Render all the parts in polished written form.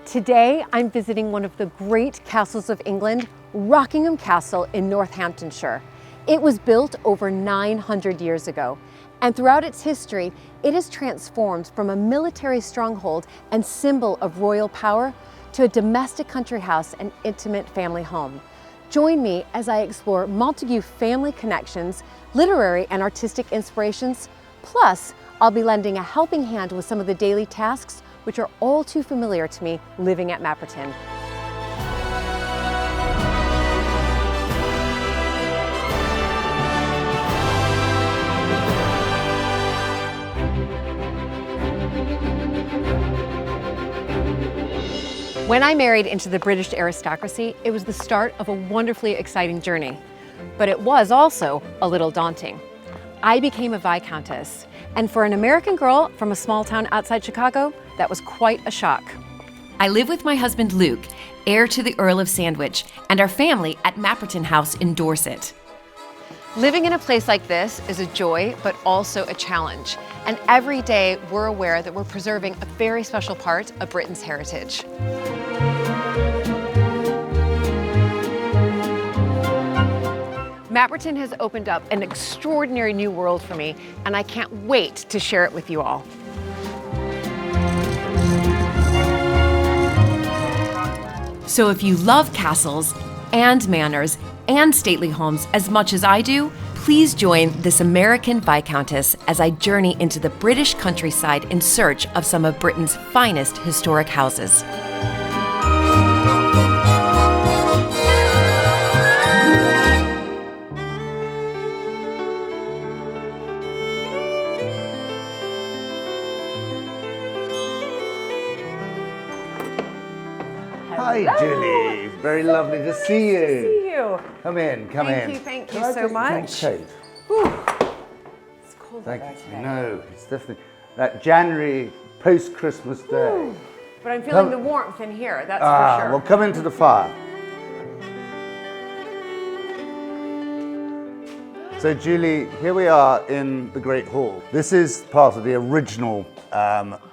Today, I'm visiting one of the great castles of England, Rockingham Castle in Northamptonshire. It was built over 900 years ago, and throughout its history, it has transformed from a military stronghold and symbol of royal power to a domestic country house and intimate family home. Join me as I explore Montague family connections, literary and artistic inspirations, plus I'll be lending a helping hand with some of the daily tasks which are all too familiar to me living at Mapperton. When I married into the British aristocracy, it was the start of a wonderfully exciting journey. But it was also a little daunting. I became a viscountess, and for an American girl from a small town outside Chicago, that was quite a shock. I live with my husband Luke, heir to the Earl of Sandwich, and our family at Mapperton House in Dorset. Living in a place like this is a joy, but also a challenge. And every day we're aware that we're preserving a very special part of Britain's heritage. Mapperton has opened up an extraordinary new world for me, and I can't wait to share it with you all. So if you love castles and manors and stately homes as much as I do, please join this American viscountess as I journey into the British countryside in search of some of Britain's finest historic houses. Hi, Julie. Very lovely to see you. Nice to see you. Come in, come in. Thank you so much. Coat? It's cold Thank out you. today. No, it's definitely that January post-Christmas day. Ooh, but I'm feeling the warmth in here, that's for sure. Well, come into the fire. So, Julie, here we are in the Great Hall. This is part of the original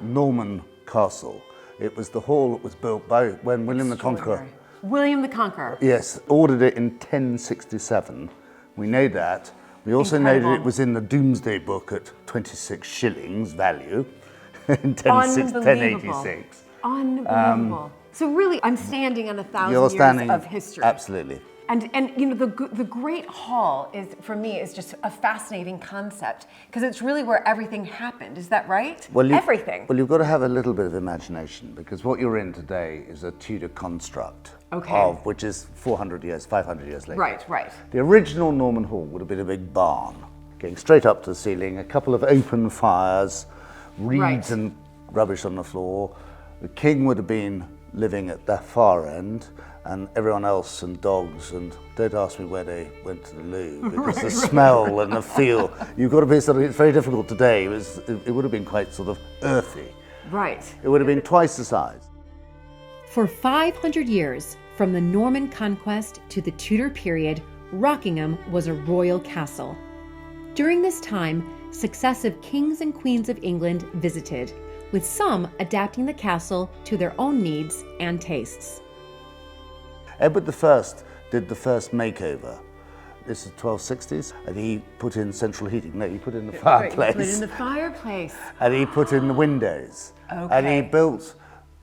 Norman castle. It was the hall that was built by when William the Conqueror. William the Conqueror. Yes, ordered it in 1067. We know that. We also know that it was in the Domesday Book at 26 shillings value in 1086. Unbelievable. So really, I'm standing on 1,000 years of history. Absolutely. And you know, the Great Hall is, for me, is just a fascinating concept because it's really where everything happened. Is that right? Everything. Well, you've got to have a little bit of imagination because what you're in today is a Tudor construct of which is 400 years, 500 years later. Right, right. The original Norman Hall would have been a big barn going straight up to the ceiling, a couple of open fires, reeds and rubbish on the floor. The king would have been living at the far end, and everyone else and dogs, and don't ask me where they went to the loo, because the smell and the feel, you've got to be sort of, it's very difficult today, it would have been quite sort of earthy. Right. It would have been twice the size. For 500 years, from the Norman conquest to the Tudor period, Rockingham was a royal castle. During this time, successive kings and queens of England visited, with some adapting the castle to their own needs and tastes. Edward I did the first makeover. This is 1260s, and he put in central heating. No, he put in the fireplace. He put in the fireplace. And he put in the windows. Okay. And he built,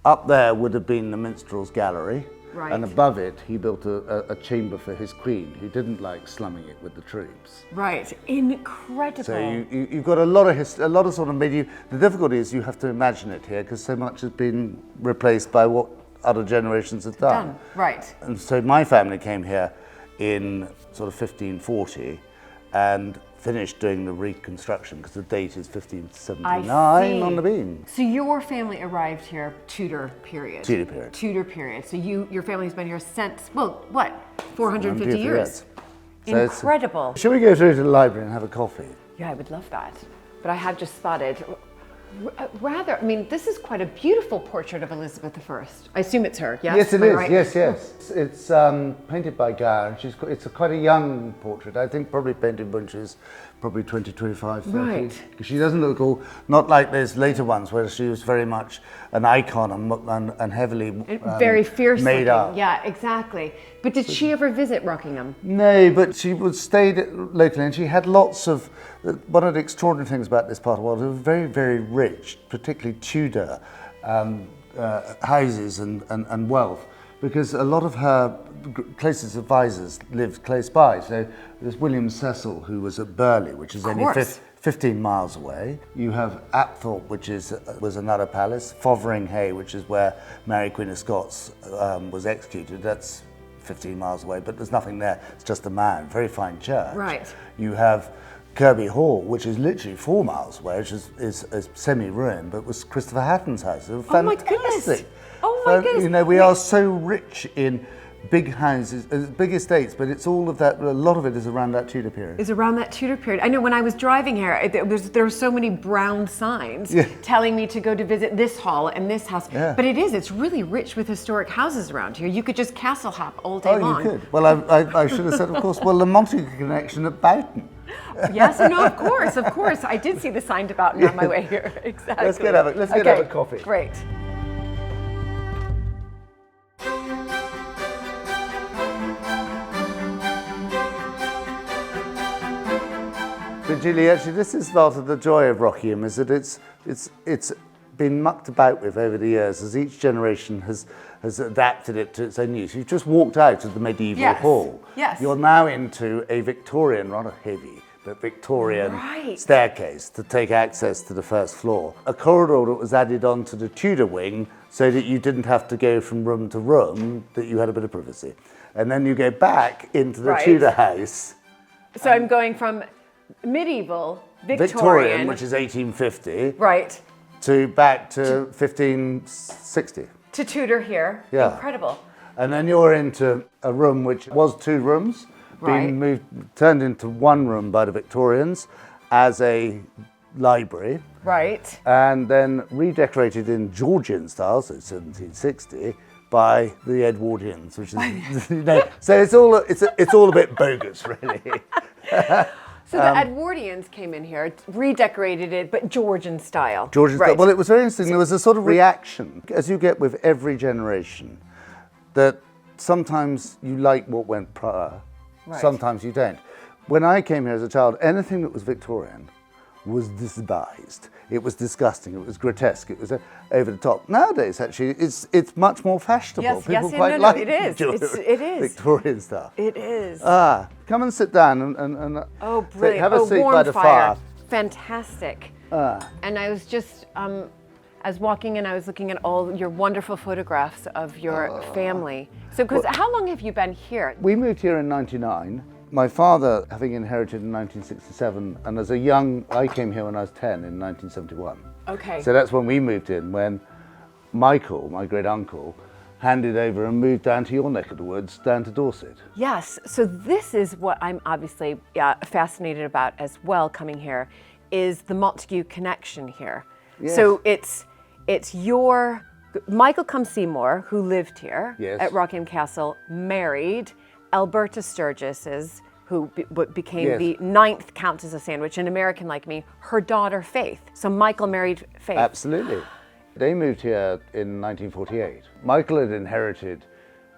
up there would have been the minstrel's gallery. Right. And above it, he built a chamber for his queen, who didn't like slumming it with the troops. Right, incredible. So you've got a lot of sort of medieval. The difficulty is you have to imagine it here, because so much has been replaced by what other generations have done. Right. And so my family came here in sort of 1540 and finished doing the reconstruction, because the date is 1579 on the beam. So your family arrived here Tudor period? Tudor period. Tudor period. So your family's been here since, well, what, 450 years? So incredible. Shall we go through to the library and have a coffee? Yeah, I would love that. But I have just spotted Rather, I mean, this is quite a beautiful portrait of Elizabeth I. I assume it's her, yes? Yes, it Am I is. right? Yes. It's painted by Gower, and it's quite a young portrait. I think probably painted when she's probably 20, 25, 30. Right. Because she doesn't look not like those later ones where she was very much an icon and heavily very fierce made looking. up. Yeah, exactly. But did she ever visit Rockingham? No, but she stayed locally, and she had lots of. One of the extraordinary things about this part of the world, it was very, very rich, particularly Tudor houses and wealth, because a lot of her closest advisors lived close by. So there's William Cecil, who was at Burley, which is only 15 miles away. You have Apthorpe, which was another palace. Fotheringhay, which is where Mary Queen of Scots was executed. That's 15 miles away, but there's nothing there. It's just a mound, very fine church. Right. You have Kirby Hall, which is literally 4 miles away, which is semi-ruined, but was Christopher Hatton's house. It was fantastic. My goodness. Oh my goodness. You know, we are so rich in big houses, big estates, but it's all of that, a lot of it is around that Tudor period. Is around that Tudor period. I know when I was driving here, there were so many brown signs telling me to go to visit this hall and this house. Yeah. But it's really rich with historic houses around here. You could just castle hop all day long. You could. Well, I should have said, of course, the Montague connection at Boughton. Yes, no, of course. I did see the sign to Boughton on my way here. Exactly. Let's get have a coffee. Great. But Julie, actually, this is part of the joy of Rockingham, is that it's been mucked about with over the years as each generation has adapted it to its own use. You've just walked out of the medieval hall. Yes. You're now into a Victorian, rather heavy, but Victorian staircase to take access to the first floor. A corridor that was added on to the Tudor wing so that you didn't have to go from room to room, that you had a bit of privacy. And then you go back into the Tudor house. So I'm going from medieval, Victorian, which is 1850. Right. To back to 1560. To Tudor here. Yeah. Incredible. And then you're into a room which was 2 rooms, being turned into 1 room by the Victorians as a library. Right. And then redecorated in Georgian style, so 1760, by the Edwardians, which is so it's all a bit bogus, really. So the Edwardians came in here, redecorated it, but Georgian style. Georgian style. Well, it was very interesting. There was a sort of reaction, as you get with every generation, that sometimes you like what went prior, sometimes you don't. When I came here as a child, anything that was Victorian was despised. It was disgusting. It was grotesque. It was over the top. Nowadays, actually, it's much more fashionable. Yes, People yes, quite no, like it is. It is Victorian stuff. It is. Come and sit down and brilliant. have a seat warm by the fire. Fantastic. And I was just, as walking in, I was looking at all your wonderful photographs of your family. So, how long have you been here? We moved here in '99. My father, having inherited in 1967, and I came here when I was 10 in 1971. Okay. So that's when we moved in, when Michael, my great uncle, handed over and moved down to your neck of the woods, down to Dorset. Yes, so this is what I'm obviously fascinated about as well coming here, is the Montague connection here. Yes. So it's your, Michael Seymour, who lived here at Rockingham Castle, married Alberta Sturgis's, who became the 9th Countess of Sandwich, an American like me, her daughter Faith. So Michael married Faith. Absolutely. They moved here in 1948. Michael had inherited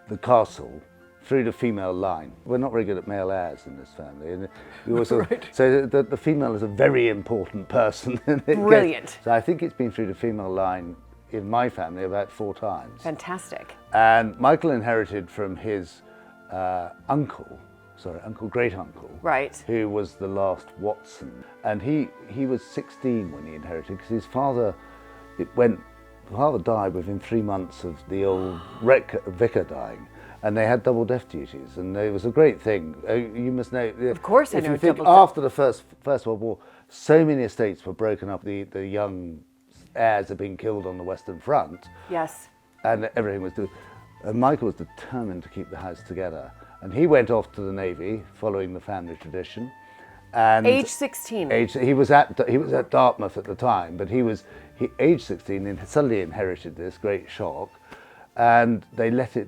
the castle through the female line. We're not very good at male heirs in this family. And we also, so the female is a very important person. Brilliant. So I think it's been through the female line in my family about 4 times. Fantastic. And Michael inherited from his great uncle, who was the last Watson, and he was 16 when he inherited, because his father died within 3 months of the old vicar dying, and they had double death duties, and it was a great thing. You must know. Of course, I know. If you think after the First World War, so many estates were broken up. The young heirs had been killed on the Western Front. Yes. And everything was done. And Michael was determined to keep the house together. And he went off to the Navy, following the family tradition. And age 16. he was at Dartmouth at the time, but age 16 suddenly inherited this great shock, and they let it.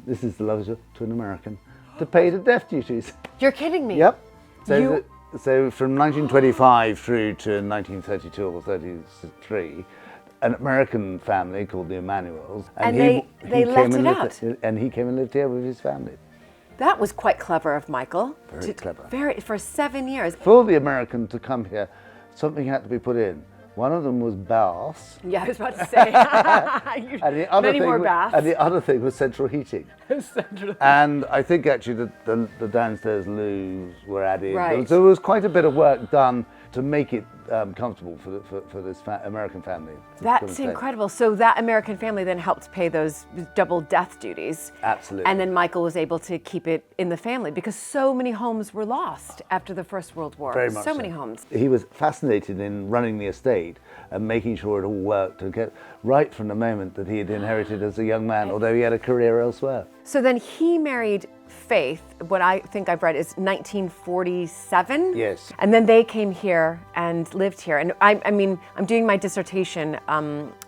This is the love to an American to pay the death duties. You're kidding me. Yep. So from 1925 through to 1932 or 33, an American family called the Emanuels, and they let it out. And he came and lived here with his family. That was quite clever of Michael. Very clever. For 7 years. For the American to come here, something had to be put in. One of them was baths. Yeah, I was about to say. Many more baths. And the other thing was central heating. And I think actually the downstairs loos were added. Right. So there was quite a bit of work done to make it comfortable for this American family. That's incredible. So that American family then helped pay those double death duties. Absolutely. And then Michael was able to keep it in the family because so many homes were lost after the First World War. Very much so many homes. He was fascinated in running the estate and making sure it all worked, and get right from the moment that he had inherited as a young man, although he had a career elsewhere. So then he married Faith, what I think I've read is 1947. Yes. And then they came here and lived here. And I mean, I'm doing my dissertation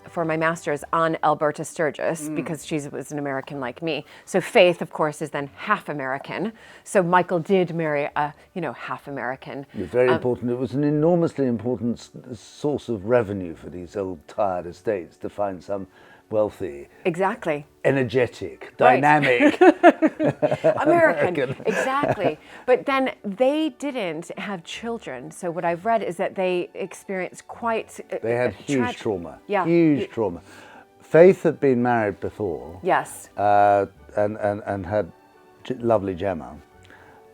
for my master's on Alberta Sturgis because she was an American like me. So Faith, of course, is then half American. So Michael did marry a, half American. It was very important. It was an enormously important source of revenue for these old tired estates to find some wealthy, exactly, energetic, dynamic American. Exactly. But then they didn't have children. So what I've read is that they experienced quite they had huge trauma. Yeah. Huge trauma. Faith had been married before. Yes. And had lovely Gemma,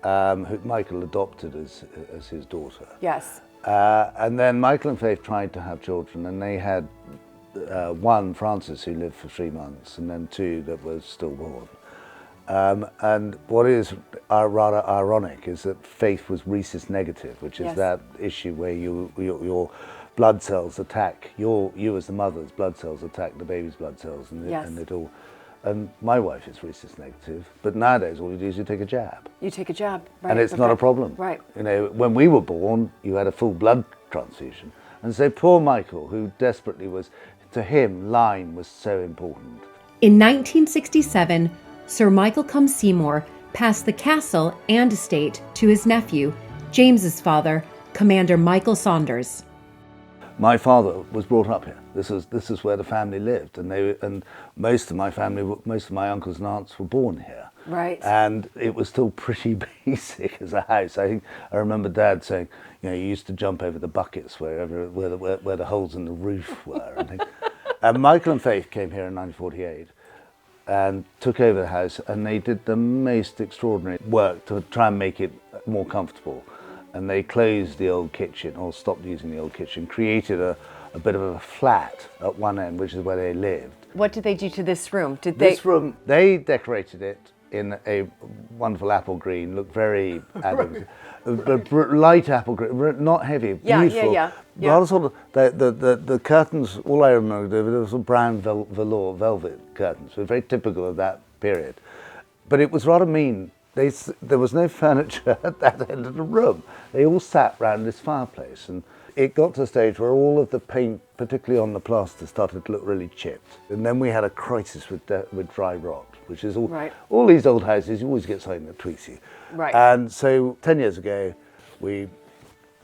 who Michael adopted as his daughter. Yes. And then Michael and Faith tried to have children, and they had one, Francis, who lived for 3 months, and then two that were stillborn. And what is rather ironic is that Faith was rhesus negative, which is that issue where your blood cells attack, you as the mother's blood cells attack the baby's blood cells, and it all. And my wife is rhesus negative, but nowadays all you do is you take a jab. You take a jab, right? And it's not a problem. Right. When we were born, you had a full blood transfusion. And so poor Michael, who desperately was, to him, line was so important. In 1967, Sir Michael Cum Seymour passed the castle and estate to his nephew, James's father, Commander Michael Saunders. My father was brought up here. This is where the family lived, and most of my uncles and aunts were born here. Right. And it was still pretty basic as a house. I remember Dad saying, you used to jump over the buckets where the holes in the roof were. And Michael and Faith came here in 1948 and took over the house, and they did the most extraordinary work to try and make it more comfortable. And they closed the old kitchen, or stopped using the old kitchen, created a bit of a flat at one end, which is where they lived. What did they do to this room? This room, they decorated it in a wonderful apple green, looked very light apple green, not heavy, beautiful. Yeah. Rather sort of, the curtains, all I remember, there were some brown velour, velvet curtains, so very typical of that period. But it was rather mean. There was no furniture at that end of the room. They all sat round this fireplace, and it got to a stage where all of the paint, particularly on the plaster, started to look really chipped. And then we had a crisis with dry rot, which is all these old houses, you always get something that tweaks you. Right. And so 10 years ago, we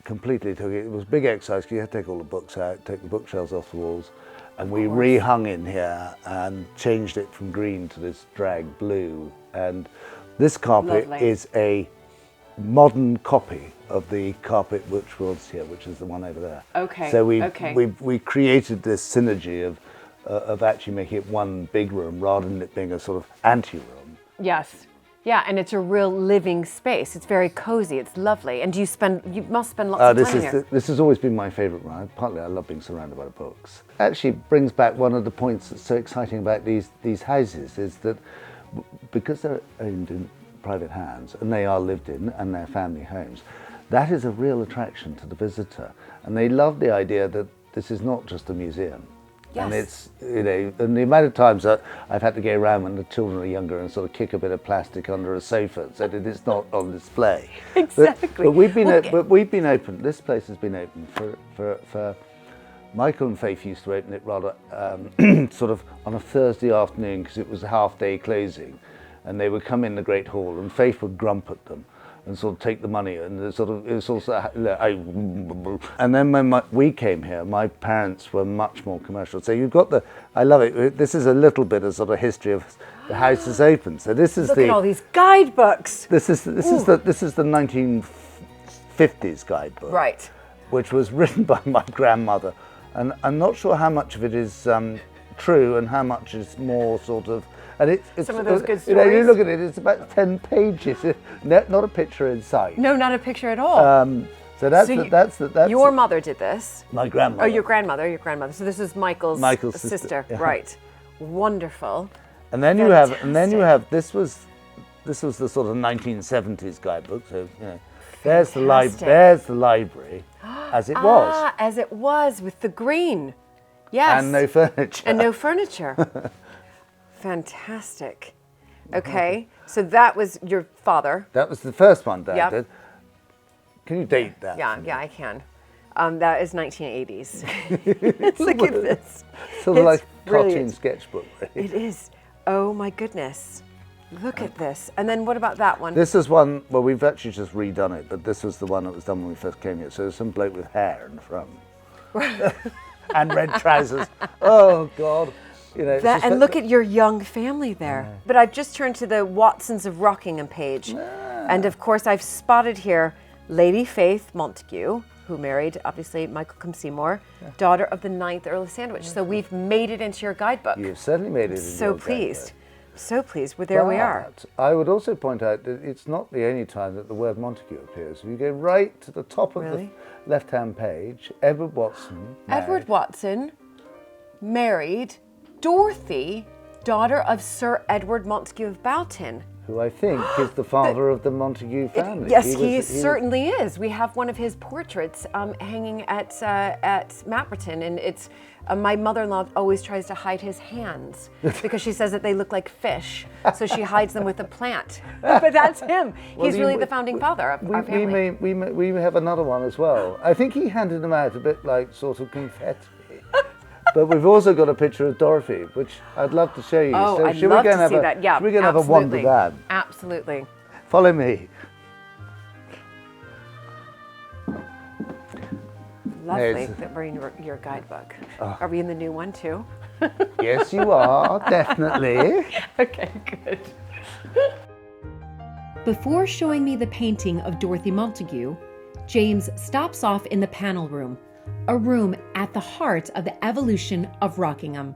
completely took it. It was a big exercise, because you had to take all the books out, take the bookshelves off the walls, and we rehung in here and changed it from green to this drag blue. And this carpet is a modern copy of the carpet which was here, which is the one over there. Okay. So we created this synergy of actually making it one big room rather than it being a sort of anti-room. Yes. Yeah, and it's a real living space. It's very cozy. It's lovely. And you must spend lots of time here. This has always been my favourite room. Partly I love being surrounded by books. Actually brings back one of the points that's so exciting about these houses, is that because they're owned in private hands, and they are lived in, and they're family homes, that is a real attraction to the visitor. And they love the idea that this is not just a museum. And it's, and the amount of times that I've had to go around when the children are younger and sort of kick a bit of plastic under a sofa so that it's not on display. Exactly. But we've been open, this place has been open for Michael and Faith used to open it rather sort of on a Thursday afternoon because it was a half-day closing, and they would come in the Great Hall and Faith would grump at them and sort of take the money, and it was also, and then when we came here, my parents were much more commercial. So you've got I love it. This is a little bit of sort of history of the house is open. So this is Look at all these guidebooks. This is the 1950s guidebook, Right? which was written by my grandmother, and I'm not sure how much of it is true and how much is more sort of. And it's some of those good you know, you stories. look at it; it's about 10 pages. Not a picture in sight. No, not a picture at all. So that's your mother did this. my grandmother. Oh, your grandmother. So this is Michael's sister. Yeah. Right. Wonderful. And then you have this was the sort of 1970s guidebook. So there's the library, as it was. Ah, as it was with the green. Yes. And no furniture. And no furniture. Fantastic. Okay, so that was your father. That was the first one Dad Yep. did. Can you date that? Yeah, I can. That is 1980s. Look at this. Sort of It's like cartoon brilliant. sketchbook. Really. It is. Oh my goodness. Look at this. And then what about that one? This is one, well, we've actually just redone it, but this was the one that was done when we first came here. So there's some bloke with hair in the front. And red trousers. Oh, God. And look at your young family there. Yeah. But I've just turned to the Watsons of Rockingham page. Yeah. And of course, I've spotted here Lady Faith Montague, who married, obviously, Michael Cum Seymour, daughter of the 9th Earl of Sandwich. So we've made it into your guidebook. You've certainly made it into your guidebook. So pleased. So pleased. Well, there we are. I would also point out that it's not the only time that the word Montague appears. If you go right to the top of the left-hand page, Edward Watson. Edward Watson married Dorothy, daughter of Sir Edward Montague of Boughton. Who I think is the father of the Montague family. Yes, he certainly is. We have one of his portraits hanging at Mapperton, and it's my mother-in-law always tries to hide his hands because she says that they look like fish, so she hides them with a plant. But that's him. He's really the founding father of our family. We have another one as well. I think he handed them out a bit like sort of confetti. But we've also got a picture of Dorothy, which I'd love to show you. Oh, so I'd love to see that. Yeah, we're going to have a wander down. Absolutely. Follow me. Lovely that we're in your guidebook. Are we in the new one too? Yes, you are, definitely. Okay, good. Before showing me the painting of Dorothy Montague, James stops off in the panel room, a room at the heart of the evolution of Rockingham.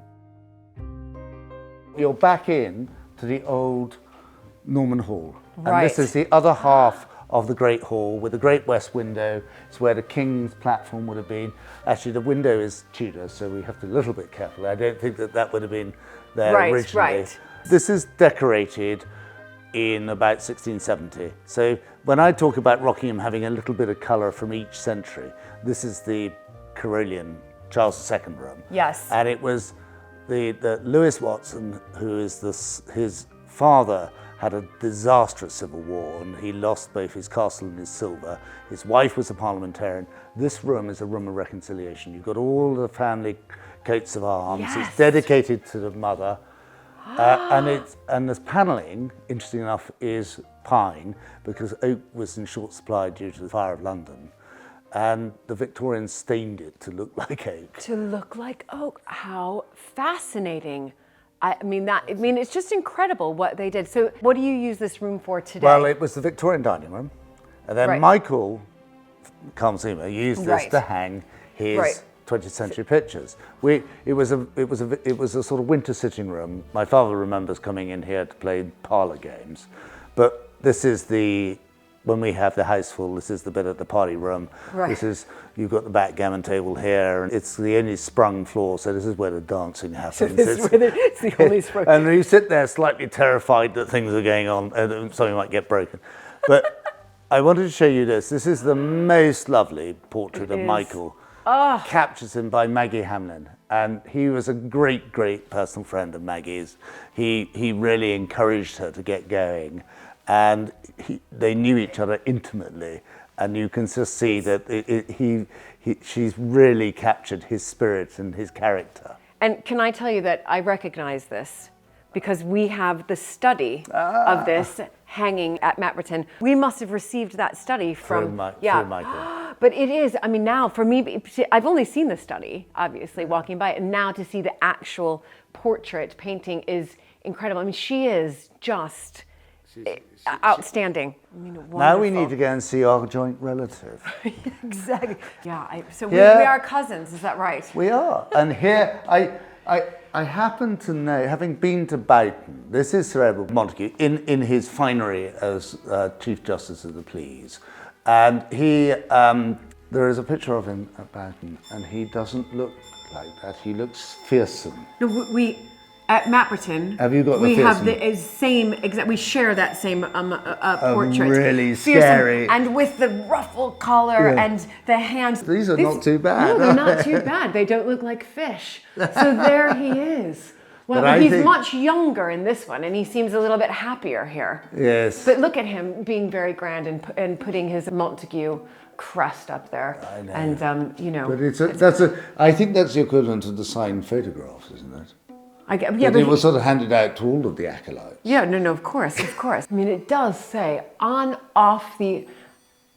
You're back in to the old Norman Hall. Right. And this is the other half of the Great Hall with the Great West Window. It's where the King's platform would have been. Actually, the window is Tudor, so we have to be a little bit careful. I don't think that would have been there originally. Right. This is decorated in about 1670. So when I talk about Rockingham having a little bit of colour from each century, this is the Carolean Charles II room. Yes. And it was the Lewis Watson, who is his father, had a disastrous civil war and he lost both his castle and his silver. His wife was a parliamentarian. This room is a room of reconciliation. You've got all the family coats of arms. Yes. It's dedicated to the mother. And this panelling, interesting enough, is pine because oak was in short supply due to the fire of London. And the Victorians stained it to look like oak. To look like oak. How fascinating. I mean, it's just incredible what they did. So what do you use this room for today? Well, it was the Victorian dining room. And then Michael Cum Seymour used this to hang his 20th century pictures. It was a sort of winter sitting room. My father remembers coming in here to play parlour games. But this is when we have the house full, this is the bit at the party room. Right. You've got the backgammon table here, and it's the only sprung floor, so this is where the dancing happens. So it's the only sprung. And you sit there slightly terrified that things are going on, and something might get broken. But I wanted to show you this. This is the most lovely portrait of Michael. captures him by Maggie Hamlin. And he was a great, great personal friend of Maggie's. He really encouraged her to get going. And they knew each other intimately. And you can just see that she's really captured his spirit and his character. And can I tell you that I recognize this because we have the study of this hanging at Mapperton. We must have received that study from Michael. But it is, I mean, now for me, I've only seen the study, obviously, walking by it, and now to see the actual portrait painting is incredible. I mean, she is just outstanding. I mean, wonderful. Now we need to go and see our joint relative. Exactly. Yeah, we are cousins, is that right? We are. And here, I happen to know, having been to Boughton, this is Sir Edward Montague in his finery as Chief Justice of the Pleas. And there is a picture of him at Boughton, and he doesn't look like that. He looks fearsome. No, we at Mapperton. Have you got the we fearsome? have the same exact. We share that same portrait. Really Fearsome, scary. and with the ruffled collar and the hands. These are not too bad. No, they're not too bad. They don't look like fish. So there he is. Well, he's much younger in this one, and he seems a little bit happier here. Yes. But look at him being very grand and putting his Montague crest up there. I know. And you know. But I think that's the equivalent of the signed photographs, isn't it? But it was sort of handed out to all of the acolytes. Yeah, no, of course. I mean, it does say on off the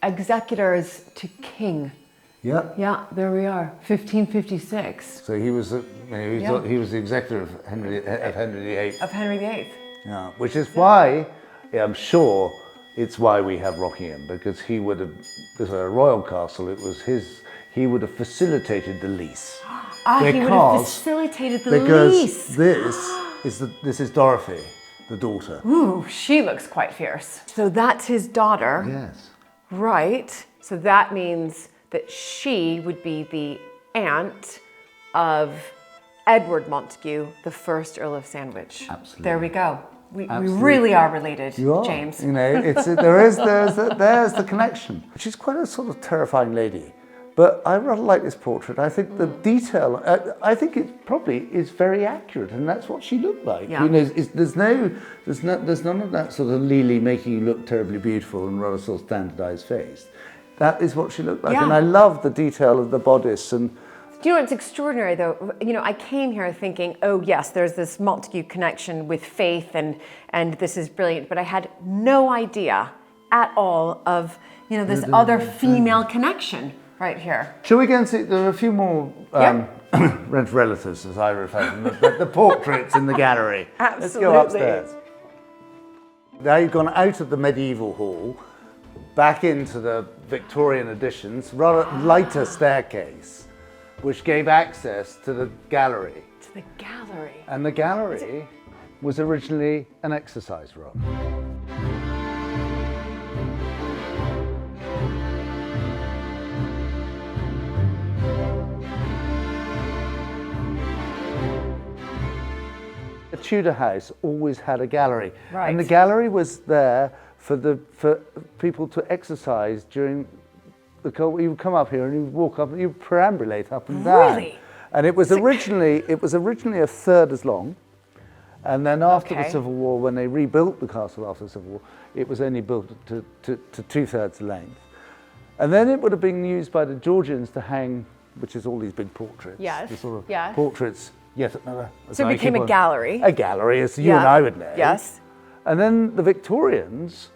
executors to king. Yeah. Yeah, there we are, 1556. So he was the executor of Henry VIII. Of Henry VIII. Yeah, which is why I'm sure it's why we have Rockingham, because he would have, this is a royal castle. It was his. He would have facilitated the lease. He would have facilitated the lease. Because this is Dorothy, the daughter. Ooh, she looks quite fierce. So that's his daughter. Yes. Right. So that means that she would be the aunt of Edward Montague, the first Earl of Sandwich. Absolutely. There we go. We really are related, You are. James. You know, there's the connection. She's quite a sort of terrifying lady. But I rather like this portrait. I think the detail, I think it probably is very accurate, and that's what she looked like. Yeah. You know, there's none of that sort of Lily making you look terribly beautiful and rather sort of standardized face. That is what she looked like, and I love the detail of the bodice. And do you know what's extraordinary though? You know, I came here thinking, oh yes, there's this Montague connection with faith, and this is brilliant. But I had no idea at all of this other female connection. Right here. Shall we go and see? There are a few more relatives, as I refer to them, the portraits in the gallery. Absolutely. Let's go upstairs. Now you've gone out of the medieval hall, back into the Victorian additions, rather lighter staircase, which gave access to the gallery. To the gallery. And the gallery was originally an exercise room. A Tudor house always had a gallery, and the gallery was there for people to exercise during the cold. You would come up here and you would walk up and you would perambulate up and down. Really? And it was originally a third as long, and then after the Civil War, when they rebuilt the castle after the Civil War, it was only built to 2/3 length, and then it would have been used by the Georgians to hang, which is all these big portraits. Yes. The sort of portraits. Yet another. So it became a gallery. A gallery, as you and I would know. Yes. And then the Victorians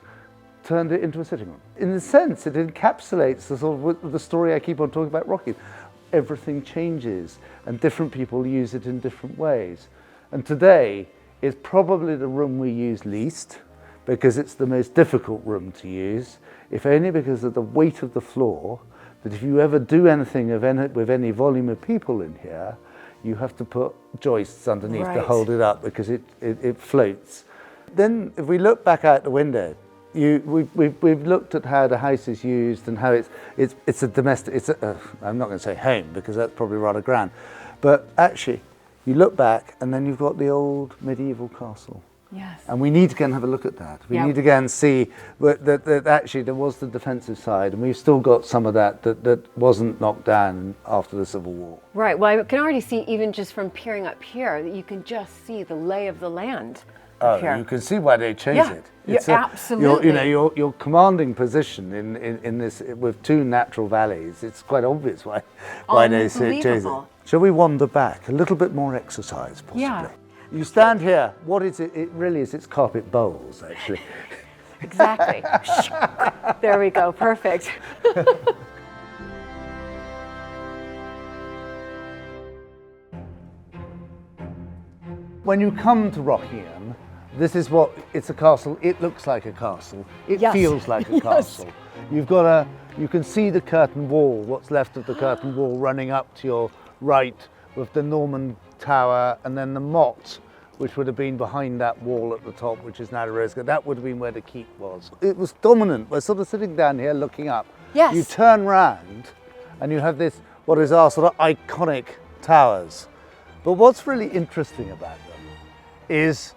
turned it into a sitting room. In a sense, it encapsulates the sort of the story I keep on talking about Rockingham. Everything changes, and different people use it in different ways. And today is probably the room we use least, because it's the most difficult room to use, if only because of the weight of the floor. That if you ever do anything with any volume of people in here, you have to put joists underneath to hold it up, because it floats. Then if we look back out the window, we've looked at how the house is used and how it's a domestic, I'm not going to say home, because that's probably rather grand, but actually you look back and then you've got the old medieval castle. Yes. And we need to go and have a look at that. We Yeah. need to go and see that actually there was the defensive side, and we've still got some of that wasn't knocked down after the Civil War. Right. Well, I can already see, even just from peering up here, that you can just see the lay of the land up here. You can see why they chose Yeah, it. absolutely. Your commanding position in this with two natural valleys. It's quite obvious why they chose it. Unbelievable. Shall we wander back? A little bit more exercise, possibly. Yeah. You stand here. What is it? It really is. It's carpet bowls, actually. Exactly. There we go. Perfect. When you come to Rockingham, this is it's a castle. It looks like a castle. It Yes. feels like a Yes. castle. You can see the curtain wall, what's left of the curtain wall running up to your right with the Norman tower, and then the motte, which would have been behind that wall at the top, which is now the rose garden. That would have been where the keep was. It was dominant. We're sort of sitting down here looking up. Yes. You turn round and you have this, what is our sort of iconic towers. But what's really interesting about them is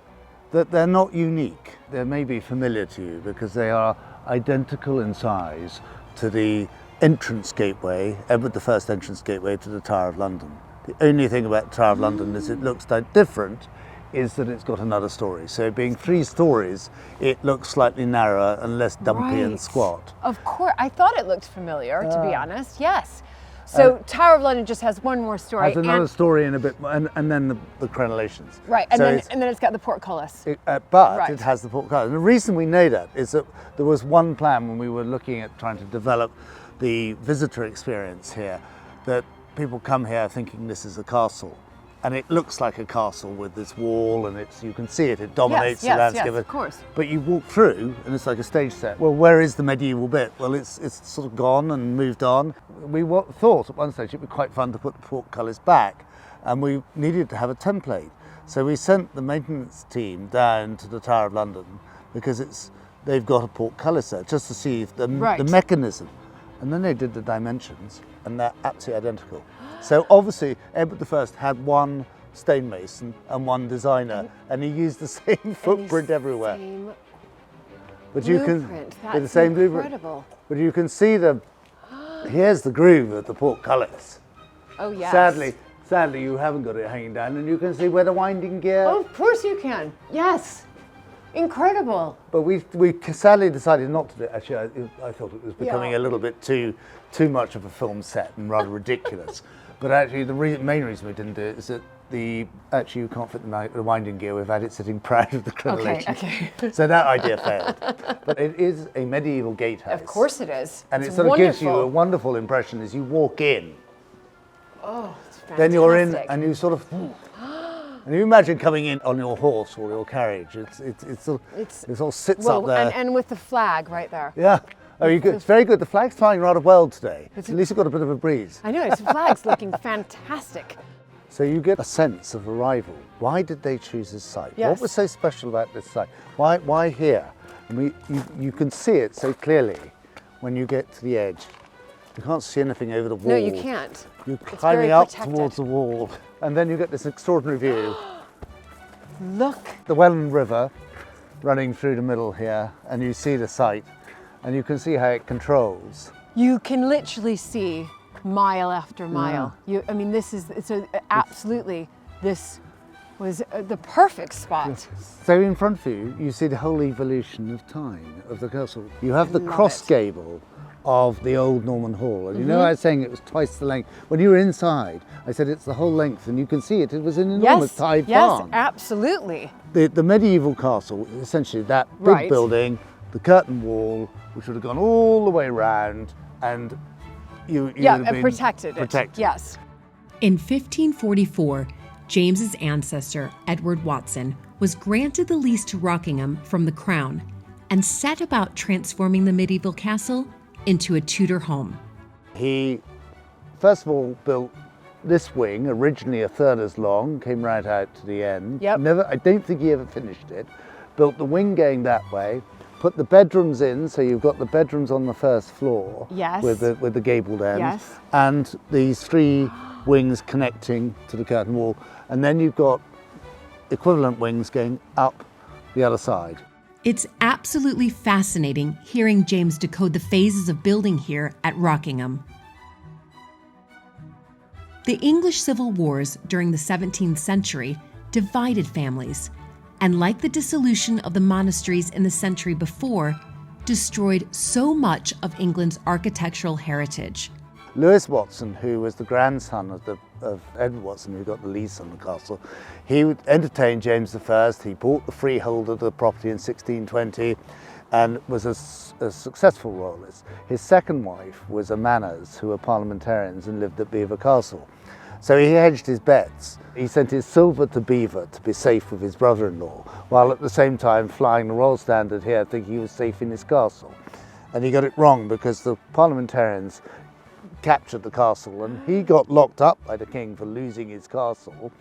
that they're not unique. They may be familiar to you because they are identical in size to the entrance gateway, Edward I entrance gateway to the Tower of London. The only thing about the Tower of London is it looks different, is that it's got another story. So being 3 stories, it looks slightly narrower and less dumpy and Right. squat. Of course. I thought it looked familiar, to be honest. Yes. So Tower of London just has one more story. Has another story in a bit, and then the crenellations. Right. And So then it's got the portcullis. But Right. it has the portcullis. And the reason we know that is that there was one plan when we were looking at trying to develop the visitor experience here, that people come here thinking this is a castle. And it looks like a castle with this wall, and you can see it dominates the landscape. Yes, of course. But you walk through, and it's like a stage set. Well, where is the medieval bit? Well, it's sort of gone and moved on. We thought at one stage it'd be quite fun to put the portcullis back, and we needed to have a template. So we sent the maintenance team down to the Tower of London because they've got a portcullis there just to see the mechanism. And then they did the dimensions, and they're absolutely identical. So obviously Edward I had one stonemason and one designer, and he used the same footprint everywhere. Same But blueprint. with the That's same blueprint. incredible. But you can see here's the groove of the portcullis. Oh, yes. Sadly, you haven't got it hanging down, and you can see where the winding gear. Oh, of course you can. Yes. Incredible. But we sadly decided not to do it. Actually, I thought it was becoming a little bit too much of a film set and rather ridiculous. But actually, the main reason we didn't do it is that you can't fit the winding gear. We've had it sitting proud of the crenellation. Okay. So that idea failed. But it is a medieval gatehouse. Of course it is. And It's it sort of gives you a wonderful. wonderful impression as you walk in. Oh, it's fantastic. Then you're in, and you sort of. And you imagine coming in on your horse or your carriage. It sort of sits up there. And with the flag right there. Yeah. Oh, it's very good. The flag's flying rather well today. At least you've got a bit of a breeze. I know, the flag's looking fantastic. So you get a sense of arrival. Why did they choose this site? Yes. What was so special about this site? Why here? And you can see it so clearly when you get to the edge. You can't see anything over the wall. No, you can't. You're It's climbing very up protected. towards the wall, and then you get this extraordinary view. Look. The Welland River running through the middle here, and you see the site, and you can see how it controls. You can literally see mile after mile. Absolutely, this was the perfect spot. So in front of you, you see the whole evolution of time of the castle. You have the love cross it. gable of the old Norman Hall. And you know I was saying it was twice the length. When you were inside, I said it's the whole length, and you can see it. It was an enormous tied barn. Yes, absolutely. The medieval castle, essentially that big Right. building, the curtain wall, which would have gone all the way around, and you would have been protected. Yes. In 1544, James's ancestor, Edward Watson, was granted the lease to Rockingham from the Crown and set about transforming the medieval castle into a Tudor home. He, first of all, built this wing, originally a third as long, came right out to the end. Yep. I don't think he ever finished it. Built the wing going that way, put the bedrooms in, so you've got the bedrooms on the first floor. Yes. With the gabled end. Yes. And these 3 wings connecting to the curtain wall. And then you've got equivalent wings going up the other side. It's absolutely fascinating hearing James decode the phases of building here at Rockingham. The English civil wars during the 17th century divided families, and like the dissolution of the monasteries in the century before, destroyed so much of England's architectural heritage. Lewis Watson, who was the grandson of Edward Watson, who got the lease on the castle, he entertained James I. He bought the freehold of the property in 1620 and was a successful royalist. His second wife was a Manners, who were parliamentarians and lived at Belvoir Castle. So he hedged his bets. He sent his silver to Belvoir to be safe with his brother-in-law, while at the same time flying the royal standard here, thinking he was safe in his castle. And he got it wrong, because the parliamentarians captured the castle, and he got locked up by the king for losing his castle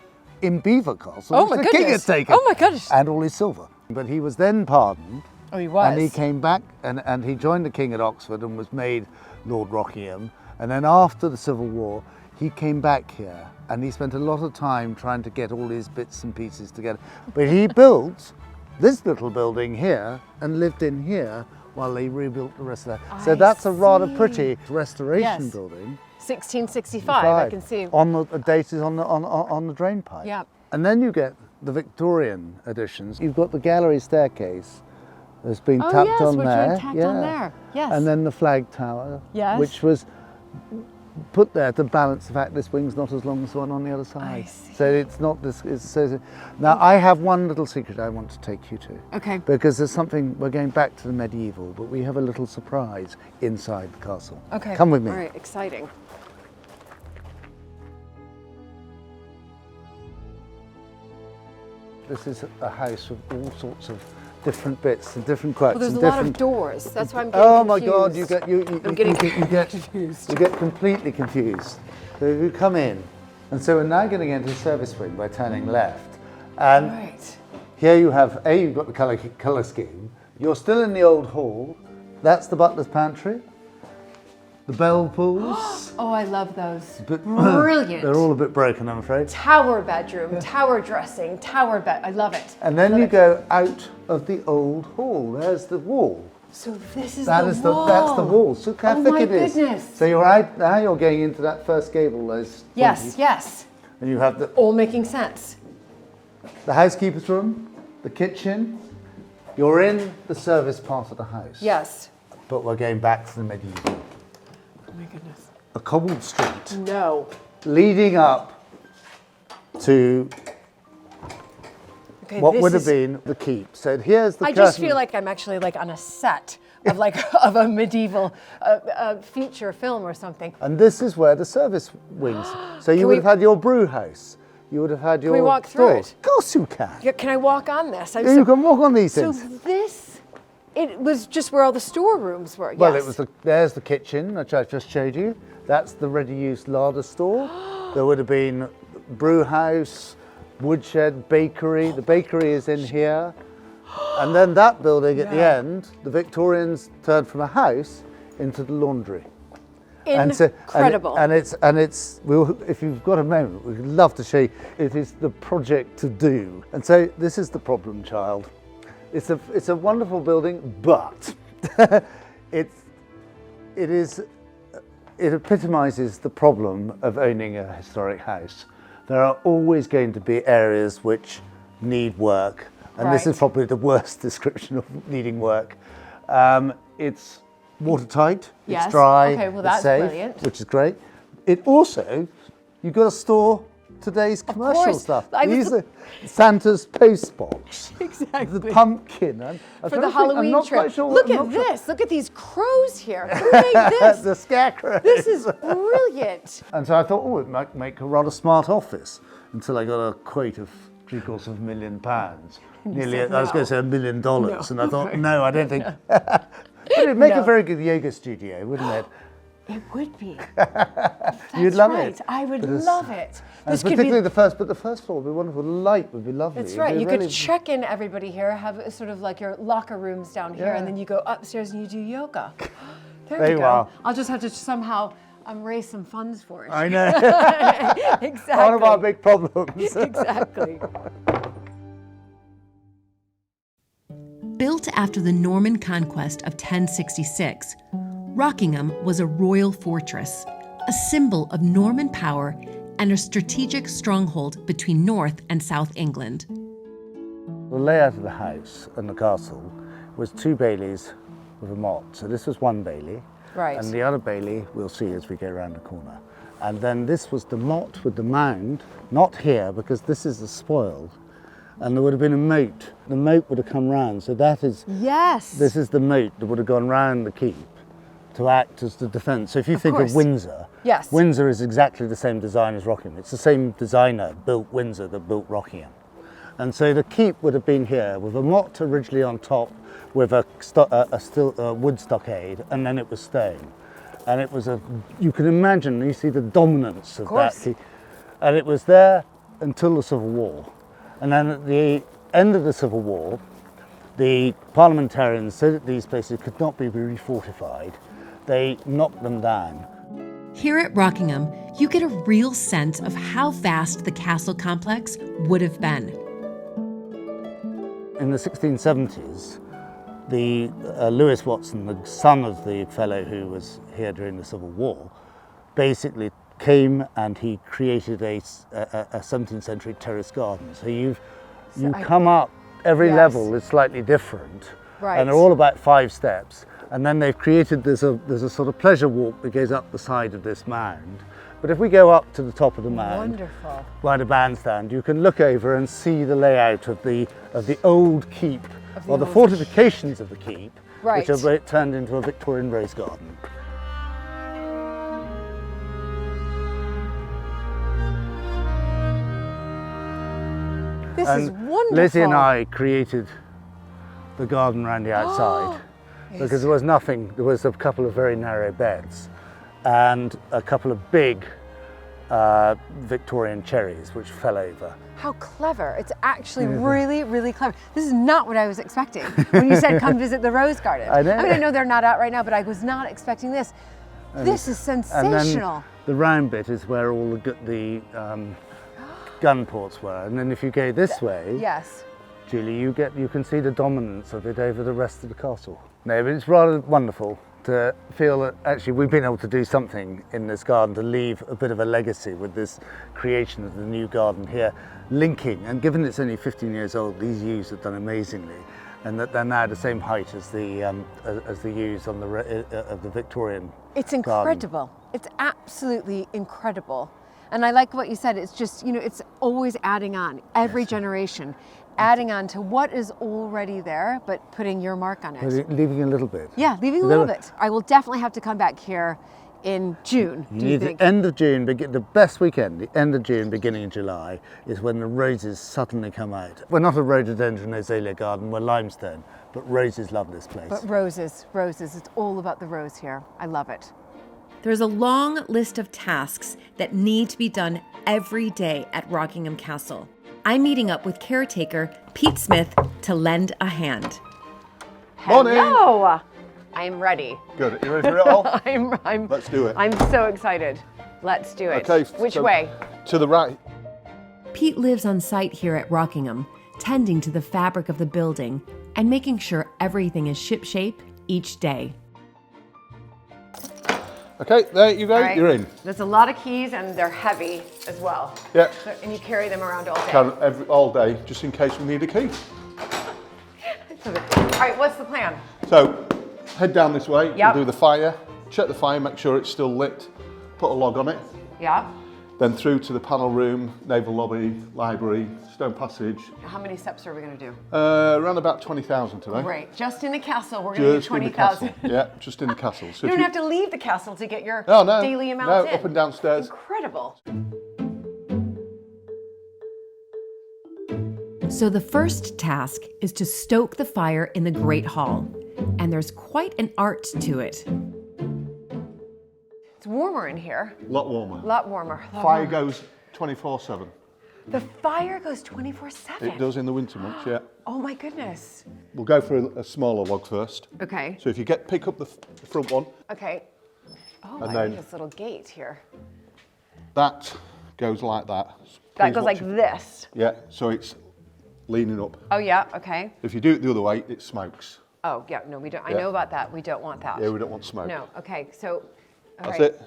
in Belvoir Castle, which the king had taken. Oh my goodness! And all his silver. But he was then pardoned. Oh, he was. And he came back, and he joined the king at Oxford and was made Lord Rockingham. And then after the Civil War, he came back here, and he spent a lot of time trying to get all his bits and pieces together. But he built this little building here and lived in here while they rebuilt the rest of that. So that's a rather pretty restoration building. 1665, I can see. On the date is on the drain pipe. Yeah. And then you get the Victorian additions. You've got the gallery staircase that's been tapped on there. Which tacked on there. Yes. And then the flag tower, yes, which was put there to balance the fact this wing's not as long as the one on the other side. I see. So it's not this. Now I have one little secret I want to take you to. Okay. Because there's something, we're going back to the medieval, but we have a little surprise inside the castle. Okay. Come with me. All right, exciting. This is a house with all sorts of different bits and different quirks. Well, there's and a lot different... of doors. That's why I'm getting confused. Oh my God! You get completely confused. So you come in, and so we're now getting into the service wing by turning left, and here you have you've got the colour scheme. You're still in the old hall. That's the butler's pantry. The bell pools. Oh, I love those. Brilliant. They're all a bit broken, I'm afraid. Tower bedroom, tower dressing, tower bed. I love it. And then you go out of the old hall. There's the wall. So this is That the is wall. That's the wall. So how thick it is. Oh my goodness. So you're out now. You're going into that first gable. Those. Yes, yes. And you have All making sense. the housekeeper's room, the kitchen. You're in the service part of the house. Yes. But we're going back to the medieval. Oh my goodness. A cobbled street No. leading up to what would have been the keep. So here's the I curtain. just feel like I'm actually like on a set of like of a medieval feature film or something. And this is where the service wings. So you would have had your brew house. You would have had your we walk through stores. it? Of course you can. Yeah, can I walk on this? You can walk on these So things. this, it was just where all the storerooms were. Well, yes. it was there's the kitchen, which I just showed you. That's the ready-use larder store. There would have been brew house, woodshed, bakery. The bakery is in here. And then that building at the end, the Victorians turned from a house into the laundry. Incredible. And it's if you've got a moment, we'd love to show you. It is the project to do. And so this is the problem child. It's a wonderful building, but it epitomizes the problem of owning a historic house. There are always going to be areas which need work, and this is probably the worst description of needing work. It's watertight, it's dry, okay, well, that's it's safe, brilliant. which is great. It also, you've got to store today's commercial course. stuff. I was These are Santa's postbox. Exactly. The pumpkin. For the Halloween I'm not trip. quite sure Look I'm at not sure- this. Look at these crows here. Who made this? The scarecrow. This is brilliant. And so I thought, oh, it might make a rather smart office, until I got a quote of £750,000. Nearly, I was going to say $1 million. And I thought, no, I don't think. But it'd make a very good yoga studio, wouldn't it? It would be. You'd love right. it. I would love it. This could particularly be. the first floor would be wonderful. The light would be lovely. That's It'd right. be You really- could check in everybody here, have sort of like your locker rooms down here, and then you go upstairs and you do yoga. There you go. are. I'll just have to somehow raise some funds for it. I know. Exactly. One of our big problems. Exactly. after the Norman conquest of 1066, Rockingham was a royal fortress, a symbol of Norman power and a strategic stronghold between North and South England. The layout of the house and the castle was 2 baileys with a motte. So this was 1 bailey, Right. and the other bailey we'll see as we go around the corner. And then this was the motte with the mound, not here because this is the spoil, and there would have been a moat. The moat would have come round, so that is, Yes. this is the moat that would have gone round the keep to act as the defence. So if you think course. of Windsor, Yes. Windsor is exactly the same design as Rockingham. It's the same designer built Windsor that built Rockingham. And so the keep would have been here with a motte originally on top with a wood stockade, and then it was stone. And it was you can imagine, you see the dominance of that keep. And it was there until the Civil War. And then at the end of the Civil War, the parliamentarians said that these places could not be refortified. They knocked them down. Here at Rockingham, you get a real sense of how vast the castle complex would have been. In the 1670s, the Lewis Watson, the son of the fellow who was here during the Civil War, basically came and he created a 17th century terrace garden. So you come up, every level is slightly different, Right. and they're all about 5 steps. And then they've created, there's a sort of pleasure walk that goes up the side of this mound. But if we go up to the top of the mound, Wonderful. by the bandstand, you can look over and see the layout of the old keep, or the fortifications of the keep, Right. which are turned into a Victorian rose garden. This is wonderful. Lizzie and I created the garden around the outside because there was nothing. There was a couple of very narrow beds and a couple of big Victorian cherries which fell over. How clever. It's actually really, really clever. This is not what I was expecting when you said come visit the rose garden. I know. I mean, I know they're not out right now, but I was not expecting this. This is sensational. And then the round bit is where all the gun ports were. And then if you go this way, Yes. Julie, you can see the dominance of it over the rest of the castle. No, but it's rather wonderful to feel that actually we've been able to do something in this garden to leave a bit of a legacy with this creation of the new garden here, linking, and given it's only 15 years old, these yews have done amazingly, and that they're now the same height as the yews on of the Victorian It's garden. incredible. It's absolutely incredible. And I like what you said. It's just, it's always adding on, every generation, adding on to what is already there, but putting your mark on it. Leaving a little bit. Yeah, leaving a little bit. I will definitely have to come back here in June. Do you think? The end of June, the best weekend, the end of June, beginning of July, is when the roses suddenly come out. We're not a rhododendron azalea garden, we're limestone, but roses love this place. But roses, it's all about the rose here. I love it. There's a long list of tasks that need to be done every day at Rockingham Castle. I'm meeting up with caretaker Pete Smith to lend a hand. Morning. Hello. I'm ready. Good. You ready for it all? I'm Let's do it. I'm so excited. Let's do it. Okay. Which so way? To the right. Pete lives on site here at Rockingham, tending to the fabric of the building and making sure everything is shipshape each day. Okay, there you go. All right. You're in. There's a lot of keys and they're heavy as well. Yeah. And you carry them around all day. All day, just in case we need a key. All right, what's the plan? So, head down this way. Yep. We'll do the fire. Check the fire, make sure it's still lit. Put a log on it. Yeah. Then through to the panel room, naval lobby, library, stone passage. How many steps are we going to do? Around about 20,000 today. Great. Just in the castle, we're going to do Just in the 20,000. castle. Yeah, just in the castle. So You if don't have to leave the castle to get your No, no. daily amounts No, in. up and downstairs. Incredible. So the first task is to stoke the fire in the Great Hall, and there's quite an art to it. It's warmer in here. A lot warmer. A lot warmer. Fire goes 24/7. The fire goes 24/7. It does in the winter months, yeah. Oh my goodness. We'll go for a smaller log first. Okay. So if you pick up the front one, Okay. Oh, And I then- like this little gate here. that goes like that. That Please goes watch like it. this. Yeah, so it's leaning up. Oh yeah, okay. If you do it the other way, it smokes. Oh, yeah, no, we don't. I Yeah. know about that. We don't want that. Yeah, we don't want smoke. No, okay, so, all That's right. it.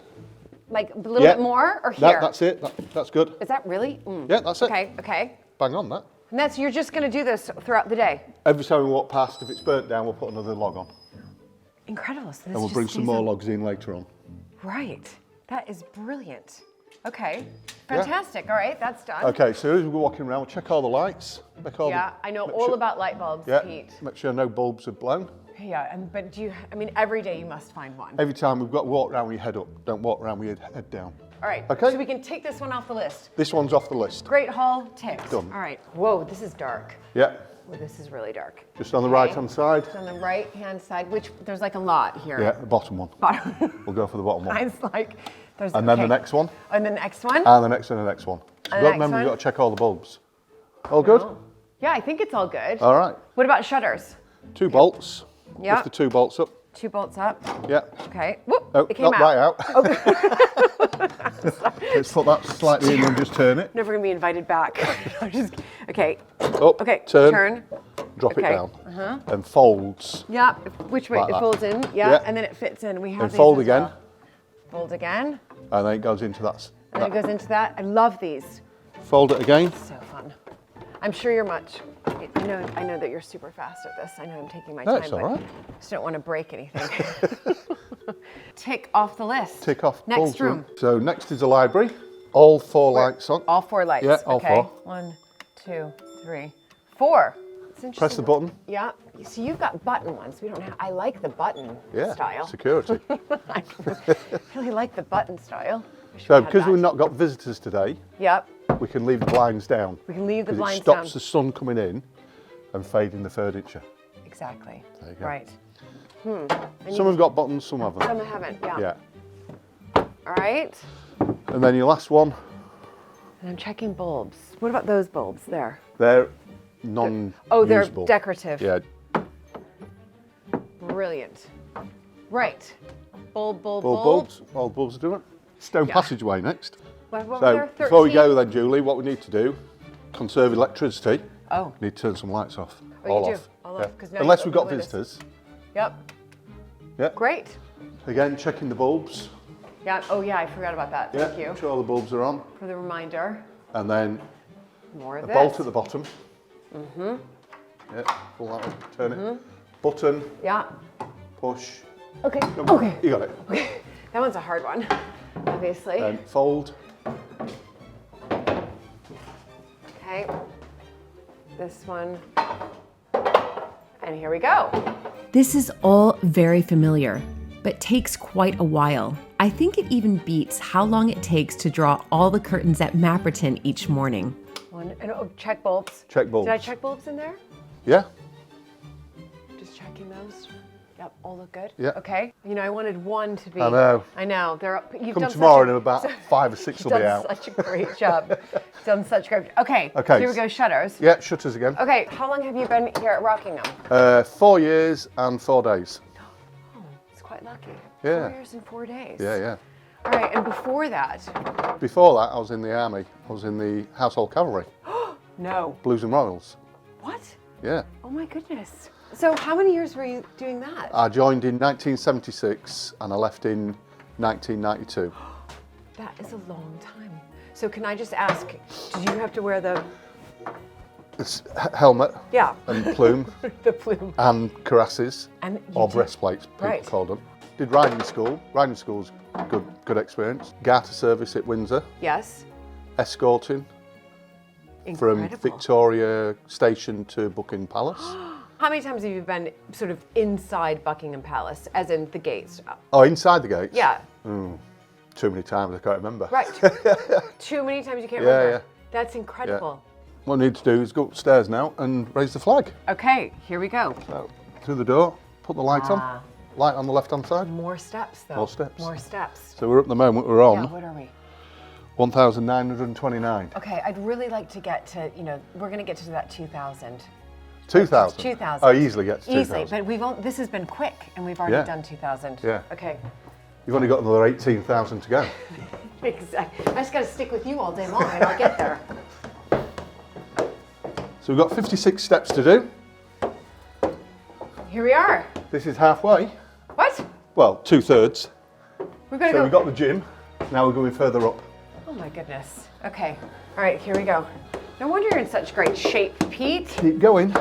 Like a little bit more or here? That's it. That's good. Is that really? Mm. Yeah, that's it. Okay, okay. Bang on that. And you're just going to do this throughout the day? Every time we walk past, if it's burnt down, we'll put another log on. Incredible. So this And we'll just bring some stays more on. logs in later on. Right. That is brilliant. Okay. Fantastic. All right, that's done. Okay, so as we're walking around, we'll check all the lights. Yeah, I know all about light bulbs, Yeah, Pete. make sure no bulbs are blown. Yeah, but every day you must find one. Every time we've got to walk around with your head up. Don't walk around with your head down. All right, Okay. so we can take this one off the list. This one's off the list. Great Hall ticked. Done. All right. Whoa, this is dark. Yeah, Whoa, this is really dark. just on the Okay. right-hand side. On the right-hand side, which there's like a lot here. Yeah, the bottom one. Bottom. We'll go for the bottom one. It's like, there's, And then okay. the next one. And the next one? And the next and the next one. So And the next remember, one? we've got to check all the bulbs. All good? Yeah, I think it's all good. All right. What about shutters? 2 bolts. Yeah. Just the 2 bolts up. 2 bolts up. Yeah. Okay. Whoop, Oh, it came not out. right out. Let's put that slightly in and just turn it. Never gonna be invited back. Okay. Up, Okay. turn, drop Okay. it down. And folds. Yeah. Which way? Like It that. folds in. Yeah. Yeah. And then it fits in. We have And these fold as again. well. Fold again. And then it goes into that. And then it goes into that. I love these. Fold it again. So fun. I'm sure you're much. I know that you're super fast at this. I know I'm taking my No, time, it's but all right. I just don't want to break anything. Tick off the list. Tick off. Next bulbs room. So next is the library. All 4 lights on. All 4 lights. Yeah, all okay. 4. 1, 2, 3, 4. It's interesting. Press the button. Yeah. So you've got button ones. We don't have. I like the button Yeah, style. security. I really like the button style. Wish we So had because that. we've not got visitors today, Yep. we can leave the blinds down. We can leave the 'cause blinds it stops down. the sun coming in and fading the furniture. Exactly. There you go. Right. Some have got buttons, some haven't. Some haven't. Yeah. Yeah. All right. And then your last one, And I'm checking bulbs. What about those bulbs there? they're non-usable. Oh, they're decorative. Yeah. Brilliant. Right. Bulb. Bulbs. All bulbs are doing. Stone passageway next. What were So there? before we 13? go then, Julie, what we need to do, conserve electricity. Oh. We need to turn some lights off. Oh, you all do? off. All Yeah. off, 'cause now Unless you've we've got opened the windows. visitors. Yep. Yeah. Great. Again, checking the bulbs. Yeah. Oh, yeah. I forgot about that. Yeah. Thank you Make sure all the bulbs are on. for the reminder. And then More of a this. bolt at the bottom. Yeah. Pull that up. Turn it. Button. Yeah. Push. Okay. Go. Okay. You got it. That one's a hard one, obviously. Then fold. Okay. This one. And here we go. This is all very familiar, but takes quite a while. I think it even beats how long it takes to draw all the curtains at Mapperton each morning. Check bulbs. Check bulbs. Did I check bulbs in there? Yeah. Just checking those. Yep, all look good. Yeah. Okay. You know, I wanted one to be. I know. I know. They're up. You've Come done tomorrow such a, and about 5 or 6 will be done out. such a great job. Done such great. Okay. Okay. Here we go. Shutters. Yeah, shutters again. Okay. How long have you been here at Rockingham? 4 years and 4 days. Oh, it's quite lucky. Yeah. 4 years and 4 days. Yeah, yeah. All right. And before that, Before that, I was in the army. I was in the Household Cavalry, no. Blues and Royals. What? Yeah. Oh my goodness. So how many years were you doing that? I joined in 1976 and I left in 1992. That is a long time. So can I just ask, did you have to wear the, It's helmet yeah, and plume the plume? and cuirasses And you or did- breastplates, people Right. call them. Did riding school. Riding school's good experience. Garter service at Windsor. Yes. Escorting from Incredible. Victoria Station to Buckingham Palace. How many times have you been sort of inside Buckingham Palace, as in the gates? Oh, inside the gates? Yeah, Too many times, I can't remember. right. Too many times you can't Yeah, remember. yeah. That's incredible. What I need to do is go upstairs now and raise the flag. Okay, here we go. So, through the door, put the light Ah. on. Light on the left-hand side. More steps, though. More steps. More steps. So we're at the moment, we're Yeah, on what are we? 1,929. Okay, I'd really like to get to, we're going to get to that 2,000. 2,000? 2,000. Oh, easily get to 2,000. Easily, but this has been quick, and we've already Yeah. done 2,000. Yeah. Okay. You've only got another 18,000 to go. Exactly. I just got to stick with you all day long, and I'll get there. So we've got 56 steps to do. Here here we are. This is halfway. What? Well, 2/3. We're gonna So go. we've got the gym. Now we're going further up. Oh my goodness. Okay. All right, here we go. No wonder you're in such great shape, Pete. Keep going.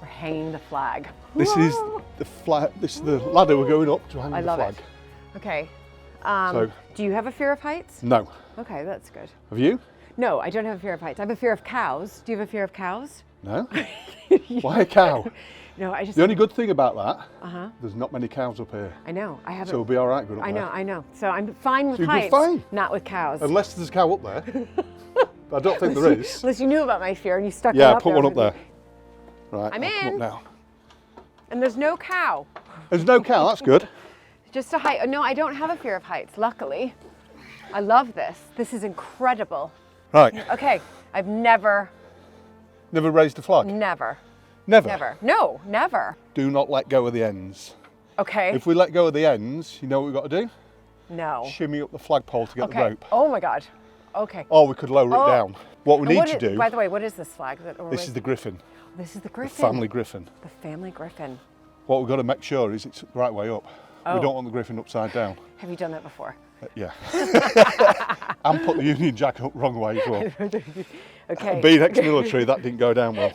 We're hanging the flag. This is the flag. This is the ladder we're going up to hang I the love flag. it. Okay. So- do you have a fear of heights? No. Okay, that's good. Have you? No, I don't have a fear of heights. I have a fear of cows. Do you have a fear of cows? No. Why a cow? No, I just. The only good thing about that, there's not many cows up here. I know. I haven't. So we'll be all right going up there. I know. So I'm fine with So you'll be heights, fine. not with cows. Unless there's a cow up there. But I don't think there is. Unless you knew about my fear and you stuck Yeah, one up put there. one up there. Right, I'm I'll come in. up now. And there's no cow. There's no cow, that's good. Just a height. No, I don't have a fear of heights, luckily. I love this. This is incredible. Right, Okay, I've never. never raised a flag? Never. No, never. Do not let go of the ends. Okay. If we let go of the ends, you know what we've got to do? No. Shimmy up the flagpole to get the Okay. rope. Oh my God. Okay. Or we could lower it down. What we And need what to is- do, By the way, what is this flag? this is the griffin, This is the the griffin. family griffin. The family griffin. What we've got to make sure is it's the right way up. Oh. We don't want the griffin upside down. Have you done that before? Yeah. And put the Union Jack up wrong way as well. Okay. Being ex-military, that didn't go down well.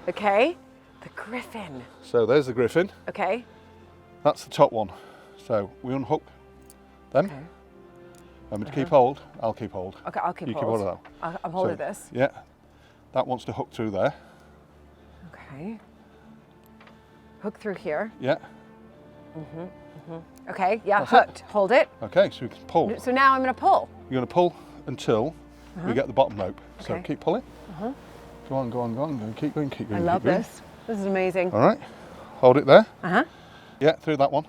Okay. The griffin. So there's the griffin. Okay. That's the top one. So we unhook them. Okay. I'm going to keep hold. I'll keep hold. Okay, I'll keep You keep hold. hold of I'm holding So, this. Yeah. That wants to hook through there. Okay. Hook through here. Yeah. Okay, yeah, That's hooked. Hold it. Okay, so we can pull. So now I'm going to pull. You're going to pull until we get the bottom rope. So Okay. keep pulling. Go on, go on, go on. Keep going, keep I going. love keep going. this. This is amazing. All right. Hold it there. Uh-huh. Yeah, through that one.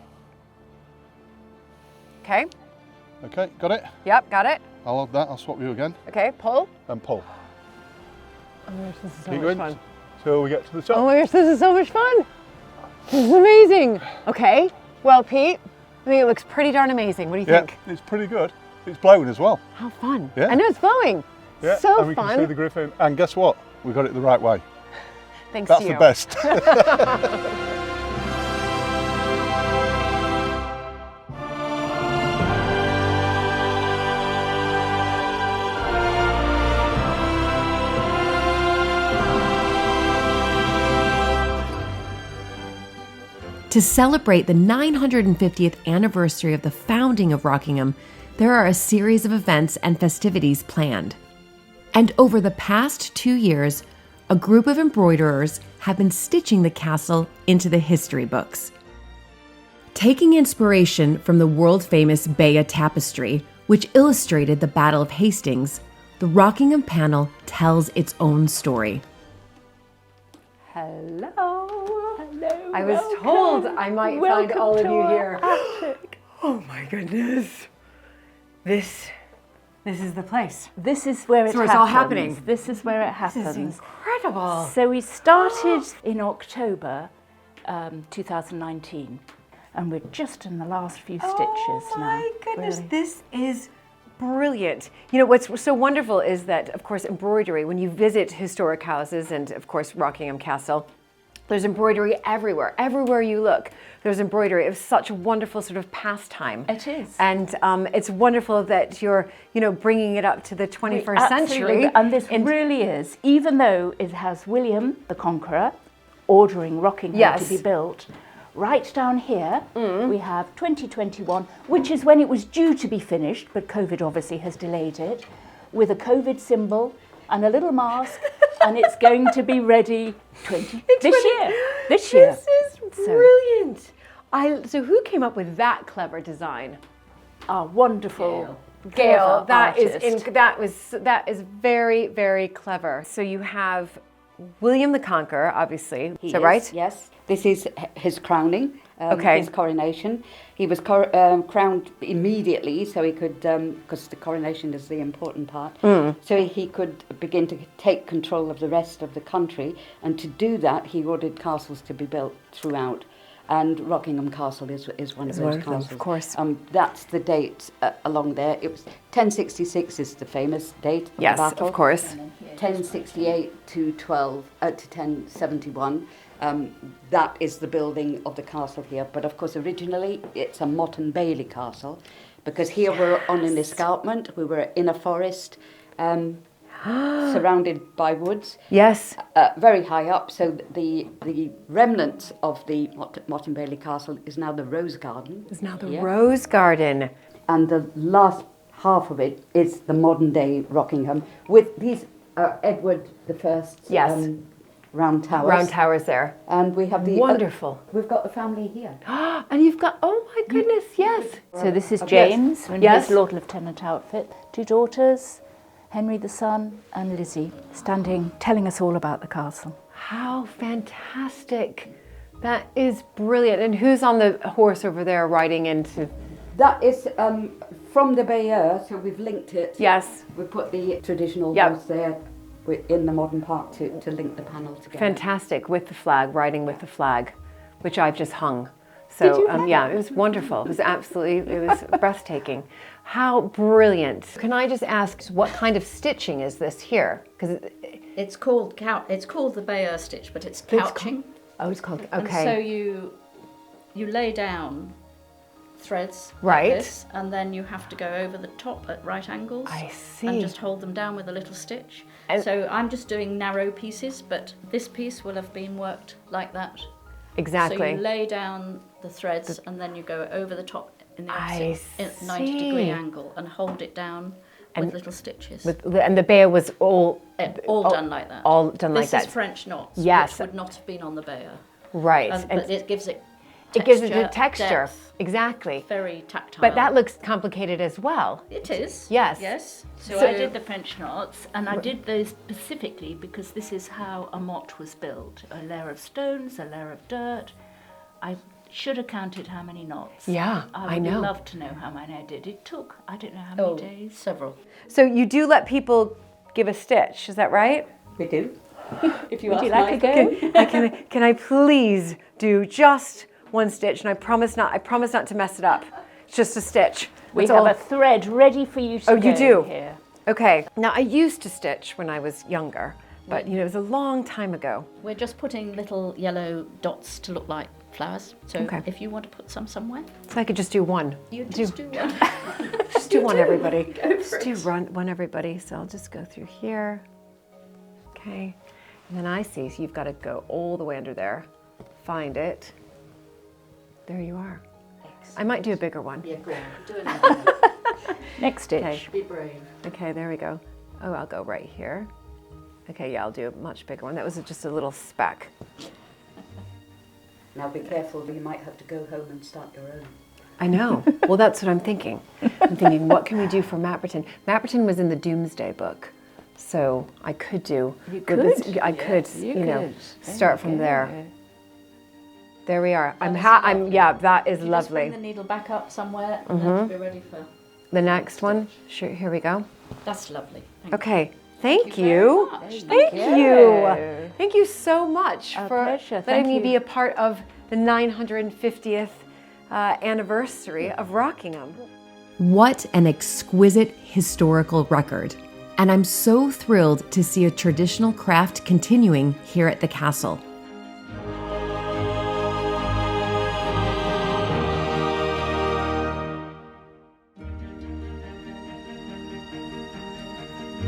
Okay. Okay, got it? Yep, got it. I'll hold that. I'll swap you again Okay, pull. and pull. Oh my gosh, this is so Keep much going. fun. Till we get to the top. Oh my gosh, this is so much fun. This is amazing. Okay. Well, Pete, I think it looks pretty darn amazing. What do you Yeah, think? it's pretty good. It's blowing as well. How fun. Yeah. I know it's blowing. Yeah, So and we can see fun. the griffin. And guess what? We got it the right way. Thanks That's to you. the best. To celebrate the 950th anniversary of the founding of Rockingham, there are a series of events and festivities planned. And over the past 2 years, a group of embroiderers have been stitching the castle into the history books. Taking inspiration from the world-famous Bayeux tapestry, which illustrated the Battle of Hastings, the Rockingham panel tells its own story. Hello. Hello. I was told I might find all of you here. Oh my goodness. This is the place. This is where So it's all happening. This is where it This is happens. incredible. So we started in October 2019, and we're just in the last few stitches Oh now. my goodness, really. this is brilliant. You know, what's so wonderful is that, of course, embroidery, when you visit historic houses and, of course, Rockingham Castle, there's embroidery everywhere. Everywhere you look, there's embroidery. It was such a wonderful sort of pastime. It is. And it's wonderful that you're, bringing it up to the 21st century. Absolutely. And this really is, even though it has William the Conqueror ordering Rockingham Yes. to be built, right down here we have 2021, which is when it was due to be finished, but COVID obviously has delayed it, with a COVID symbol and a little mask, and it's going to be ready this year. This is brilliant. So who came up with that clever design? Our wonderful Gail, clever that artist. that is very, very clever. So you have William the Conqueror, obviously. He Is that is, right? Yes. This is his crowning, Okay. his coronation. He was crowned immediately, so he could, because the coronation is the important part, so he could begin to take control of the rest of the country. And to do that, he ordered castles to be built throughout. And Rockingham Castle is one of those castles. Of course. That's the date along there. It was 1066 is the famous date of the Yes, battle. of course. 1068 to 1071. That is the building of the castle here. But of course, originally it's a motte and bailey castle, because here we're on an escarpment. We were in a forest, surrounded by woods. Yes. Very high up. So the remnants of the motte and bailey castle is now the Rose Garden. It's now the here. Rose Garden. And the last half of it is the modern day Rockingham with these Edward I's Yes. round towers. Round towers there. And we have the Wonderful. we've got the family here. And you've got, oh my goodness, yes. So this is James in Yes. his Lord Lieutenant outfit. 2 daughters, Henry the son and Lizzie, standing, telling us all about the castle. How fantastic. That is brilliant. And who's on the horse over there riding into? That is from the Bayeux, so we've linked it. Yes. We put the traditional Yep. horse there in the modern part to link the panel together. Fantastic, with the flag, riding with the flag, which I've just hung. So yeah, it was wonderful. It was absolutely, it was breathtaking. How brilliant. Can I just ask, what kind of stitching is this here? Because It's called the Bayeux stitch, but it's couching. it's called, And okay. so you lay down threads Right. like this, and then you have to go over the top at right angles. I see. And just hold them down with a little stitch. And- So I'm just doing narrow pieces, but this piece will have been worked like that. So Exactly. you lay down the threads and then you go over the top in the I opposite 90-degree see. angle and hold it down with little stitches. And the Bayeux was all Done like that. all done like This is that. French knots, Yes. which would not have been on the Bayeux. Right. But it gives it it gives it the texture. depth, Exactly. very tactile. But that looks complicated as well. It is. Yes. Yes. So I did the French knots, and I did those specifically because this is how a motte was built. A layer of stones, a layer of dirt. I should have counted how many knots. Yeah, I know. I would love to know how many I did. It took, I don't know how many days. Several. So you do let people give a stitch, is that right? We do. If you Would ask you like a nicely. go? Can I please do just one stitch? And I promise not to mess it up. It's just a stitch. We That's have all. a thread ready for you to Oh, you go do? here. Okay. Now I used to stitch when I was younger, but it was a long time ago. We're just putting little yellow dots to look like flowers. So Okay. if you want to put some somewhere, So I could just do one. you just do one. Just do one, everybody. Just do one, everybody. So I'll just go through here. Okay. And then I see, so you've got to go all the way under there. Find it. There you are. I might do a bigger one. Yeah, go on. Do another. Next stitch. Okay. Be brave. Okay, there we go. Oh, I'll go right here. Okay, yeah, I'll do a much bigger one. That was just a little speck. Now be careful, you might have to go home and start your own. I know. Well, that's what I'm thinking. I'm thinking, what can we do for Mapperton? Mapperton was in the Doomsday Book, so I could do. You with could? this- I could, you you know, could. start from there. There we are. Yeah, that is You just bring lovely. the needle back up somewhere and then be ready for. The next one. Sure. Here we go. That's lovely. Thank Okay. Thank you very you. much. Thank you. Thank you so much Our for pleasure. letting Thank me you. be a part of the 950th anniversary of Rockingham. What an exquisite historical record. And I'm so thrilled to see a traditional craft continuing here at the castle.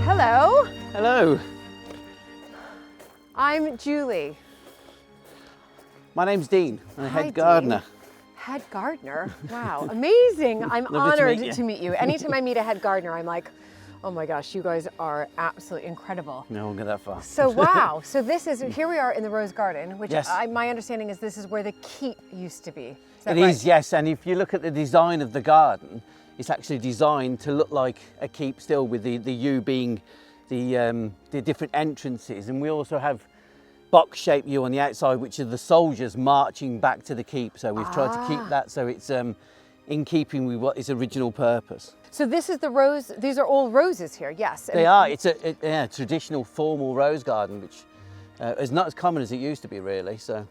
Hello, Hello, I'm Julie. my name's Dean. I'm Hi, head gardener. Dean. Head gardener? Wow, amazing. I'm Lovely to honored meet you. to meet you. Anytime I meet a head gardener, I'm like, oh my gosh, you guys are absolutely incredible. No, won't go that far. So wow, so this is, here we are in the Rose Garden, which Yes. my understanding is this is where the keep used to be. Is that It right? is, yes. And if you look at the design of the garden, it's actually designed to look like a keep still, with the U being the different entrances. And we also have box-shaped U on the outside, which are the soldiers marching back to the keep. So we've tried to keep that so it's in keeping with what its original purpose. So this is the rose, these are all roses here, yes. They are. It's a traditional formal rose garden, which is not as common as it used to be, really. So.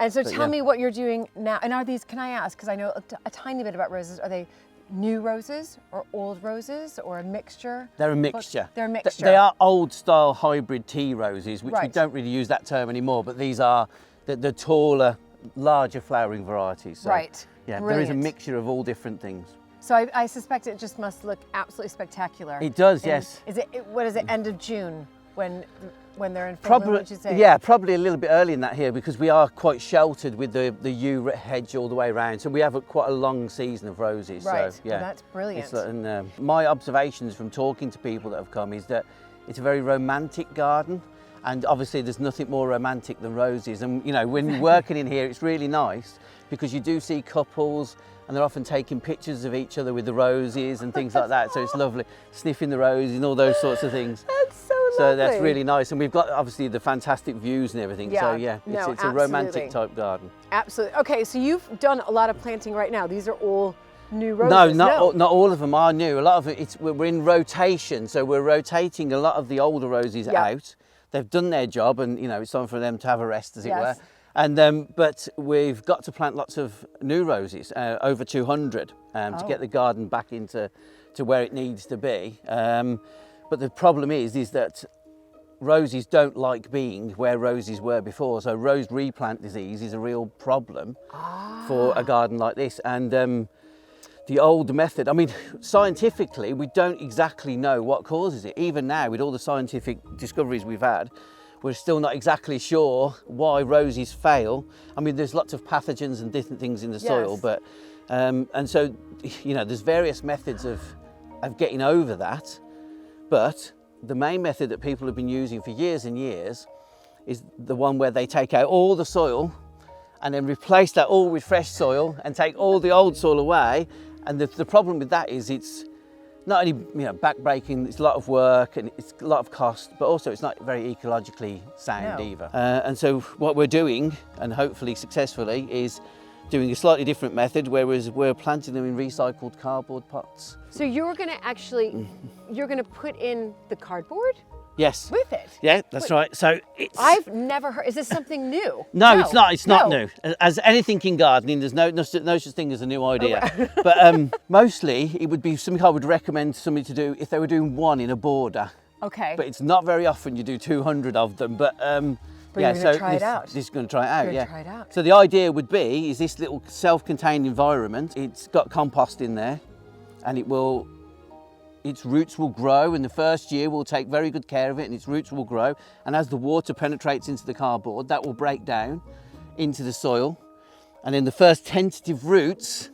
And so But tell yeah. me what you're doing now. And are these, can I ask, because I know a tiny bit about roses, are they new roses or old roses or a mixture? They're a mixture. They're a mixture. They are old style hybrid tea roses, which we Right. don't really use that term anymore, but these are the taller, larger flowering varieties. So, Right. Yeah, there is a Brilliant. mixture of all different things. So I suspect it just must look absolutely spectacular. It does, And yes. Is it, what is it, end of June when they're in full bloom, Probably, would you say? yeah, probably a little bit early in that here because we are quite sheltered with the yew hedge all the way around. So we have quite a long season of roses. Right, So, well, yeah. that's brilliant. It's, and, my observations from talking to people that have come is that it's a very romantic garden. And obviously there's nothing more romantic than roses. And you know, when you're working in here, it's really nice because you do see couples and they're often taking pictures of each other with the roses and things like that. So it's lovely, sniffing the roses and all those sorts of things. That's so lovely. So that's really nice. And we've got obviously the fantastic views and everything. So Yeah, yeah, no, it's a romantic absolutely. type garden. Absolutely. Okay, so you've done a lot of planting right now. These are all new roses. No, not all of them are new. A lot of it, we're in rotation. So we're rotating a lot of the older roses Yeah. out. They've done their job and you know, it's time for them to have a rest as it Yes. were. And but we've got to plant lots of new roses, over 200, to get the garden back into where it needs to be. But the problem is that roses don't like being where roses were before. So rose replant disease is a real problem for a garden like this. And the old method, I mean, scientifically, we don't exactly know what causes it. Even now, with all the scientific discoveries we've had, we're still not exactly sure why roses fail. I mean, there's lots of pathogens and different things in the soil, but, and so, you know, there's various methods of getting over that. But the main method that people have been using for years and years is the one where they take out all the soil and then replace that all with fresh soil and take all the old soil away. And the problem with that is it's not only back-breaking, it's a lot of work and it's a lot of cost, but also it's not very ecologically sound either. And so what we're doing, and hopefully successfully, is doing a slightly different method, whereas we're planting them in recycled cardboard pots. So you're going to actually, you're going to put in the cardboard Yes. with it? Yeah, that's right. So it's... I've never heard, is this something new? No, it's not. It's not No. new. As anything in gardening, there's no such thing as a new idea. But mostly, it would be something I would recommend somebody to do if they were doing one in a border. Okay. But it's not very often you do 200 of them. But yeah, you're so gonna try it out. this is going to try it out. You're Yeah. gonna try it out. So the idea would be is this little self-contained environment. It's got compost in there, and its roots will grow, and the first year we'll take very good care of it and its roots will grow, and as the water penetrates into the cardboard, that will break down into the soil, and then the first tentative roots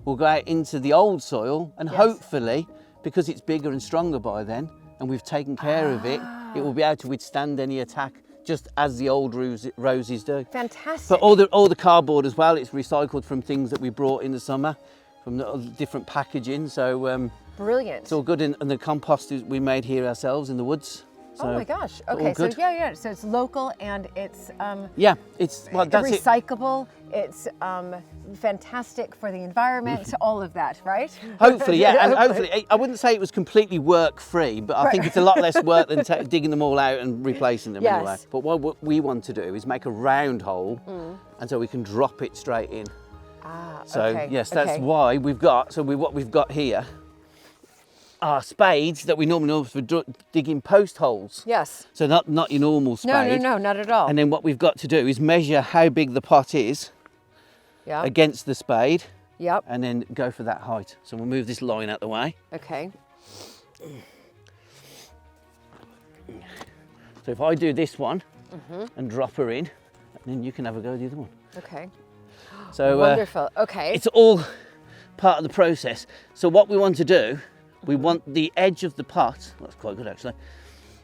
will go out into the old soil, and hopefully, because it's bigger and stronger by then and we've taken care of it, it will be able to withstand any attack just as the old roses do. Fantastic. But all the cardboard as well, it's recycled from things that we brought in the summer from the different packaging, so Brilliant. it's all good, and the compost we made here ourselves in the woods. So oh my gosh. all Okay, so good. yeah, so it's local and it's Yeah, it's well, that's it. recyclable. It's fantastic for the environment. All of that, right? Hopefully, yeah, and hopefully, I wouldn't say it was completely work-free, but I think it's a lot less work than digging them all out and replacing them Yes. anyway. But what we want to do is make a round hole, and so we can drop it straight in. Ah, So okay. yes, that's okay. why we've got. So what we've got here are spades that we normally use for digging post holes. Yes. So not your normal spade. No, not at all. And then what we've got to do is measure how big the pot is Yeah. against the spade, Yep. and then go for that height. So we'll move this line out the way. Okay. So if I do this one and drop her in, then you can have a go at the other one. Okay. So Wonderful. Okay. it's all part of the process. So what we want to do, we want the edge of the pot, that's quite good actually,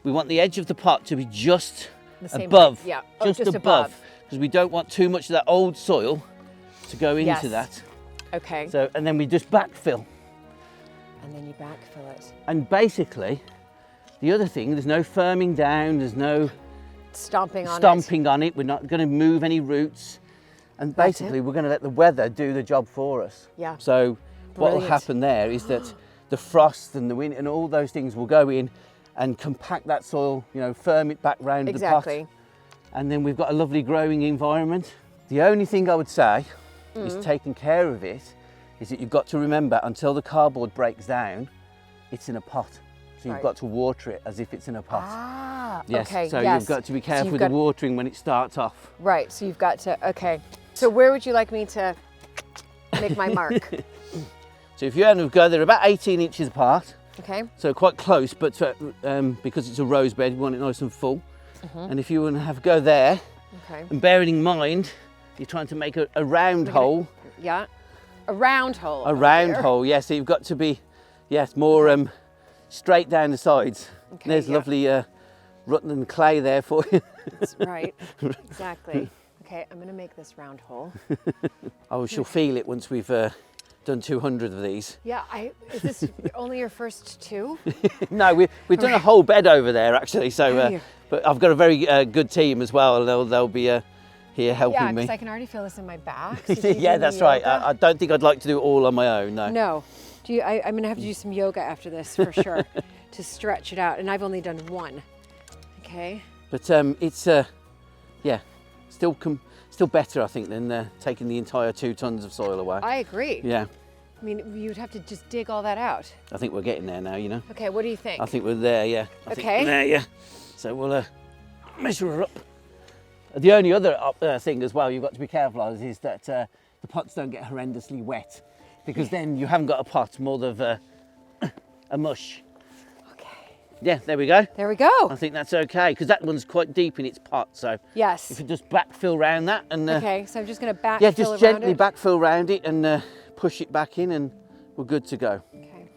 we want the edge of the pot to be just The same above, height, yeah. Oh, just just above, above. because we don't want too much of that old soil to go into Yes. that. Okay. So, and then we just backfill. And then you backfill it. And basically, the other thing, there's no firming down, there's no Stomping on it. stomping on it, we're not going to move any roots. And That's basically, it. we're going to let the weather do the job for us. Yeah. So what will Brilliant. happen there is that the frost and the wind and all those things will go in and compact that soil, firm it back round the pot. Exactly. And then we've got a lovely growing environment. The only thing I would say is taking care of it is that you've got to remember until the cardboard breaks down, it's in a pot. So you've got to water it as if it's in a pot. Ah, yes, okay, so yes. you've got to be So careful you've with got- the watering when it starts off. Right, so you've got to, okay. So where would you like me to make my mark? So if you want to go, they're about 18 inches apart. Okay. So quite close, but because it's a rose bed, you want it nice and full. And if you want to have a go there, Okay. and bearing in mind, you're trying to make a round hole. Yeah. A round hole. A round hole, yes. So you've got to be, yes, more straight down the sides. Okay, There's yeah. lovely Rutland clay there for you. That's right. Exactly. Okay, I'm going to make this round hole. Oh, she'll feel it once we've done 200 of these. Yeah, is this only your first two? No, we've done a whole bed over there actually. So, Have you? but I've got a very good team as well. They'll be here helping Yeah, me. because I can already feel this in my back. So do you Yeah, do that's the right. yoga? I don't think I'd like to do it all on my own. No. No. I'm going to have to do some yoga after this for sure to stretch it out. And I've only done one. Okay. But it's yeah, still better I think than taking the entire 2 tons of soil away. I agree. Yeah, I mean, you'd have to just dig all that out. I think we're getting there now. You know. Okay, what do you think? I think we're there. Yeah. I think Okay. we're there. Yeah. So we'll measure her up. The only other thing as well you've got to be careful of is that the pots don't get horrendously wet, because then you haven't got a pot, more of a mush. Okay. Yeah, there we go. There we go. I think that's okay, because that one's quite deep in its pot. So Yes. if you just backfill round that and Okay, so I'm just going to backfill yeah, just around gently it. backfill round it and push it back in, and we're good to go. Okay.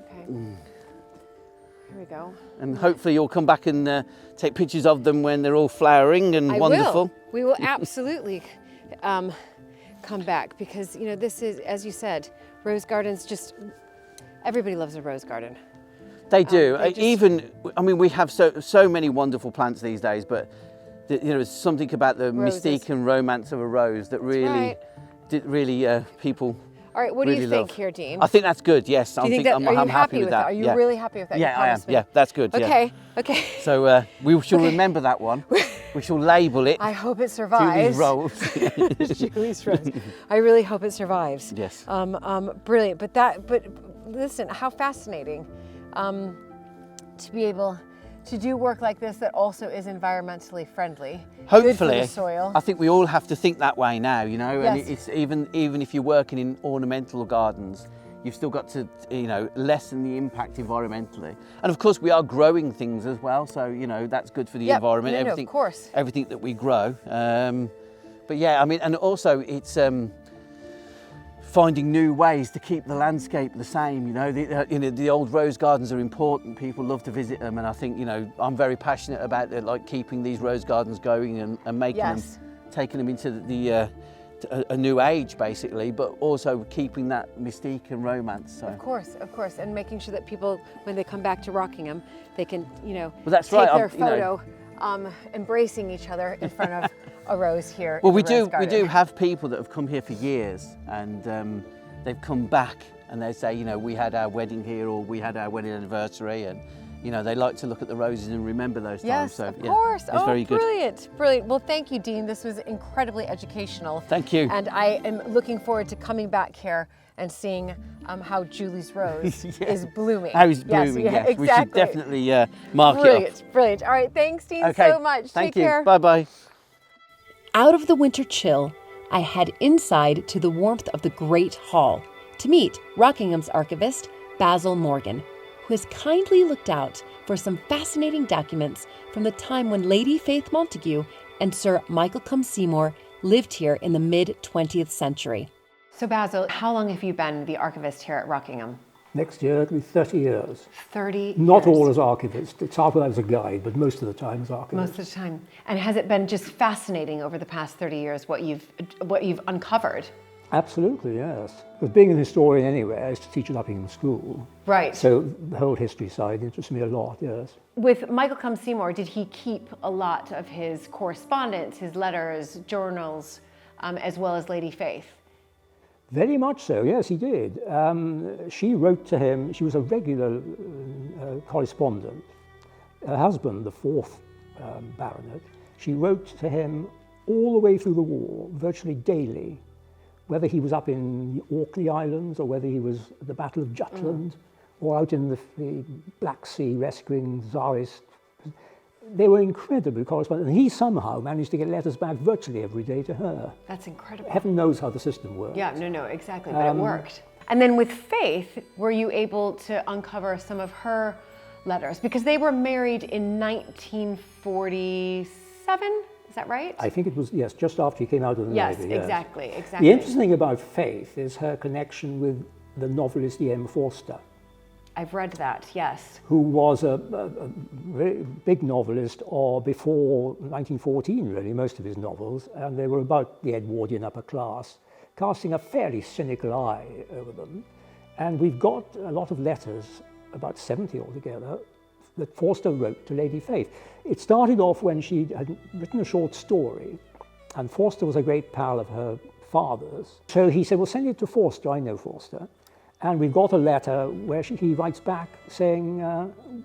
Okay. Here we go. And hopefully you'll come back and take pictures of them when they're all flowering and I wonderful. will. We will absolutely come back, because you know this is, as you said, rose gardens. Just everybody loves a rose garden. They do. they just- Even, I mean, we have so many wonderful plants these days, but you know, there's something about the Roses. mystique and romance of a rose that really, right. people. All right, what do really you think love. here, Dean? I think that's good. Yes, do you think that, I'm are you happy with that. Are you yeah. really happy with that? You Yeah, I am. promise me? Yeah, that's good. Yeah. Okay. Okay. So we shall remember that one. We shall label it. I hope it Julie's survives. Rose. Julie's rose. I really hope it survives. Yes. Brilliant. But listen, how fascinating to be able to do work like this that also is environmentally friendly. Good for Hopefully, the soil. I think we all have to think that way now, you know, and Yes. it's even if you're working in ornamental gardens, you've still got to, you know, lessen the impact environmentally. And of course we are growing things as well, so, you know, that's good for the Yep. environment, No, of everything, course. everything that we grow. But yeah, I mean, and also it's finding new ways to keep the landscape the same. You know, the old rose gardens are important. People love to visit them, and I think, you know, I'm very passionate about like keeping these rose gardens going and making Yes. them, taking them into a new age basically, but also keeping that mystique and romance. So. Of course, and making sure that people, when they come back to Rockingham, they can, you know, Well, that's take right, their you know. photo, embracing each other in front of a rose here. Well, in we the rose do garden. have people that have come here for years, and they've come back and they say, you know, we had our wedding here, or we had our wedding anniversary, and you know, they like to look at the roses and remember those times. Yes, So of yeah, course. it's very good. Brilliant. Well, thank you, Dean. This was incredibly educational. Thank you. And I am looking forward to coming back here and seeing how Julie's rose Yeah. is blooming. How it's blooming, yes. Exactly. We should definitely mark it up. Brilliant. All right, thanks, Dean, Okay. so much. Thank Take you. care. Bye-bye. Out of the winter chill, I head inside to the warmth of the Great Hall to meet Rockingham's archivist, Basil Morgan, who has kindly looked out for some fascinating documents from the time when Lady Faith Montague and Sir Michael Cum Seymour lived here in the mid-20th century. So, Basil, how long have you been the archivist here at Rockingham? Next year it'll be 30 years. 30 Not years. all as archivist. It started out as a guide, but most of the time as archivist. Most of the time. And has it been just fascinating over the past 30 years what you've uncovered? Absolutely, yes. Because being an historian anyway, I used to teach at Uppingham School. Right. So the whole history side interests me a lot, yes. With Michael Cum Seymour, did he keep a lot of his correspondence, his letters, journals, as well as Lady Faith? Very much so, yes, he did. She wrote to him, she was a regular correspondent. Her husband, the fourth baronet, she wrote to him all the way through the war, virtually daily, whether he was up in the Orkney Islands or whether he was at the Battle of Jutland or out in the Black Sea rescuing Tsarist. They were incredibly correspondent, and he somehow managed to get letters back virtually every day to her. That's incredible. Heaven knows how the system works. Yeah, no, exactly, but it worked. And then with Faith, were you able to uncover some of her letters? Because they were married in 1947, is that right? I think it was, yes, just after he came out of the Navy. Yes, exactly. The interesting thing about Faith is her connection with the novelist E.M. Forster. I've read that, yes. Who was a very big novelist before 1914, really, most of his novels, and they were about the Edwardian upper class, casting a fairly cynical eye over them. And we've got a lot of letters, about 70 altogether, that Forster wrote to Lady Faith. It started off when she had written a short story, and Forster was a great pal of her father's. So he said, well, send it to Forster, I know Forster. And we've got a letter where he writes back saying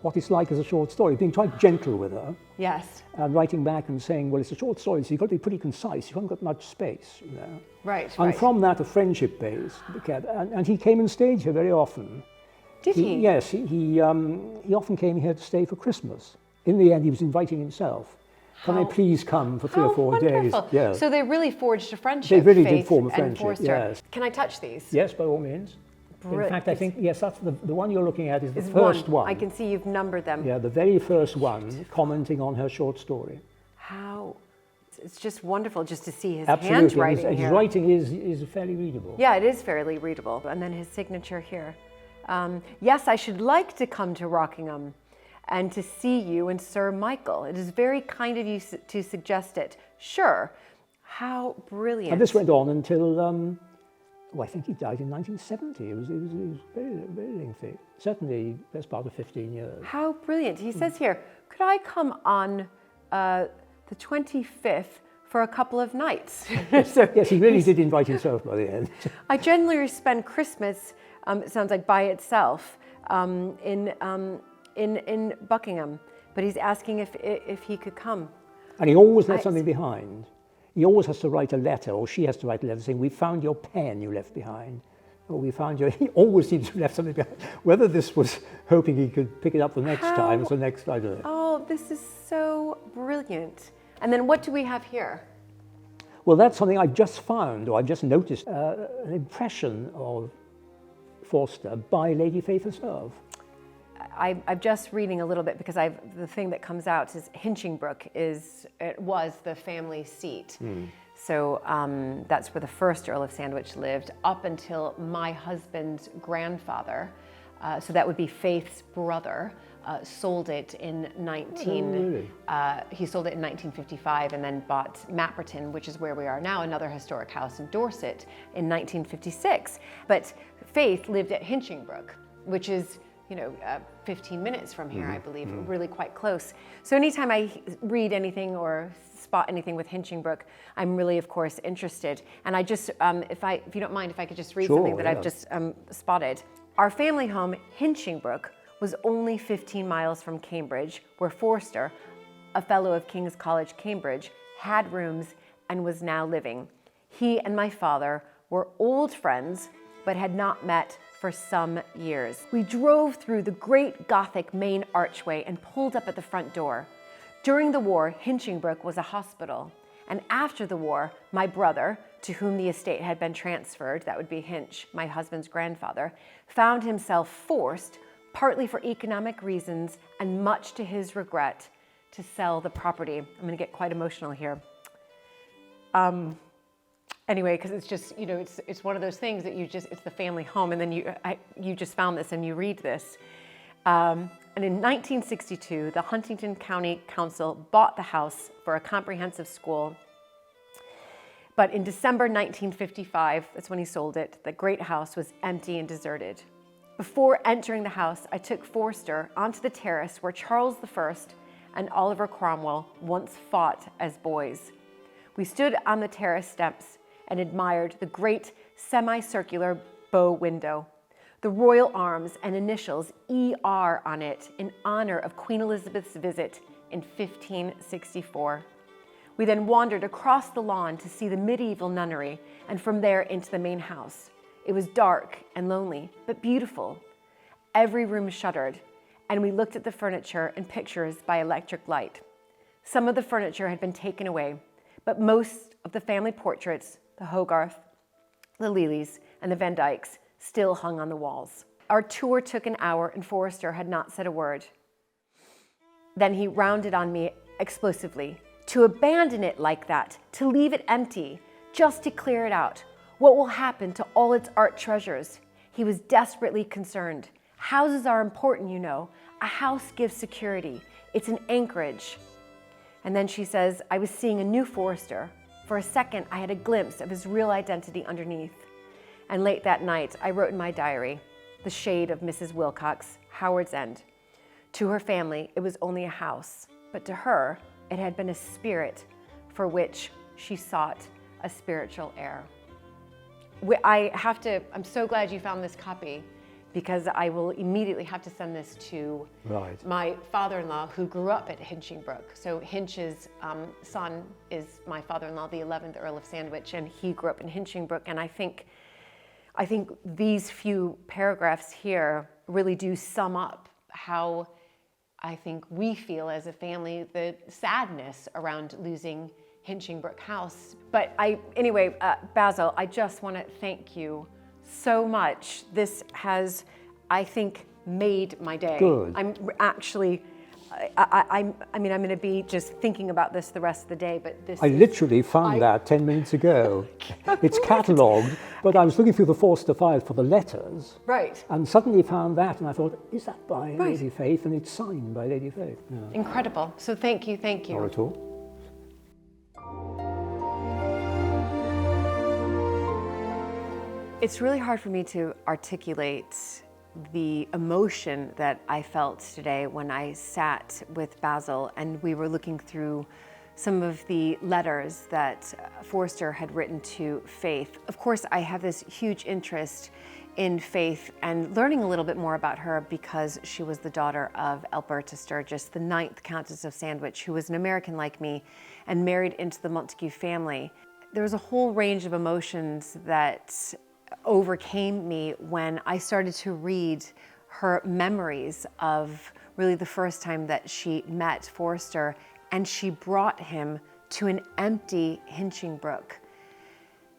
what it's like as a short story, being quite gentle with her. Yes. And writing back and saying, well, it's a short story, so you've got to be pretty concise. You haven't got much space, you know. Right, and from that, a friendship base became, and he came and stayed here very often. Did he? Yes, he often came here to stay for Christmas. In the end, he was inviting himself. Can I please come for 3 or 4 days? Yes. So they really forged a friendship. They really Faith did form a friendship, yes. Can I touch these? Yes, by all means. In fact, I think, yes, that's the one you're looking at is the first one. I can see you've numbered them. Yeah, the very first one, commenting on her short story. It's just wonderful just to see his Absolutely. handwriting His writing is fairly readable. Yeah, it is fairly readable. And then his signature here. Yes, I should like to come to Rockingham and to see you and Sir Michael. It is very kind of you to suggest it. Sure. How brilliant. And this went on until, I think he died in 1970. It was very, very lengthy. Certainly, best part of 15 years. How brilliant. He says here, could I come on the 25th for a couple of nights? So yes, he really did invite himself by the end. I generally spend Christmas, it sounds like by itself, in Buckingham, but he's asking if he could come. And he always left something behind. He always has to write a letter, or she has to write a letter saying, we found your pen you left behind. Or we found your, he always seems to have left something behind. Whether this was hoping he could pick it up the next time, or the next, I don't know. Oh, this is so brilliant. And then what do we have here? Well, that's something I've just found, or I've just noticed, an impression of Forster by Lady Faith herself. I'm just reading a little bit because the thing that comes out is Hinchingbrook was the family seat. So that's where the first Earl of Sandwich lived up until my husband's grandfather. So that would be Faith's brother. Sold it in he sold it in 1955 and then bought Mapperton, which is where we are now, another historic house in Dorset, in 1956. But Faith lived at Hinchingbrook, which is 15 minutes from here, I believe, really quite close. So anytime I read anything or spot anything with Hinchingbrook, I'm really, of course, interested. And I just, if you don't mind, if I could just read something that I've just spotted. Our family home, Hinchingbrook, was only 15 miles from Cambridge, where Forster, a fellow of King's College, Cambridge, had rooms and was now living. He and my father were old friends, but had not met for some years. We drove through the great Gothic main archway and pulled up at the front door. During the war, Hinchingbrook was a hospital. And after the war, my brother, to whom the estate had been transferred, that would be Hinch, my husband's grandfather, found himself forced, partly for economic reasons and much to his regret, to sell the property. I'm gonna get quite emotional here. Anyway, because it's just, it's one of those things that it's the family home, and then you just found this and you read this. And in 1962, the Huntingdon County Council bought the house for a comprehensive school. But in December 1955, that's when he sold it, the great house was empty and deserted. Before entering the house, I took Forster onto the terrace where Charles I and Oliver Cromwell once fought as boys. We stood on the terrace steps and admired the great semicircular bow window, the royal arms and initials ER on it in honor of Queen Elizabeth's visit in 1564. We then wandered across the lawn to see the medieval nunnery, and from there into the main house. It was dark and lonely, but beautiful. Every room shuttered, and we looked at the furniture and pictures by electric light. Some of the furniture had been taken away, but most of the family portraits, the Hogarth, the Leleys, and the Van Dycks, still hung on the walls. Our tour took an hour, and Forrester had not said a word. Then he rounded on me explosively. To abandon it like that, to leave it empty, just to clear it out. What will happen to all its art treasures? He was desperately concerned. Houses are important, you know. A house gives security. It's an anchorage. And then she says, I was seeing a new Forrester. For a second, I had a glimpse of his real identity underneath. And late that night, I wrote in my diary, the shade of Mrs. Wilcox, Howard's End. To her family, it was only a house, but to her, it had been a spirit for which she sought a spiritual heir. I'm so glad you found this copy, because I will immediately have to send this to my father-in-law, who grew up at Hinchingbrook. So Hinch's son is my father-in-law, the 11th Earl of Sandwich, and he grew up in Hinchingbrook. And I think these few paragraphs here really do sum up how I think we feel as a family, the sadness around losing Hinchingbrook House. But anyway, Basil, I just want to thank you so much. This has, I think, made my day. Good. I'm actually, I'm going to be just thinking about this the rest of the day, but this I literally found that 10 minutes ago. It's catalogued, but I was looking through the Forster files for the letters. Right. And suddenly found that, and I thought, is that by Lady Faith? And it's signed by Lady Faith. Yeah. Incredible. So thank you. Not at all. It's really hard for me to articulate the emotion that I felt today when I sat with Basil and we were looking through some of the letters that Forster had written to Faith. Of course, I have this huge interest in Faith and learning a little bit more about her because she was the daughter of Alberta Sturgis, the 9th Countess of Sandwich, who was an American like me and married into the Montague family. There was a whole range of emotions that overcame me when I started to read her memories of really the first time that she met Forster, and she brought him to an empty Hinchingbrook.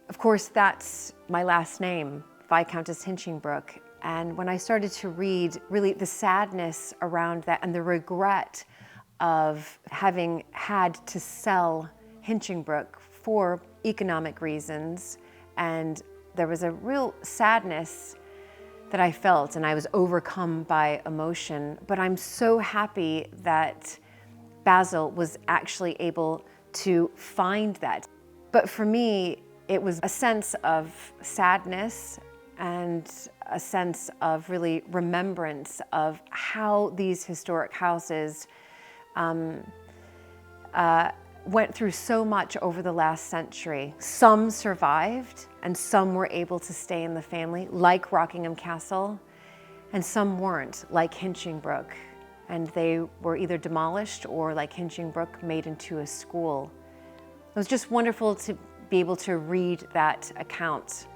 Of course, that's my last name, Viscountess Hinchingbrook. And when I started to read really the sadness around that and the regret of having had to sell Hinchingbrook for economic reasons, and there was a real sadness that I felt, and I was overcome by emotion. But I'm so happy that Basil was actually able to find that. But for me, it was a sense of sadness and a sense of really remembrance of how these historic houses went through so much over the last century. Some survived and some were able to stay in the family, like Rockingham Castle, and some weren't, like Hinchingbrook. And they were either demolished or, like Hinchingbrook, made into a school. It was just wonderful to be able to read that account.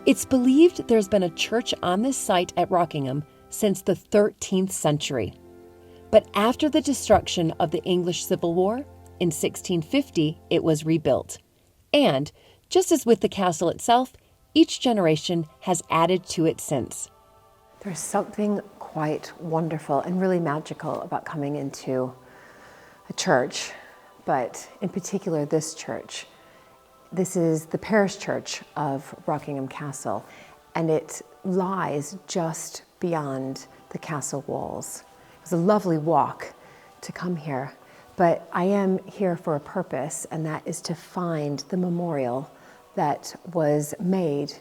It's believed there's been a church on this site at Rockingham since the 13th century. But after the destruction of the English Civil War, in 1650, it was rebuilt. And, just as with the castle itself, each generation has added to it since. There's something quite wonderful and really magical about coming into a church, but in particular this church. This is the parish church of Rockingham Castle, and it lies just beyond the castle walls. It was a lovely walk to come here, but I am here for a purpose, and that is to find the memorial that was made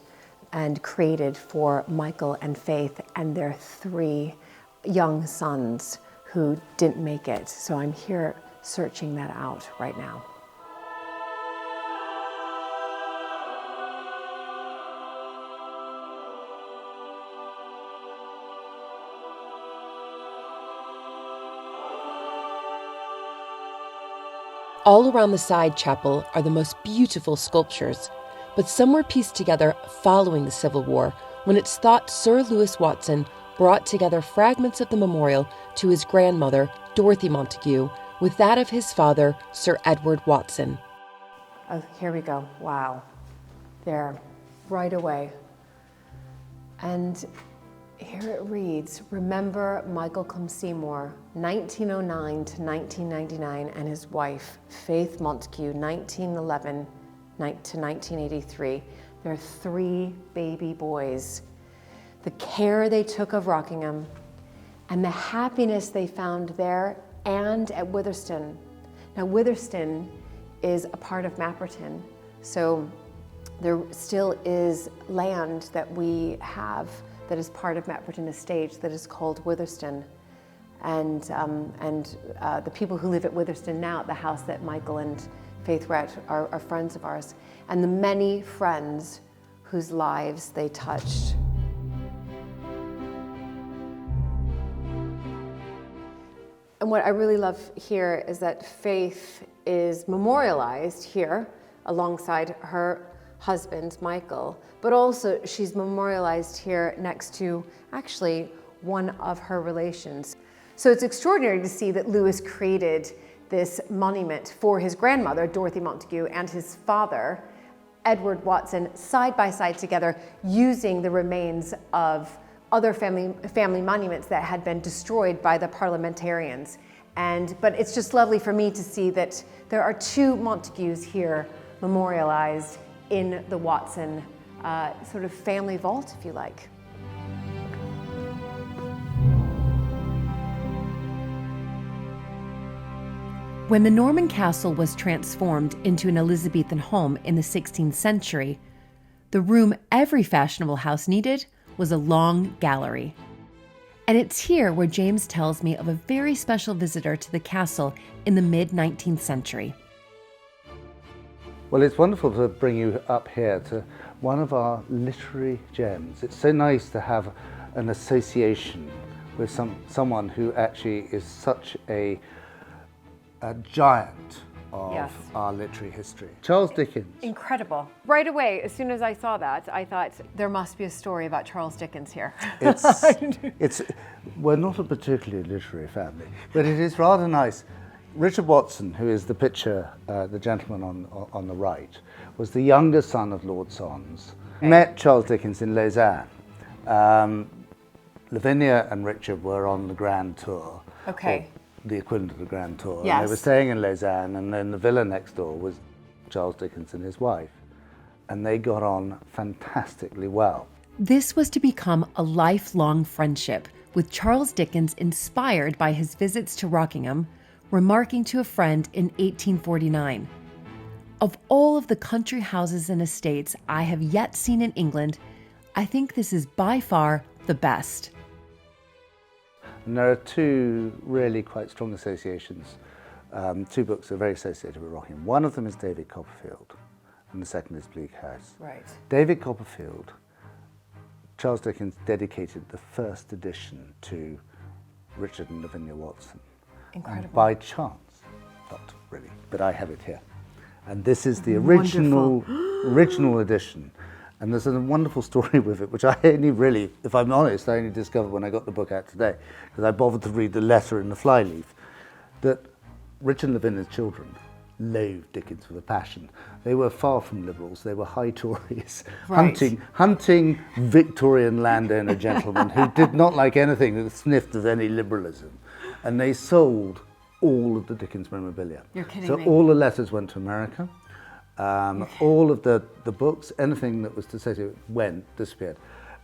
and created for Michael and Faith and their 3 young sons who didn't make it. So I'm here searching that out right now. All around the side chapel are the most beautiful sculptures, but some were pieced together following the Civil War, when it's thought Sir Lewis Watson brought together fragments of the memorial to his grandmother, Dorothy Montague, with that of his father, Sir Edward Watson. Oh, here we go. Wow. There, right away. And here it reads, remember Michael Cum Seymour, 1909 to 1999, and his wife, Faith Montague, 1911 to 1983. There are 3 baby boys. The care they took of Rockingham and the happiness they found there and at Witherston. Now, Witherston is a part of Mapperton, so there still is land that we have that is part of Mapperton Estate that is called Witherston. And the people who live at Witherston now, at the house that Michael and Faith were at, are friends of ours, and the many friends whose lives they touched. And what I really love here is that Faith is memorialized here alongside her husband, Michael, but also she's memorialized here next to actually one of her relations. So it's extraordinary to see that Lewis created this monument for his grandmother, Dorothy Montague, and his father, Edward Watson, side by side together, using the remains of other family monuments that had been destroyed by the parliamentarians. But it's just lovely for me to see that there are 2 Montagues here memorialized in the Watson sort of family vault, if you like. When the Norman castle was transformed into an Elizabethan home in the 16th century, the room every fashionable house needed was a long gallery. And it's here where James tells me of a very special visitor to the castle in the mid-19th century. Well, it's wonderful to bring you up here to one of our literary gems. It's so nice to have an association with someone who actually is such a giant of our literary history. Charles Dickens. Incredible. Right away, as soon as I saw that, I thought there must be a story about Charles Dickens here. We're not a particularly literary family, but it is rather nice. Richard Watson, who is the picture, the gentleman on the right, was the younger son of Lord Sons. Okay. Met Charles Dickens in Lausanne. Lavinia and Richard were on the Grand Tour. Okay. The equivalent of the Grand Tour. Yes. And they were staying in Lausanne, and then the villa next door was Charles Dickens and his wife. And they got on fantastically well. This was to become a lifelong friendship, with Charles Dickens inspired by his visits to Rockingham, remarking to a friend in 1849, "Of all of the country houses and estates I have yet seen in England, I think this is by far the best." And there are 2 really quite strong associations. 2 books are very associated with Rockingham. One of them is David Copperfield, and the second is Bleak House. Right. David Copperfield, Charles Dickens dedicated the first edition to Richard and Lavinia Watson. Incredible. And by chance, not really, but I have it here. And this is the original edition. And there's a wonderful story with it, which I only really, if I'm honest, I only discovered when I got the book out today, because I bothered to read the letter in the flyleaf, that Richard and Lavinia's children loathed Dickens with a passion. They were far from liberals, they were high Tories, right. hunting Victorian landowner gentlemen who did not like anything that sniffed of any liberalism. And they sold all of the Dickens memorabilia. You're kidding so me. all the letters went to America. All of the books, anything that was to say to it, disappeared.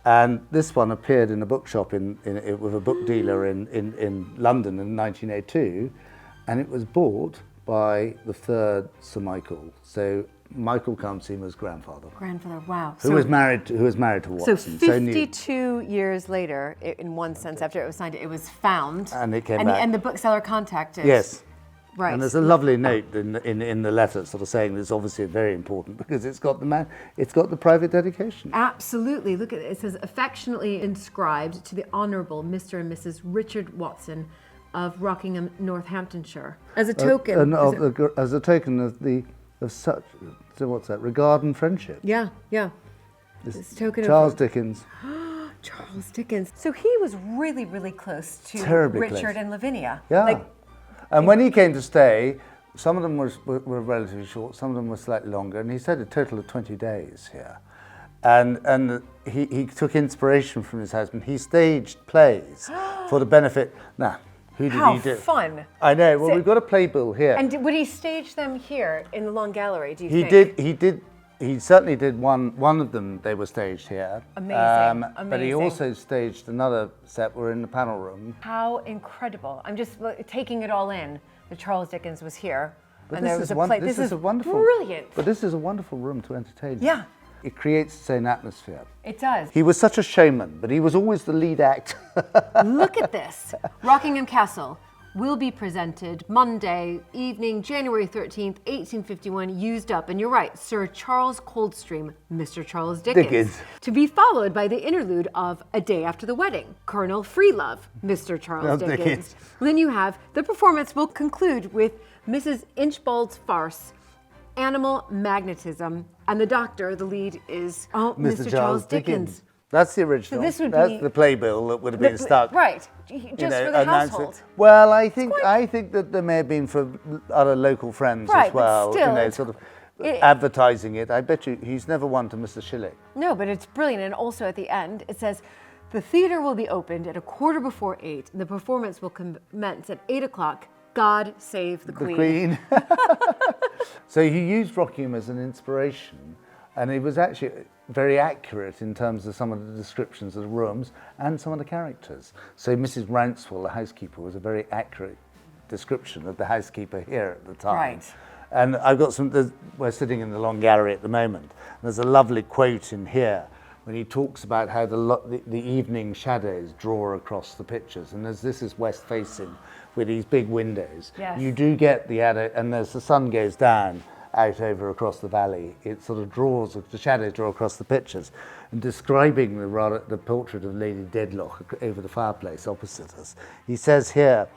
And this one appeared in a bookshop with a book dealer in London in 1902, and it was bought by the 3rd Sir Michael. So Michael Cum Seymour's grandfather. Wow. Who was married to Watson. So 52 years later, in one sense, after it was signed, it was found. And it came back. And the bookseller contacted. Yes. Right. And there's a lovely note in the letter sort of saying it's obviously very important because it's got the private dedication. Absolutely. Look at it. It says, affectionately inscribed to the Honourable Mr. and Mrs. Richard Watson, of Rockingham, Northamptonshire, as a token. As a token of such, so what's that? Regard and friendship. Yeah. This token Charles of Dickens. Charles Dickens. So he was really, really close to Terribly Richard close. and Lavinia. Yeah. And when he came to stay, some of them were relatively short, some of them were slightly longer, and he said a total of 20 days here. And he took inspiration from his husband. He staged plays for the benefit. Now, who did he do? How fun! I know. Well, we've got a playbill here. And would he stage them here in the Long Gallery? Do you think? He certainly did one of them. They were staged here. Amazing. But he also staged another set. We're in the panel room. How incredible! I'm just taking it all in. That Charles Dickens was here, But and this there was is a play. this is a wonderful, brilliant. But this is a wonderful room to entertain. Yeah. It creates its own atmosphere. It does. He was such a showman, but he was always the lead actor. Look at this. Rockingham Castle will be presented Monday evening, January 13th, 1851, used up. And you're right, Sir Charles Coldstream, Mr. Charles Dickens. To be followed by the interlude of A Day After the Wedding, Colonel Freelove, Mr. Charles Dickens. Then you have, the performance will conclude with Mrs. Inchbald's farce, Animal Magnetism, and the doctor, the lead is Mr. Charles Dickens. That's the original. So this would That's be the playbill that would have been stuck. Right, just for the household. Well, I think that there may have been for other local friends as well. But still, sort of advertising it. I bet you he's never won to Mr. Shillett. No, but it's brilliant. And also at the end, it says, the theater will be opened at 8:15. The performance will commence at 8 o'clock. God save the Queen. The Queen. So he used Rockingham as an inspiration, and it was actually very accurate in terms of some of the descriptions of the rooms and some of the characters. So Mrs. Rouncewell, the housekeeper, was a very accurate description of the housekeeper here at the time. Right. And I've got we're sitting in the Long Gallery at the moment, and there's a lovely quote in here when he talks about how the evening shadows draw across the pictures. And as this is west facing with these big windows, you do get and as the sun goes down out over across the valley, it sort of the shadows draw across the pictures. And describing the portrait of Lady Dedlock over the fireplace opposite us, he says here,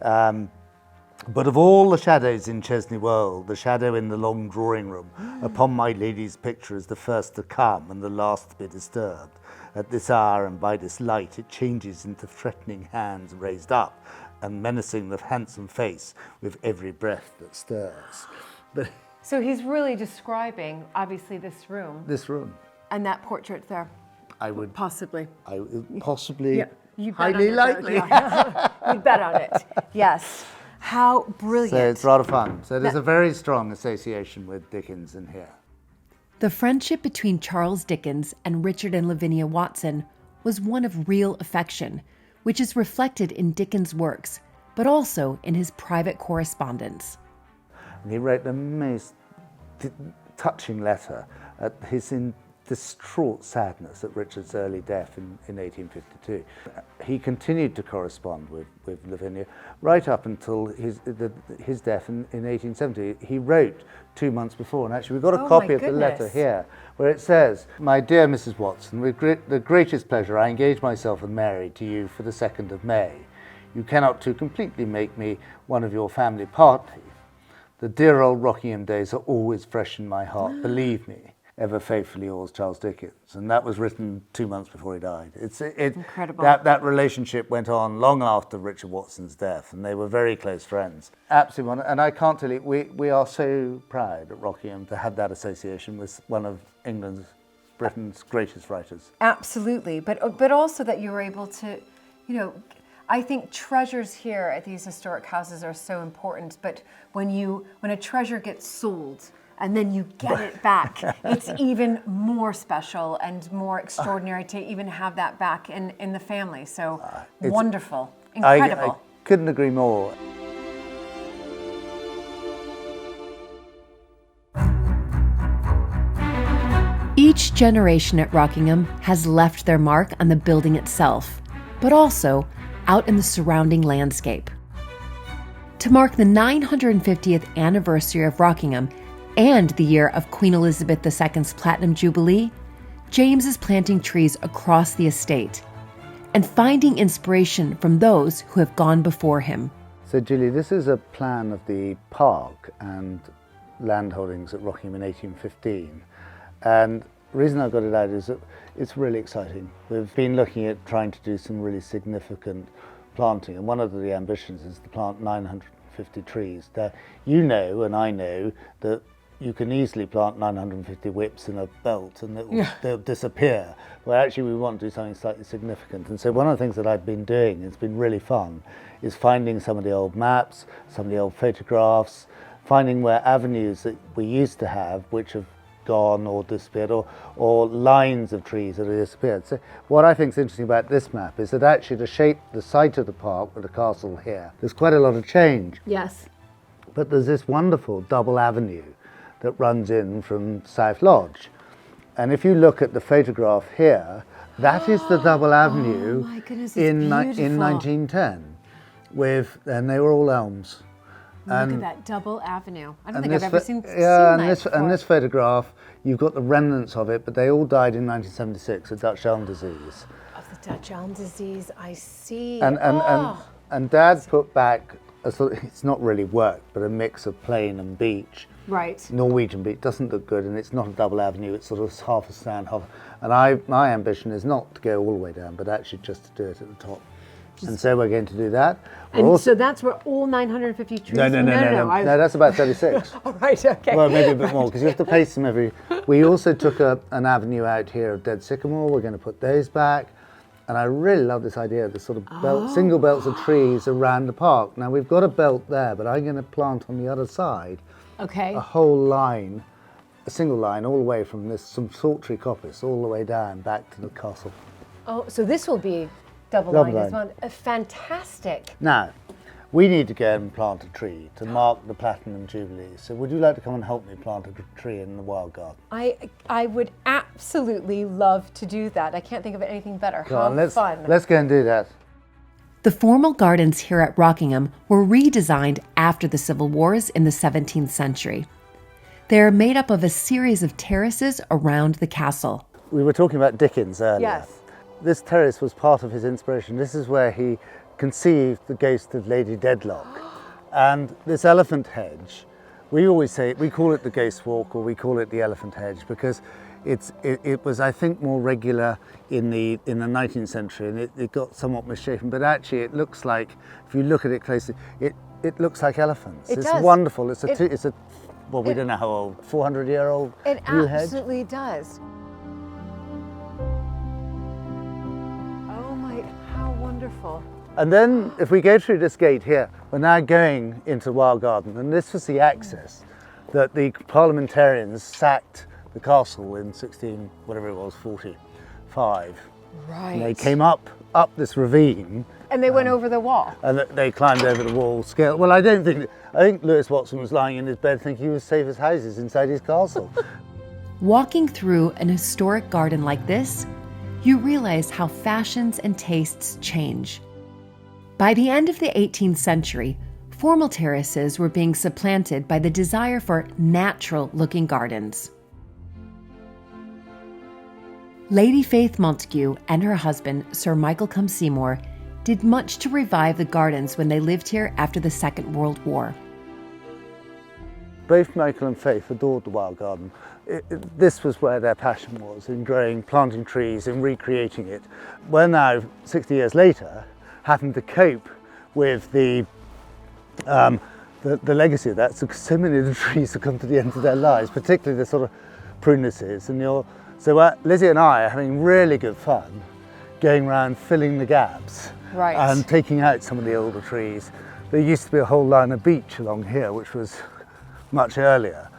but of all the shadows in Chesney Wold, the shadow in the long drawing room upon my lady's picture is the first to come and the last to be disturbed. At this hour and by this light, it changes into threatening hands raised up and menacing the handsome face with every breath that stirs. But So he's really describing, obviously, this room. This room. And that portrait there. I would possibly. Possibly. Yeah, you bet highly on likely. You'd bet on it. Yes. How brilliant. So it's rather fun. So there's a very strong association with Dickens in here. The friendship between Charles Dickens and Richard and Lavinia Watson was one of real affection, which is reflected in Dickens' works, but also in his private correspondence. And he wrote the most touching letter at his distraught sadness at Richard's early death in 1852. He continued to correspond with Lavinia right up until his death in 1870. He wrote 2 months before, and actually we've got a copy of the letter here, where it says, "My dear Mrs. Watson, with the greatest pleasure I engage myself and Mary to you for the 2nd of May. You cannot too completely make me one of your family party. The dear old Rockingham days are always fresh in my heart, believe me. Ever faithfully yours, Charles Dickens." And that was written 2 months before he died. It's incredible. That relationship went on long after Richard Watson's death, and they were very close friends. Absolutely, and I can't tell you, we are so proud at Rockingham to have that association with one of Britain's greatest writers. Absolutely, but also that you were able to, I think treasures here at these historic houses are so important. But when a treasure gets sold, and then you get it back, it's even more special and more extraordinary to even have that back in the family. So wonderful, incredible. I couldn't agree more. Each generation at Rockingham has left their mark on the building itself, but also out in the surrounding landscape. To mark the 950th anniversary of Rockingham and the year of Queen Elizabeth II's Platinum Jubilee, James is planting trees across the estate. and finding inspiration from those who have gone before him. So Julie, this is a plan of the park and landholdings at Rockingham in 1815. And the reason I got it out is that it's really exciting. We've been looking at trying to do some really significant planting, and one of the ambitions is to plant 950 trees. Now, you know, and I know, that you can easily plant 950 whips in a belt and they'll disappear. Well, actually we want to do something slightly significant. And so one of the things that I've been doing, it's been really fun, is finding some of the old maps, some of the old photographs, finding where avenues that we used to have, which have gone or disappeared, or lines of trees that have disappeared. So what I think is interesting about this map is that actually to shape the site of the park with the castle here, there's quite a lot of change. Yes. But there's this wonderful double avenue that runs in from South Lodge. And if you look at the photograph here, that is the double avenue my goodness, it's in beautiful. 1910. And they were all elms. Look at that double avenue. I don't And think I've this ever pho- seen yeah, that and this, before. and this photograph, you've got the remnants of it, but they all died in 1976 of Dutch elm disease. Of the Dutch elm disease, I see. And Dad put back, it's not really work, but a mix of plain and beach. Right. Norwegian beach doesn't look good, and it's not a double avenue, it's sort of half a stand, half. And my ambition is not to go all the way down, but actually just to do it at the top. And so we're going to do that. So that's where all 950 trees... No, that's about 36. All right, okay. Well, maybe a bit more, because you have to place them every... We also took an avenue out here of dead sycamore. We're going to put those back. And I really love this idea of the sort of single belts of trees around the park. Now, we've got a belt there, but I'm going to plant on the other side a whole line, a single line, all the way from some sultry coppice all the way down back to the castle. Oh, so this will be double Double line as line. well. Fantastic. Now, we need to go and plant a tree to mark the Platinum Jubilee. So would you like to come and help me plant a tree in the wild garden? I would absolutely love to do that. I can't think of anything better. Come on, How fun. let's go and do that. The formal gardens here at Rockingham were redesigned after the Civil Wars in the 17th century. They are made up of a series of terraces around the castle. We were talking about Dickens earlier. Yes. This terrace was part of his inspiration. This is where he conceived the ghost of Lady Dedlock. And this elephant hedge, we always say, we call it the ghost walk, or we call it the elephant hedge, because it was, I think, more regular in the 19th century, and it got somewhat misshapen, but actually it looks like, if you look at it closely, it looks like elephants. It It's does. wonderful. Well, we don't know how old, 400-year-old It yew hedge. absolutely does. Oh my, how wonderful. And then if we go through this gate here, we're now going into Wild Garden, and this was the access that the parliamentarians sacked the castle in 45. Right. And they came up this ravine, And they went over the wall. and they climbed over the wall scale. Well, I think Lewis Watson was lying in his bed thinking he was safe as houses inside his castle. Walking through an historic garden like this, you realize how fashions and tastes change. By the end of the 18th century, formal terraces were being supplanted by the desire for natural-looking gardens. Lady Faith Montague and her husband, Sir Michael Cum Seymour, did much to revive the gardens when they lived here after the Second World War. Both Michael and Faith adored the Wild Garden. This was where their passion was, in growing, planting trees, in recreating it. We're now, 60 years later, having to cope with the legacy of that. So many of the trees have come to the end of their lives, particularly the sort of prunuses. So Lizzie and I are having really good fun going around filling the gaps and taking out some of the older trees. There used to be a whole line of beech along here, which was much earlier,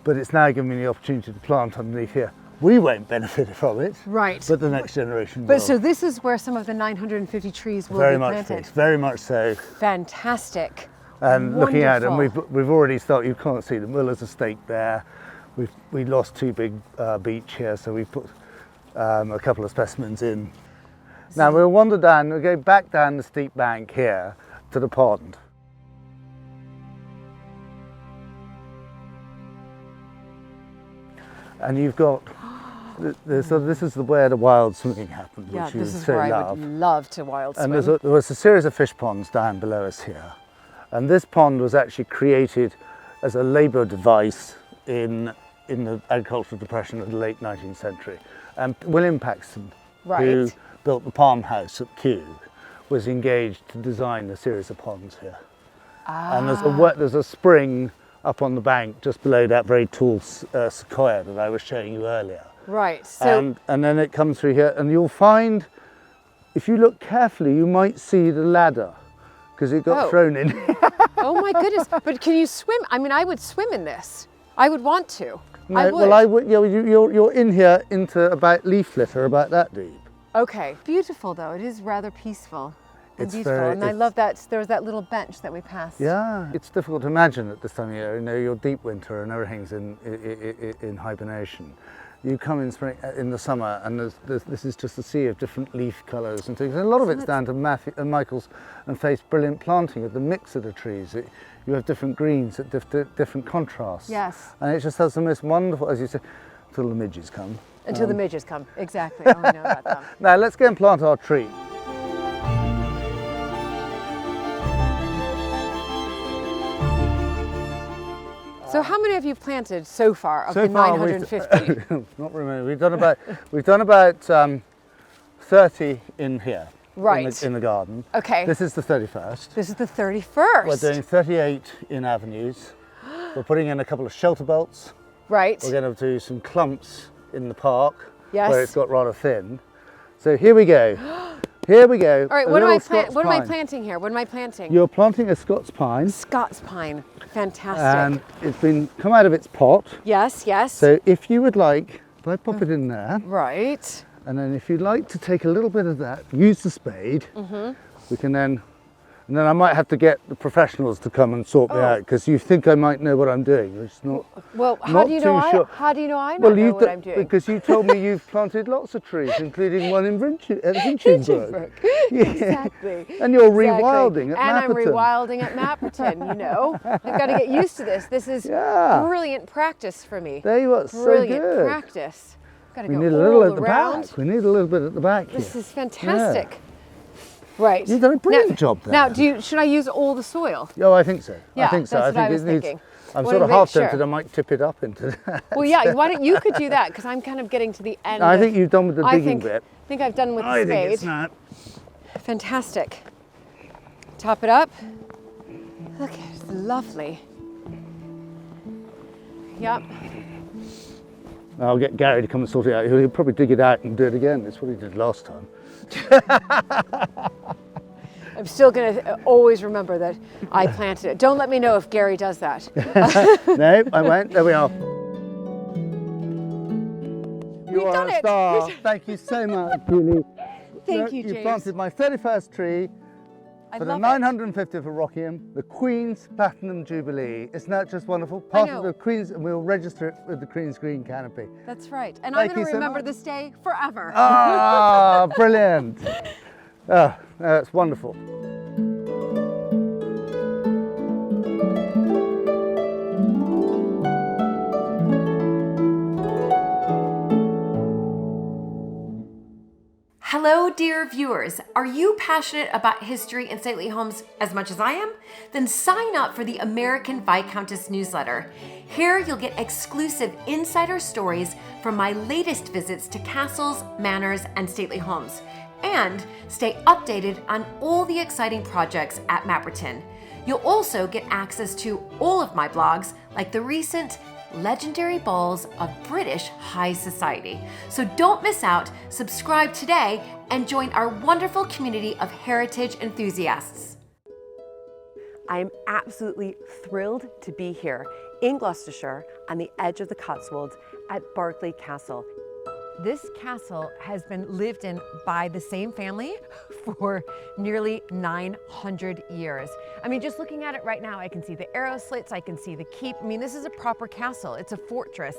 but it's now given me the opportunity to plant underneath here. We won't benefit from it, Right. but the next generation will. But so this is where some of the 950 trees will Very be much planted. so, very much so. Fantastic. And looking at them, Wonderful. we've already started. You can't see the Miller's estate there. We lost two big beech here, so we put a couple of specimens in. Now we'll wander down. We'll go back down the steep bank here to the pond. And you've got So this is where the wild swimming happened, Yeah, which you this is so where I love. would love to wild swim. And there was a series of fish ponds down below us here. And this pond was actually created as a labour device in the agricultural depression of the late 19th century. And William Paxton, who built the Palm House at Kew, was engaged to design a series of ponds here. And there's a spring up on the bank just below that very tall sequoia that I was showing you earlier. Right. So And then it comes through here, and you'll find, if you look carefully, you might see the ladder because it got thrown in. Oh my goodness! But can you swim? I mean, I would swim in this. I would want to. No, I would. well, I would. Yeah, you're in here into about leaf litter about that deep. Okay. Beautiful though. It is rather peaceful. It's beautiful, very- and I it's- love that there was that little bench that we passed. Yeah, it's difficult to imagine at this time of year. You know, you're deep winter and everything's in hibernation. You come in spring, in the summer, and this is just a sea of different leaf colours and things. And a lot of it's down to Michael's and Faith's brilliant planting of the mix of the trees. You have different greens at different contrasts. Yes. And it just has the most wonderful, as you say, until the midges come. Until the midges come. Exactly. Oh, I know about them. Now let's go and plant our tree. So how many have you planted so far of So the far, 950? not remember. We've done about 30 in here. Right. In the garden. Okay. This is the 31st. This is the 31st. We're doing 38 in avenues. We're putting in a couple of shelter belts. Right. We're going to do some clumps in the park Yes. where it's got rather thin. So here we go. Here we go. All right. A What am little I Scots planting here? What am I planting? You're planting a Scots pine. Scots pine. Fantastic. And it's been come out of its pot. Yes. Yes. So if you would like, if I pop it in there. Right. And then if you'd like to take a little bit of that, use the spade, we can then, and then I might have to get the professionals to come and sort me out because you think I might know what I'm doing. It's not. Well, how not do you too know? sure. How do you know I know what I'm doing? Because you told me you've planted lots of trees, including one in Hinchinbrook. Yeah. Exactly. And you're Exactly. rewilding at And I'm Mapperton. rewilding at Mapperton, you know. I've got to get used to this. This is brilliant practice for me. There you are, so Brilliant good. practice. Got to We go need a all little at the around. back. We need a little bit at the back here. This is fantastic. Right. You've done a brilliant job there. Now, should I use all the soil? Oh, I think so. Yeah, I think so. that's what I was it needs, thinking. I'm Wanted sort of to make half sure. tempted I might tip it up into that. Well, yeah. Why don't you could do that because I'm kind of getting to the end. I think you've done with the digging bit. I think I've done with the I spade. think it's not. Fantastic. Top it up. Look, it's lovely. Yep. I'll get Gary to come and sort it out. He'll probably dig it out and do it again. That's what he did last time. I'm still going to always remember that I planted it. Don't let me know if Gary does that. No, I won't. There we are. You are done a it. star. Thank you so much, Julie. Thank you, You James. planted my 31st tree for the love it. 950th of Rockingham, the Queen's Platinum Jubilee. Isn't that just wonderful? Part of know. the Queen's, and we'll register it with the Queen's Green Canopy. That's right. And Thank I'm going you to so remember much. this day forever. Ah, brilliant. Oh, that's wonderful. Hello, dear viewers. Are you passionate about history and stately homes as much as I am? Then sign up for the American Viscountess newsletter. Here you'll get exclusive insider stories from my latest visits to castles, manors, and stately homes, and stay updated on all the exciting projects at Mapperton. You'll also get access to all of my blogs, like the recent Legendary Balls of British High Society. So don't miss out, subscribe today, and join our wonderful community of heritage enthusiasts. I am absolutely thrilled to be here in Gloucestershire on the edge of the Cotswolds at Berkeley Castle. This castle has been lived in by the same family for nearly 900 years. I mean, just looking at it right now, I can see the arrow slits, I can see the keep. I mean, this is a proper castle. It's a fortress.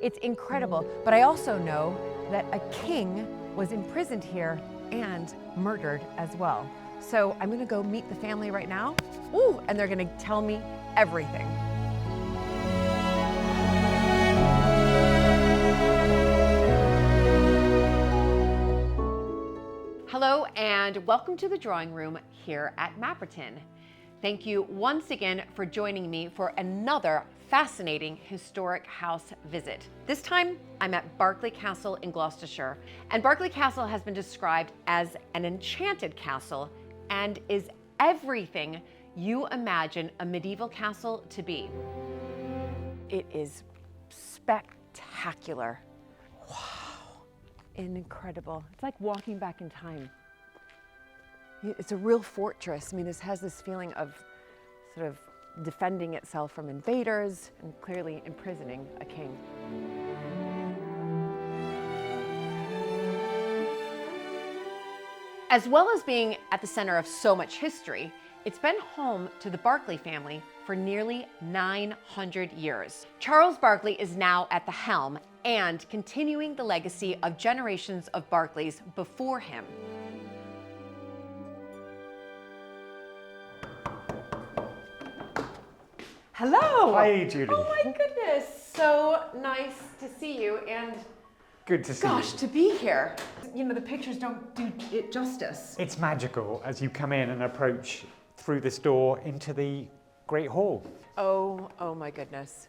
It's incredible. But I also know that a king was imprisoned here and murdered as well. So I'm gonna go meet the family right now. Ooh, and they're gonna tell me everything. Hello and welcome to the drawing room here at Mapperton. Thank you once again for joining me for another fascinating historic house visit. This time I'm at Berkeley Castle in Gloucestershire, and Berkeley Castle has been described as an enchanted castle and is everything you imagine a medieval castle to be. It is spectacular. Wow, incredible. It's like walking back in time. It's a real fortress. I mean, this has this feeling of sort of defending itself from invaders and clearly imprisoning a king. As well as being at the center of so much history, it's been home to the Berkeley family for nearly 900 years. Charles Berkeley is now at the helm and continuing the legacy of generations of Berkeleys before him. Hello. Hi, Julie. Oh my goodness, so nice to see you, and good to see gosh, you. to be here. You know, the pictures don't do it justice. It's magical as you come in and approach through this door into the Great Hall. Oh my goodness.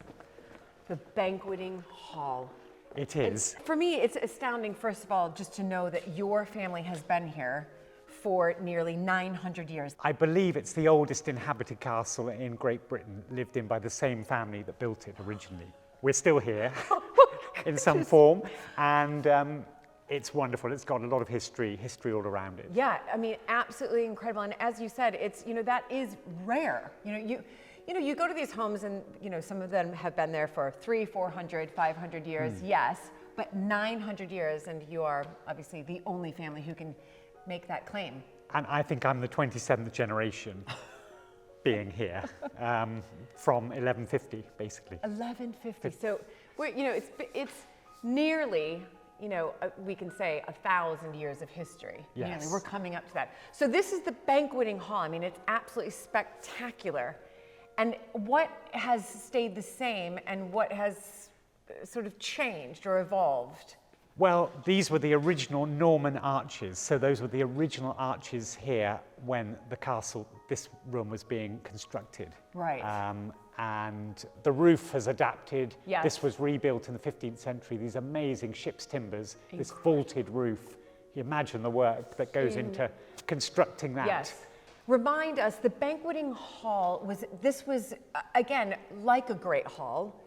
The banqueting hall. It is. For me, it's astounding, first of all, just to know that your family has been here for nearly 900 years. I believe it's the oldest inhabited castle in Great Britain, lived in by the same family that built it originally. We're still here in some form, and it's wonderful. It's got a lot of history all around it. Yeah, I mean, absolutely incredible. And as you said, it's, you know, that is rare. You go to these homes and, you know, some of them have been there for 300, 400, 500 years, yes, but 900 years, and you are obviously the only family who can make that claim. And I think I'm the 27th generation being here from 1150, basically. 1150. So we're, you know, it's nearly, you know, we can say 1,000 years of history. Yes. Nearly. We're coming up to that. So this is the banqueting hall. I mean, it's absolutely spectacular. And what has stayed the same and what has sort of changed or evolved? Well, these were the original Norman arches. So those were the original arches here when the castle, this room was being constructed. Right. And the roof has adapted. Yes. This was rebuilt in the 15th century. These amazing ship's timbers, this vaulted roof. You imagine the work that goes into constructing that. Yes. Remind us, the banqueting hall was again, like a great hall.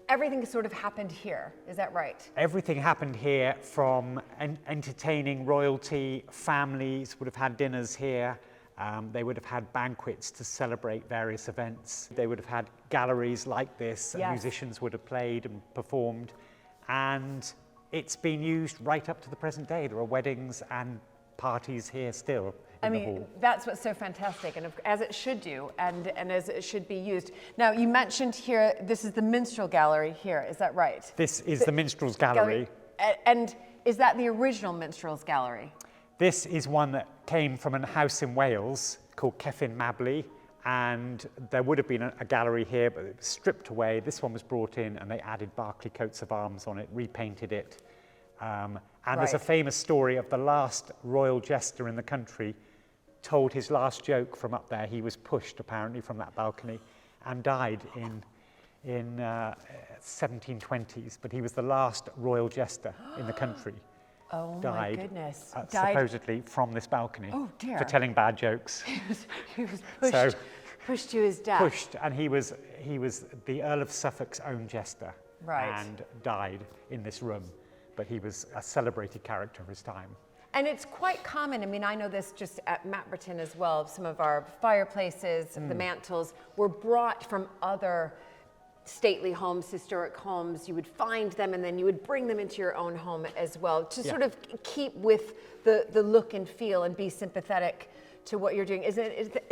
Everything sort of happened here, is that right? Everything happened here, from entertaining royalty. Families would have had dinners here. They would have had banquets to celebrate various events. They would have had galleries like this, and musicians would have played and performed. And it's been used right up to the present day. There are weddings and parties here still. I mean, that's what's so fantastic, and as it should do, and as it should be used. Now, you mentioned here, this is the minstrel gallery here, is that right? This is the minstrels gallery. And is that the original minstrels gallery? This is one that came from a house in Wales called Cefn Mabli, and there would have been a gallery here, but it was stripped away. This one was brought in, and they added Berkeley coats of arms on it, repainted it. And there's a famous story of the last royal jester in the country told his last joke from up there. He was pushed apparently from that balcony and died in 1720s, but he was the last royal jester in the country. Oh died, my goodness. Supposedly from this balcony. Oh dear. For telling bad jokes. He was pushed, pushed to his death. Pushed, and he was the Earl of Suffolk's own jester. Right. And died in this room, but he was a celebrated character of his time. And it's quite common, I mean, I know this just at Mapperton as well, some of our fireplaces, the mantels were brought from other stately homes, historic homes. You would find them and then you would bring them into your own home as well to sort of keep with the look and feel and be sympathetic to what you're doing. Is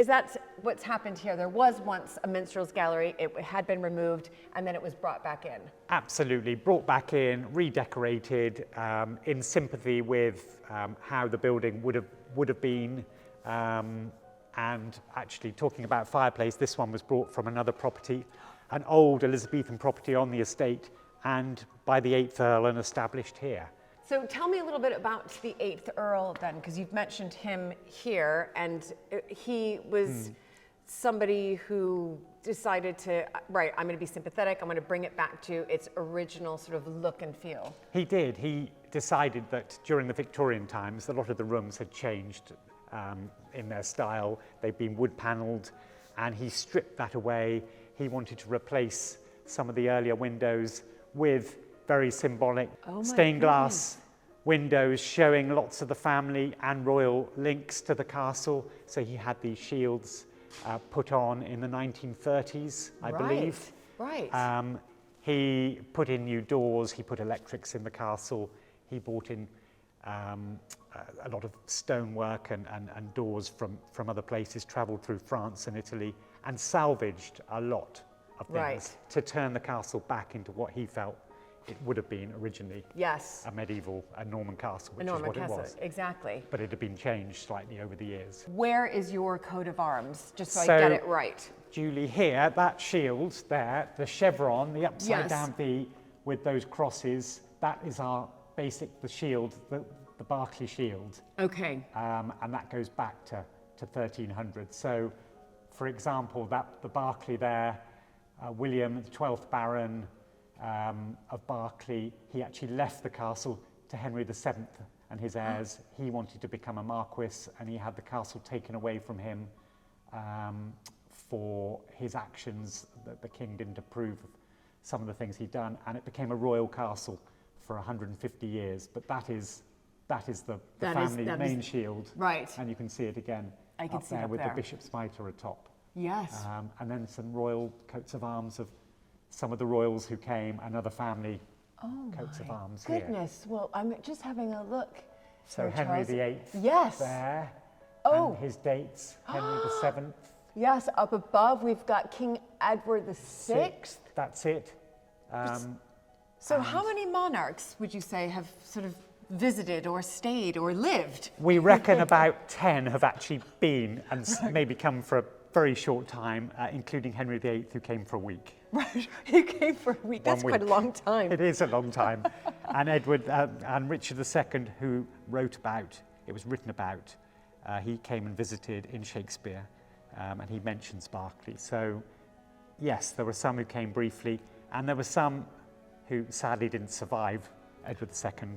that what's happened here? There was once a minstrel's gallery, it had been removed, and then it was brought back in. Absolutely, brought back in, redecorated, in sympathy with how the building would have been. And actually, talking about fireplace, this one was brought from another property, an old Elizabethan property on the estate, and by the 8th Earl and established here. So tell me a little bit about the 8th Earl then, because you've mentioned him here, and he was somebody who decided to, right, I'm going to be sympathetic, I'm going to bring it back to its original sort of look and feel. He did. He decided that during the Victorian times, a lot of the rooms had changed in their style. They'd been wood panelled, and he stripped that away. He wanted to replace some of the earlier windows with very symbolic stained glass windows showing lots of the family and royal links to the castle. So he had these shields put on in the 1930s, I believe. Right. He put in new doors, he put electrics in the castle, he brought in a lot of stonework and doors from other places, travelled through France and Italy, and salvaged a lot of things to turn the castle back into what he felt it would have been originally. Yes. A Norman castle, which is what it was. Exactly. But it had been changed slightly over the years. Where is your coat of arms, just so I get it right? Julie, here, that shield there, the chevron, the upside down V with those crosses, that is the shield, the Berkeley shield. Okay. And that goes back to 1300. So, for example, the Berkeley there, William, the 12th Baron of Berkeley, he actually left the castle to Henry VII and his heirs. He wanted to become a marquis, and he had the castle taken away from him for his actions, that the king didn't approve of some of the things he'd done, and it became a royal castle for 150 years. But that is the family main shield. Right. And you can see it again up there with the bishop's mitre atop. Yes. And then some royal coats of arms of some of the royals who came, and other family coats of arms here. Goodness, well, I'm just having a look. So Henry VIII there, and his dates, Henry VII. Yes, up above we've got King Edward VI. That's it. So how many monarchs would you say have sort of visited or stayed or lived? We reckon about 10 have actually been and maybe come for a very short time, including Henry VIII, who came for a week. Right, he came for a week. That's quite a long time. It is a long time. And Edward and Richard II, who wrote about, it was written about, he came and visited in Shakespeare, and he mentions Berkeley. So, yes, there were some who came briefly, and there were some who sadly didn't survive. Edward II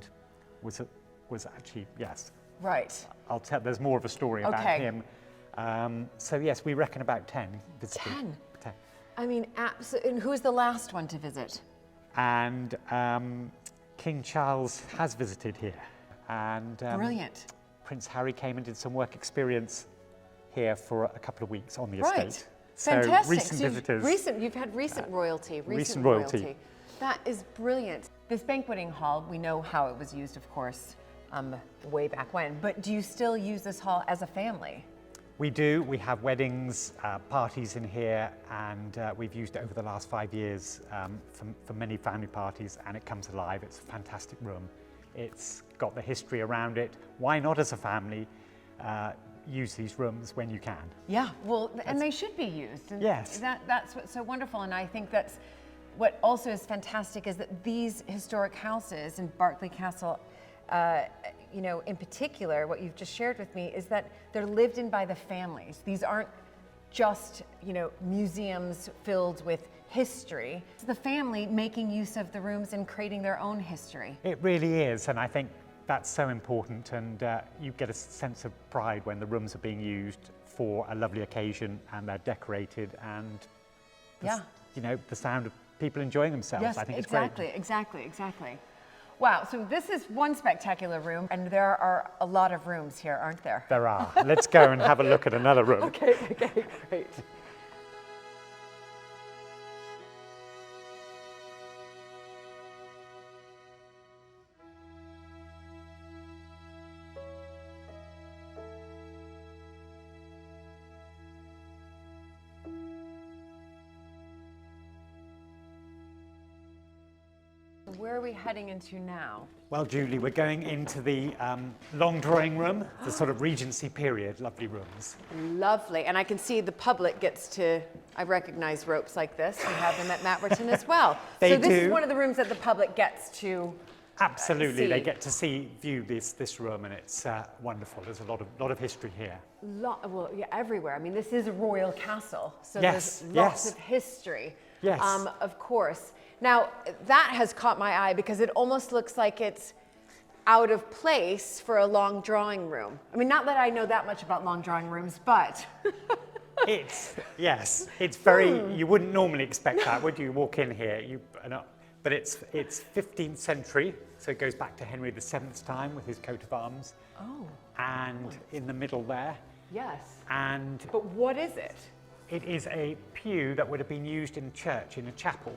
was actually, yes. Right. I'll tell, there's more of a story about him. So yes, we reckon about 10 visited. 10? I mean, absolutely. And who's the last one to visit? And King Charles has visited here. And brilliant. Prince Harry came and did some work experience here for a couple of weeks on the estate. So fantastic. Recent visitors. You've had recent royalty. Recent royalty. That is brilliant. This banqueting hall, we know how it was used, of course, way back when. But do you still use this hall as a family? We do. We have weddings, parties in here, and we've used it over the last 5 years for many family parties, and it comes alive. It's a fantastic room. It's got the history around it. Why not, as a family, use these rooms when you can? Yeah, well, and they should be used. And yes. That's what's so wonderful, and I think that's what also is fantastic is that these historic houses in Berkeley Castle, you know, in particular, what you've just shared with me is that they're lived in by the families. These aren't just, you know, museums filled with history. It's the family making use of the rooms and creating their own history. It really is, and I think that's so important, and you get a sense of pride when the rooms are being used for a lovely occasion and they're decorated, and you know, the sound of people enjoying themselves. Yes, I think exactly, it's great. exactly. Wow, so this is one spectacular room, and there are a lot of rooms here, aren't there? There are. Let's go and have a look at another room. Okay, great. Where are we heading into now? Well, Julie, we're going into the long drawing room, the sort of Regency period, lovely rooms. Lovely, and I can see the public gets to, I recognize ropes like this. We have them at Matwerton as well. They so this do. is one of the rooms that the public gets to Absolutely, they get to view this room, and it's wonderful. There's a lot of history here. Well, yeah, everywhere. I mean, this is a royal castle, so Yes, there's lots yes. of history. Yes. Of course. Now, that has caught my eye because it almost looks like it's out of place for a long drawing room. I mean, not that I know that much about long drawing rooms, but It's very, you wouldn't normally expect that, would you? Walk in here, but it's 15th century, so it goes back to Henry VII's time with his coat of arms. Oh. And in the middle there. Yes. And But what is it? it is a pew that would have been used in church, in a chapel.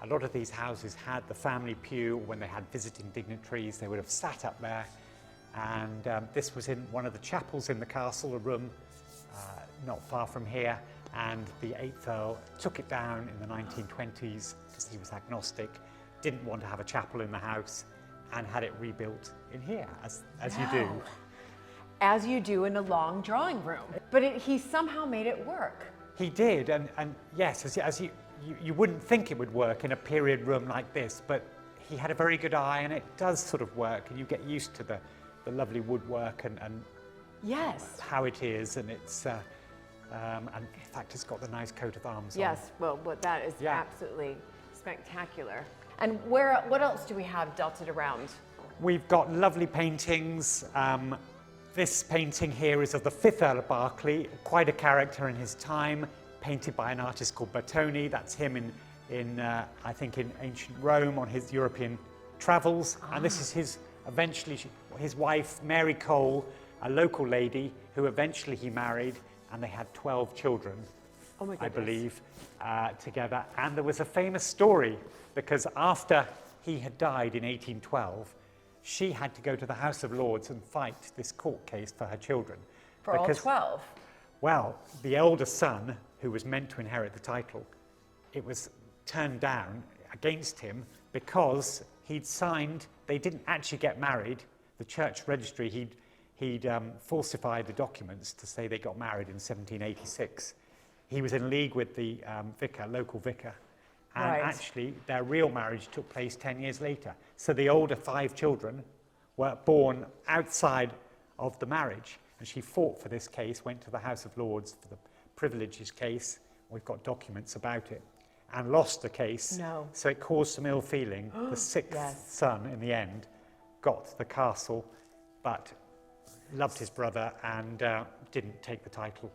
A lot of these houses had the family pew. When they had visiting dignitaries, they would have sat up there. And this was in one of the chapels in the castle, a room not far from here. And the 8th Earl took it down in the 1920s because he was agnostic, didn't want to have a chapel in the house, and had it rebuilt in here, as you do. As you do in a long drawing room. But he somehow made it work. He did, and yes, as you wouldn't think it would work in a period room like this, but he had a very good eye, and it does sort of work, and you get used to the lovely woodwork and Yes. how it is, and it's and in fact it's got the nice coat of arms on. Yes, well, that is Yeah. absolutely spectacular. And what else do we have dotted around? We've got lovely paintings. This painting here is of the 5th Earl of Berkeley, quite a character in his time, painted by an artist called Bertoni. That's him in I think in ancient Rome on his European travels. And this is his wife, Mary Cole, a local lady who eventually he married, and they had 12 children, Oh my I goodness. believe, together. And there was a famous story because after he had died in 1812, she had to go to the House of Lords and fight this court case for her children. For all 12? Well, the elder son, who was meant to inherit the title, it was turned down against him because he'd signed, they didn't actually get married. The church registry, he'd falsified the documents to say they got married in 1786. He was in league with the local vicar. And Right. actually, their real marriage took place 10 years later. So the older 5 children were born outside of the marriage. And she fought for this case, went to the House of Lords for the privileges case. We've got documents about it. And lost the case. No. So it caused some ill feeling. The 6th Yes. son, in the end, got the castle, but loved his brother and didn't take the title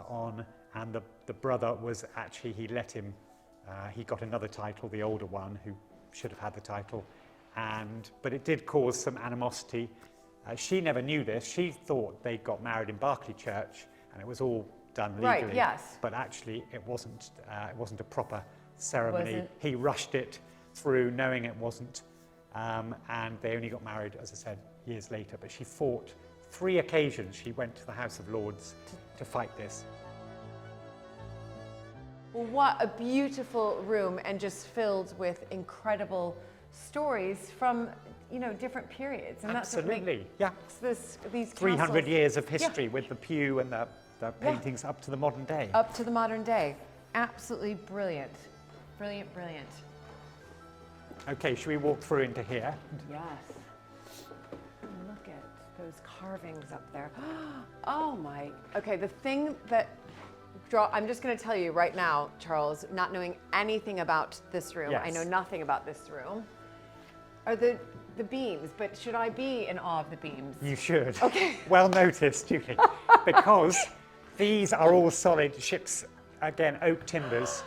on. And the brother was actually, he let him, he got another title, the older one, who should have had the title. But it did cause some animosity. She never knew this. She thought they got married in Berkeley Church, and it was all done legally. Right, yes. But actually, it wasn't a proper ceremony. Wasn't. He rushed it through, knowing it wasn't, and they only got married, as I said, years later. But she fought 3 occasions. She went to the House of Lords to fight this. What a beautiful room, and just filled with incredible stories from, different periods. And Absolutely, yeah. These 300 castles- years of history with the pew and the paintings up to the modern day. Up to the modern day. Absolutely brilliant. Brilliant, brilliant. Okay, should we walk through into here? Yes. Look at those carvings up there. Oh my. Okay, the thing that I'm just going to tell you right now, Charles, not knowing anything about this room, I Yes. know nothing about this room, are the beams. But should I be in awe of the beams? You should. Okay. Well noticed, Julie. Because these are all solid ships, again, oak timbers,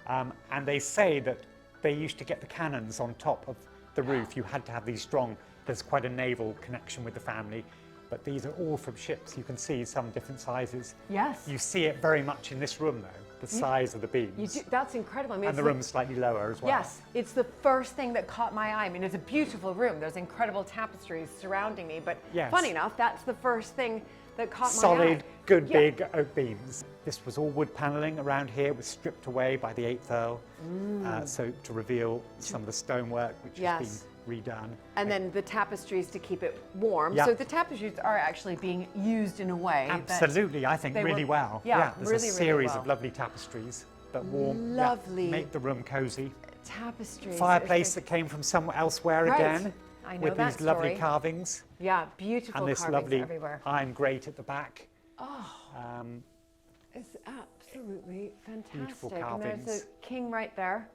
and they say that they used to get the cannons on top of the roof. You had to have these strong, there's quite a naval connection with the family, but these are all from ships. You can see some different sizes. Yes. You see it very much in this room, though, the size of the beams. That's incredible. I mean, And it's the room's slightly lower as well. Yes, it's the first thing that caught my eye. I mean, it's a beautiful room. There's incredible tapestries surrounding me, but Yes. funny enough, that's the first thing that caught my eye. Solid, good, Yeah. big oak beams. This was all wood panelling around here. It was stripped away by the 8th Earl, so to reveal some of the stonework, which has been redone. And then the tapestries to keep it warm. Yeah. So the tapestries are actually being used in a way that Absolutely, I think they really were- well. Yeah, There's really, a really series well. of lovely tapestries that warm, Lovely. make the room cozy. tapestries. Fireplace that came from somewhere elsewhere Right. again. I know with that these lovely story. carvings. Yeah, beautiful And this carvings lovely everywhere. iron grate at the back. It's absolutely fantastic. Beautiful And carvings. there's a king right there.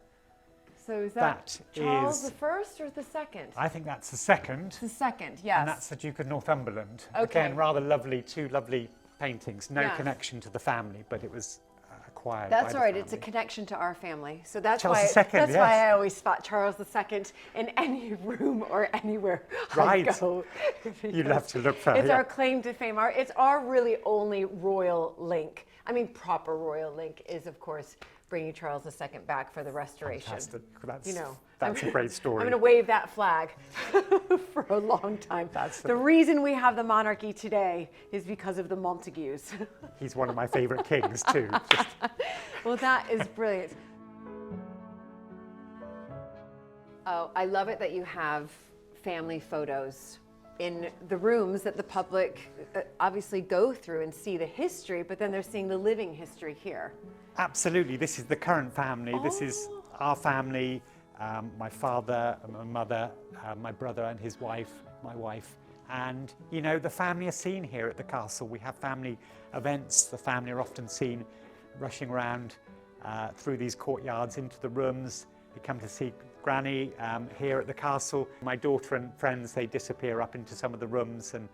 So is that Charles the First or the second? I think that's the second. The second, yes. And that's the Duke of Northumberland. Okay. Again, rather lovely, two lovely paintings. No Yeah. connection to the family, but it was acquired That's by all right. the It's a family. connection to our family. So that's Charles why II, that's yes. why I always spot Charles II in any room or anywhere Right. I go. You love to look for It's yeah. our claim to fame. It's our really only royal link. I mean, proper royal link is, of course, bringing Charles II back for the restoration. Fantastic. That's, You know, that's a great story. I'm going to wave that flag for a long time. The reason we have the monarchy today is because of the Montagues. He's one of my favourite kings too. Just Well, that is brilliant. Oh, I love it that you have family photos in the rooms that the public obviously go through and see the history, but then they're seeing the living history here. absolutely. This is the current family. This is Oh. our family. My father, my mother, my brother and his wife, my wife. And, you know, the family are seen here at the castle. We have family events. The family are often seen rushing around through these courtyards into the rooms. They come to see Granny here at the castle. My daughter and friends, they disappear up into some of the rooms. And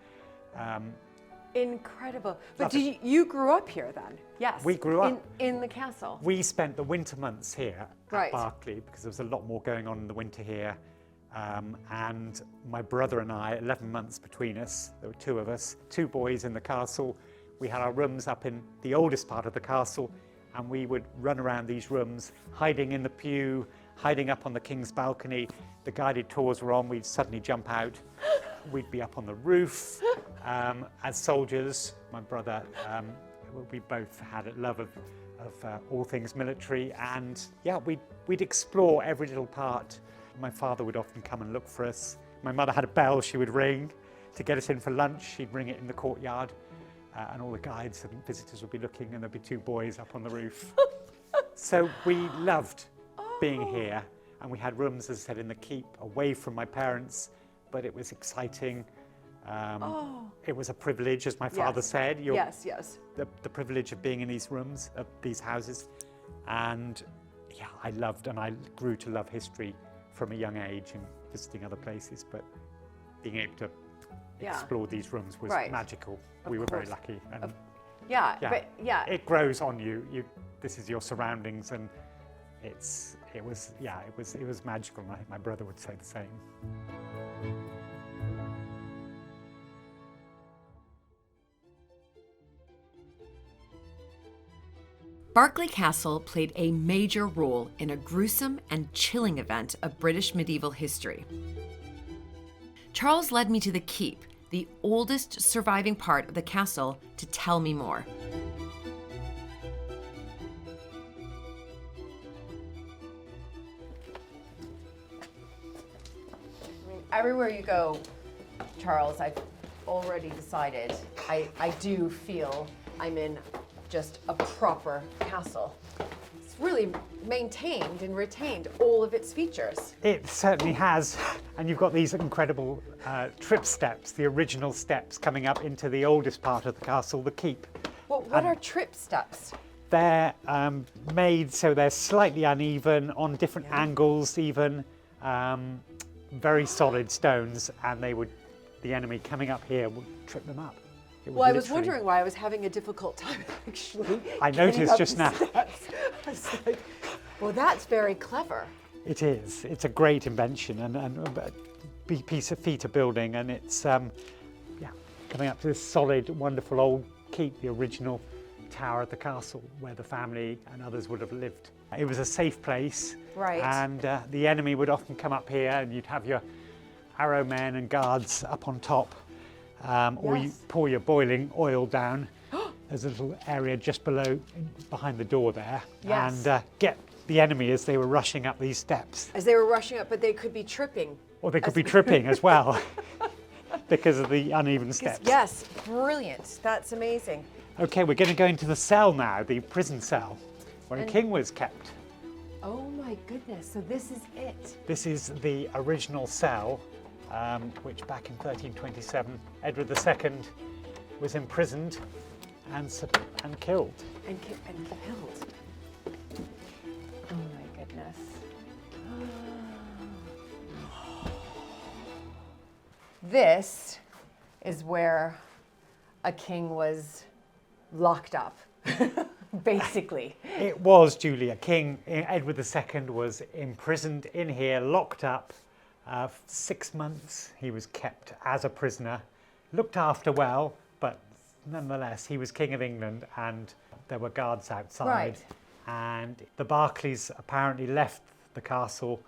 Incredible. But Lovely. you grew up here then? Yes. We grew up. In the castle? We spent the winter months here Right. at Berkeley because there was a lot more going on in the winter here. And my brother and I, 11 months between us, there were two of us, two boys in the castle. We had our rooms up in the oldest part of the castle, and we would run around these rooms, hiding in the pew, hiding up on the king's balcony. The guided tours were on, we'd suddenly jump out. We'd be up on the roof. As soldiers, my brother, we both had a love of all things military, and yeah, we'd explore every little part. My father would often come and look for us. My mother had a bell she would ring to get us in for lunch. She'd ring it in the courtyard, and all the guides and visitors would be looking, and there'd be two boys up on the roof. So we loved being here, and we had rooms, as I said, in the keep, away from my parents, but it was exciting. It was a privilege, as my father said. Yes. The privilege of being in these rooms, of these houses. And yeah, I loved and I grew to love history from a young age and visiting other places, but being able to explore these rooms was magical. We were very lucky. And it grows on you. This is your surroundings, and it was magical. And I think my brother would say the same. Berkeley Castle played a major role in a gruesome and chilling event of British medieval history. Charles led me to the keep, the oldest surviving part of the castle, to tell me more. Everywhere you go, Charles, I've already decided I do feel I'm in just a proper castle. It's really maintained and retained all of its features. It certainly has, and you've got these incredible trip steps, the original steps coming up into the oldest part of the castle, the keep. Well, what are trip steps? They're made so they're slightly uneven, on different angles even, very solid stones, and the enemy coming up here would trip them up. Well, I was wondering why I was having a difficult time actually. I noticed just now. I was like, well, that's very clever. It is. It's a great invention and a piece of feat of building, and it's coming up to this solid, wonderful old keep, the original tower of the castle where the family and others would have lived. It was a safe place, right? And the enemy would often come up here, and you'd have your arrow men and guards up on top. Or you pour your boiling oil down. There's a little area just behind the door there. Yes. And get the enemy as they were rushing up these steps. As they were rushing up, but they could be tripping. Or they could be tripping as well because of the uneven steps. Yes, brilliant. That's amazing. Okay, we're going to go into the cell now, the prison cell, where a king was kept. Oh my goodness, so this is it. This is the original cell which back in 1327, Edward II was imprisoned and killed. And killed. Oh my goodness. This is where a king was locked up, basically. It was, Julia. King Edward II was imprisoned in here, locked up. 6 months he was kept as a prisoner, looked after well, but nonetheless he was King of England, and there were guards outside. Right. And the Berkeleys apparently left the castle,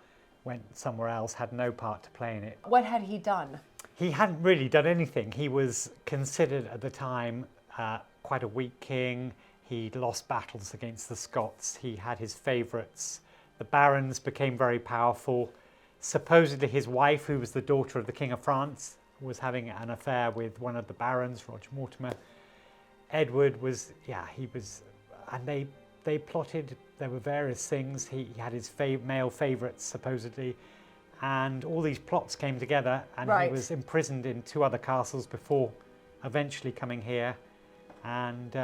went somewhere else, had no part to play in it. What had he done? He hadn't really done anything. He was considered at the time quite a weak king. He'd lost battles against the Scots. He had his favourites. The barons became very powerful. Supposedly his wife, who was the daughter of the King of France, was having an affair with one of the barons, Roger Mortimer. Edward was, and they plotted, there were various things. He had his male favourites, supposedly, and all these plots came together, and he was imprisoned in 2 other castles before eventually coming here and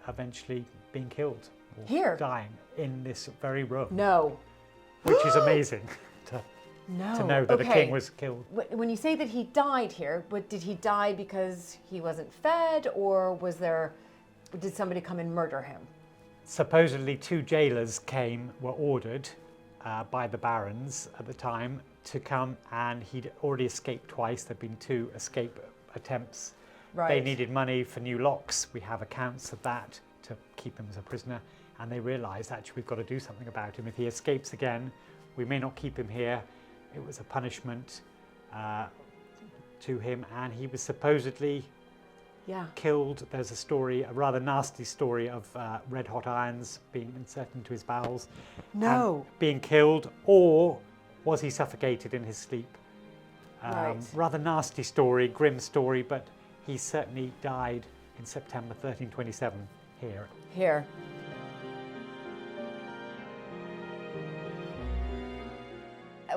eventually being killed. Or here? Dying in this very room. No. Which is amazing to know that a king was killed. When you say that he died here, did he die because he wasn't fed, or did somebody come and murder him? Supposedly 2 jailers were ordered by the barons at the time to come, and he'd already escaped twice. There'd been 2 escape attempts. Right. They needed money for new locks. We have accounts of that to keep him as a prisoner, and they realised actually we've got to do something about him. If he escapes again, we may not keep him here. It was a punishment to him, and he was supposedly killed. There's a rather nasty story of red hot irons being inserted into his bowels. No. And being killed, or was he suffocated in his sleep? Rather nasty story, grim story, but he certainly died in September 1327 here. Here.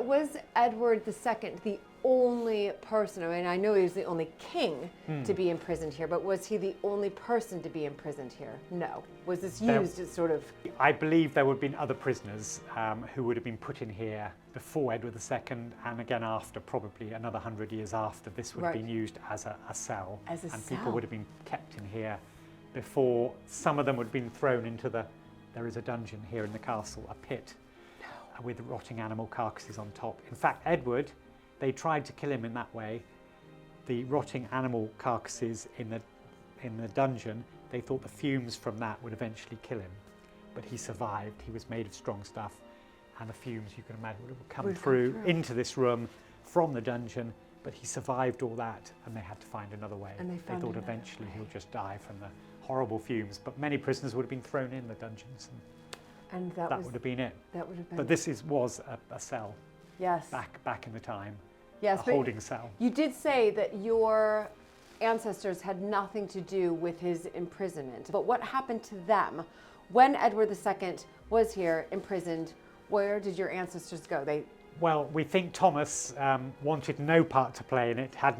Was Edward II the only person, I mean, I know he was the only king to be imprisoned here, but was he the only person to be imprisoned here? No. Was this used as sort of... I believe there would have been other prisoners who would have been put in here before Edward II, and again after, probably another 100 years after. This would have been used as a cell. As a and cell. People would have been kept in here before. Some of them would have been thrown into there is a dungeon here in the castle, a pit, with rotting animal carcasses on top. In fact, Edward, they tried to kill him in that way. The rotting animal carcasses in the dungeon, they thought the fumes from that would eventually kill him. But he survived. He was made of strong stuff, and the fumes, you can imagine, would come through into this room from the dungeon. But he survived all that, and they had to find another way. And they thought eventually he'll just die from the horrible fumes. But many prisoners would have been thrown in the dungeons, and that would have been it. That would have been. But this was a cell. Yes. Back in the time. Yes, a holding cell. You did say that your ancestors had nothing to do with his imprisonment. But what happened to them when Edward II was here imprisoned? Where did your ancestors go? Well, we think Thomas wanted no part to play in it. I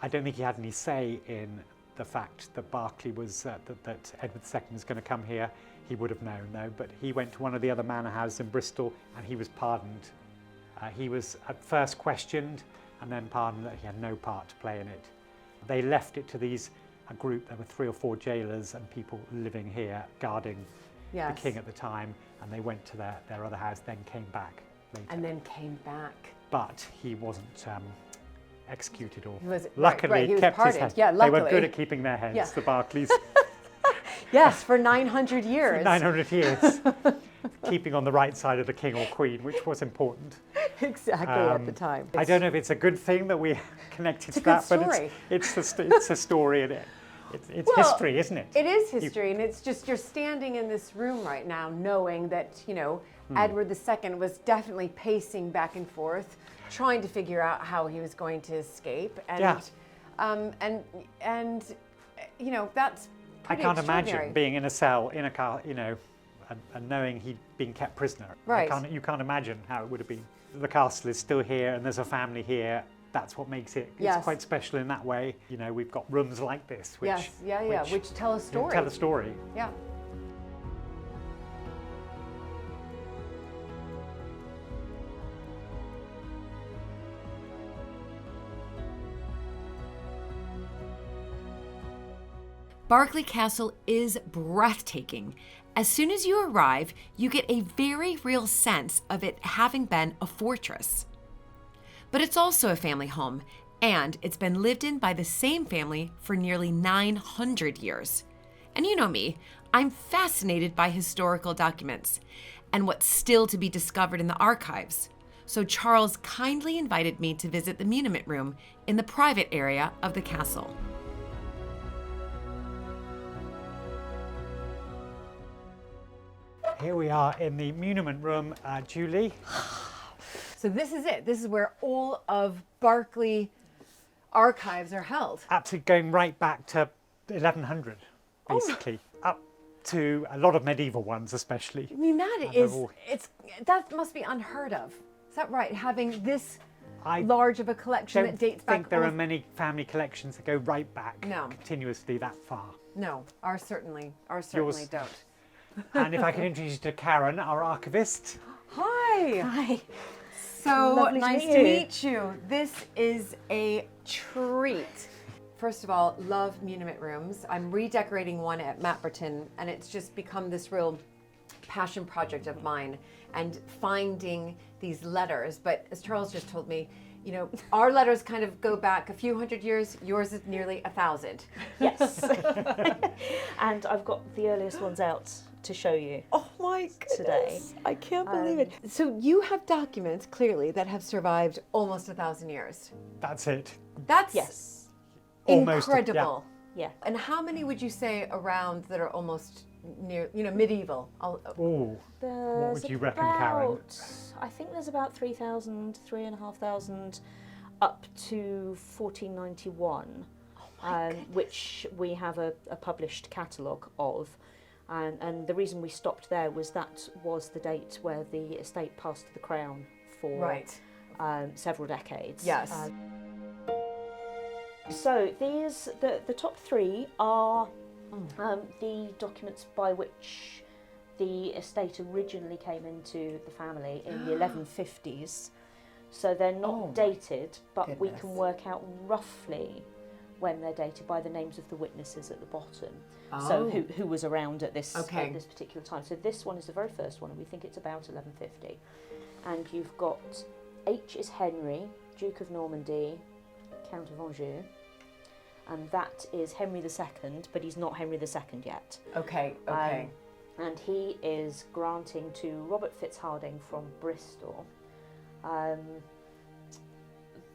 don't think he had any say in the fact that Berkeley was that Edward II was going to come here. He would have known, though. But he went to one of the other manor houses in Bristol, and he was pardoned. He was at first questioned and then pardoned that he had no part to play in it. They left it to a group. There were 3 or 4 jailers and people living here guarding the king at the time, and they went to their other house, then came back later. And then came back. But he wasn't executed, or luckily he kept his head. Yeah, luckily. They were good at keeping their heads, the Berkeleys. Yes, for 900 years. For 900 years. Keeping on the right side of the king or queen, which was important. Exactly, at the time. I don't know if it's a good thing that we connected to that, but it's a story, and it's history, isn't it? It is history, and it's just you're standing in this room right now knowing that, Edward II was definitely pacing back and forth, trying to figure out how he was going to escape. And, that's I can't imagine being in a cell, in a car, and knowing he'd been kept prisoner. Right. You can't imagine how it would have been. The castle is still here, and there's a family here, that's what makes it Yes. quite special in that way. You know, we've got rooms like this, which which tell a story. Tell a story. Yeah. Berkeley Castle is breathtaking. As soon as you arrive, you get a very real sense of it having been a fortress. But it's also a family home, and it's been lived in by the same family for nearly 900 years. And you know me, I'm fascinated by historical documents and what's still to be discovered in the archives. So Charles kindly invited me to visit the muniment room in the private area of the castle. Here we are in the muniment room, Julie. So this is it. This is where all of Berkeley archives are held. Absolutely going right back to 1100, basically, up to a lot of medieval ones especially. I mean, that must be unheard of. Is that right? Having this large of a collection that dates back. I think there are many family collections that go right back continuously that far. No, ours certainly don't. And if I can introduce you to Karen, our archivist. Hi. Hi. So Lovely nice to meet you. This is a treat. First of all, love muniment rooms. I'm redecorating one at Mapperton, and it's just become this real passion project of mine, and finding these letters. But as Charles just told me, you know, our letters kind of go back a few hundred years. Yours is nearly 1,000. Yes. And I've got the earliest ones out to show you. Oh my goodness. Today. I can't believe it. So you have documents, clearly, that have survived almost 1,000 years. That's it. That's almost incredible. Yeah. And how many would you say around that are almost near, you know, medieval? What would you reckon, Karen? I think there's about 3,000, 3,500 up to 1491, which we have a published catalogue of. And the reason we stopped there was that was the date where the estate passed to the Crown for several decades. Yes. So the top three are the documents by which the estate originally came into the family in the 1150s. So they're not dated, but we can work out roughly when they're dated by the names of the witnesses at the bottom. So who was around at this particular time. So this one is the very first one, and we think it's about 1150. And you've got H is Henry, Duke of Normandy, Count of Anjou. And that is Henry II, but he's not Henry II yet. Okay. And he is granting to Robert Fitzharding from Bristol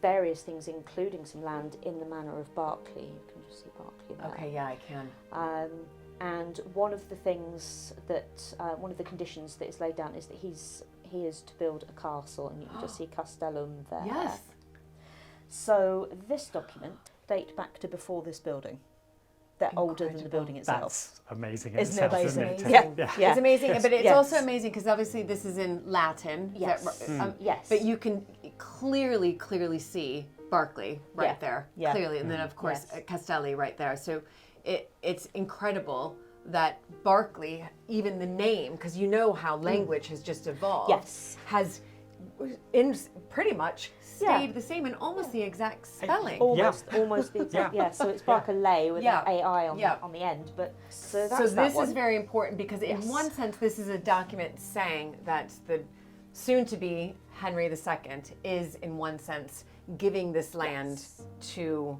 various things, including some land in the manor of Berkeley. You can just see Berkeley there. Okay, yeah, I can. And one of the things that, one of the conditions that is laid down is that he is to build a castle, and you can just see Castellum there. Yes. So this document dates back to before this building. They're older than the building itself. That's amazing. Isn't it amazing? Yeah. It's amazing, but it's also amazing because obviously this is in Latin. Yes. Yes. But you can clearly see Berkeley right there, clearly, and then of course Castelli right there. So it's incredible that Berkeley, even the name, because you know how language has just evolved, has pretty much stayed the same and almost the exact spelling. Almost the exact, so it's Berkeley with an AI on the end, but so that's this is very important because in one sense this is a document saying that the soon-to-be Henry II is in one sense giving this land to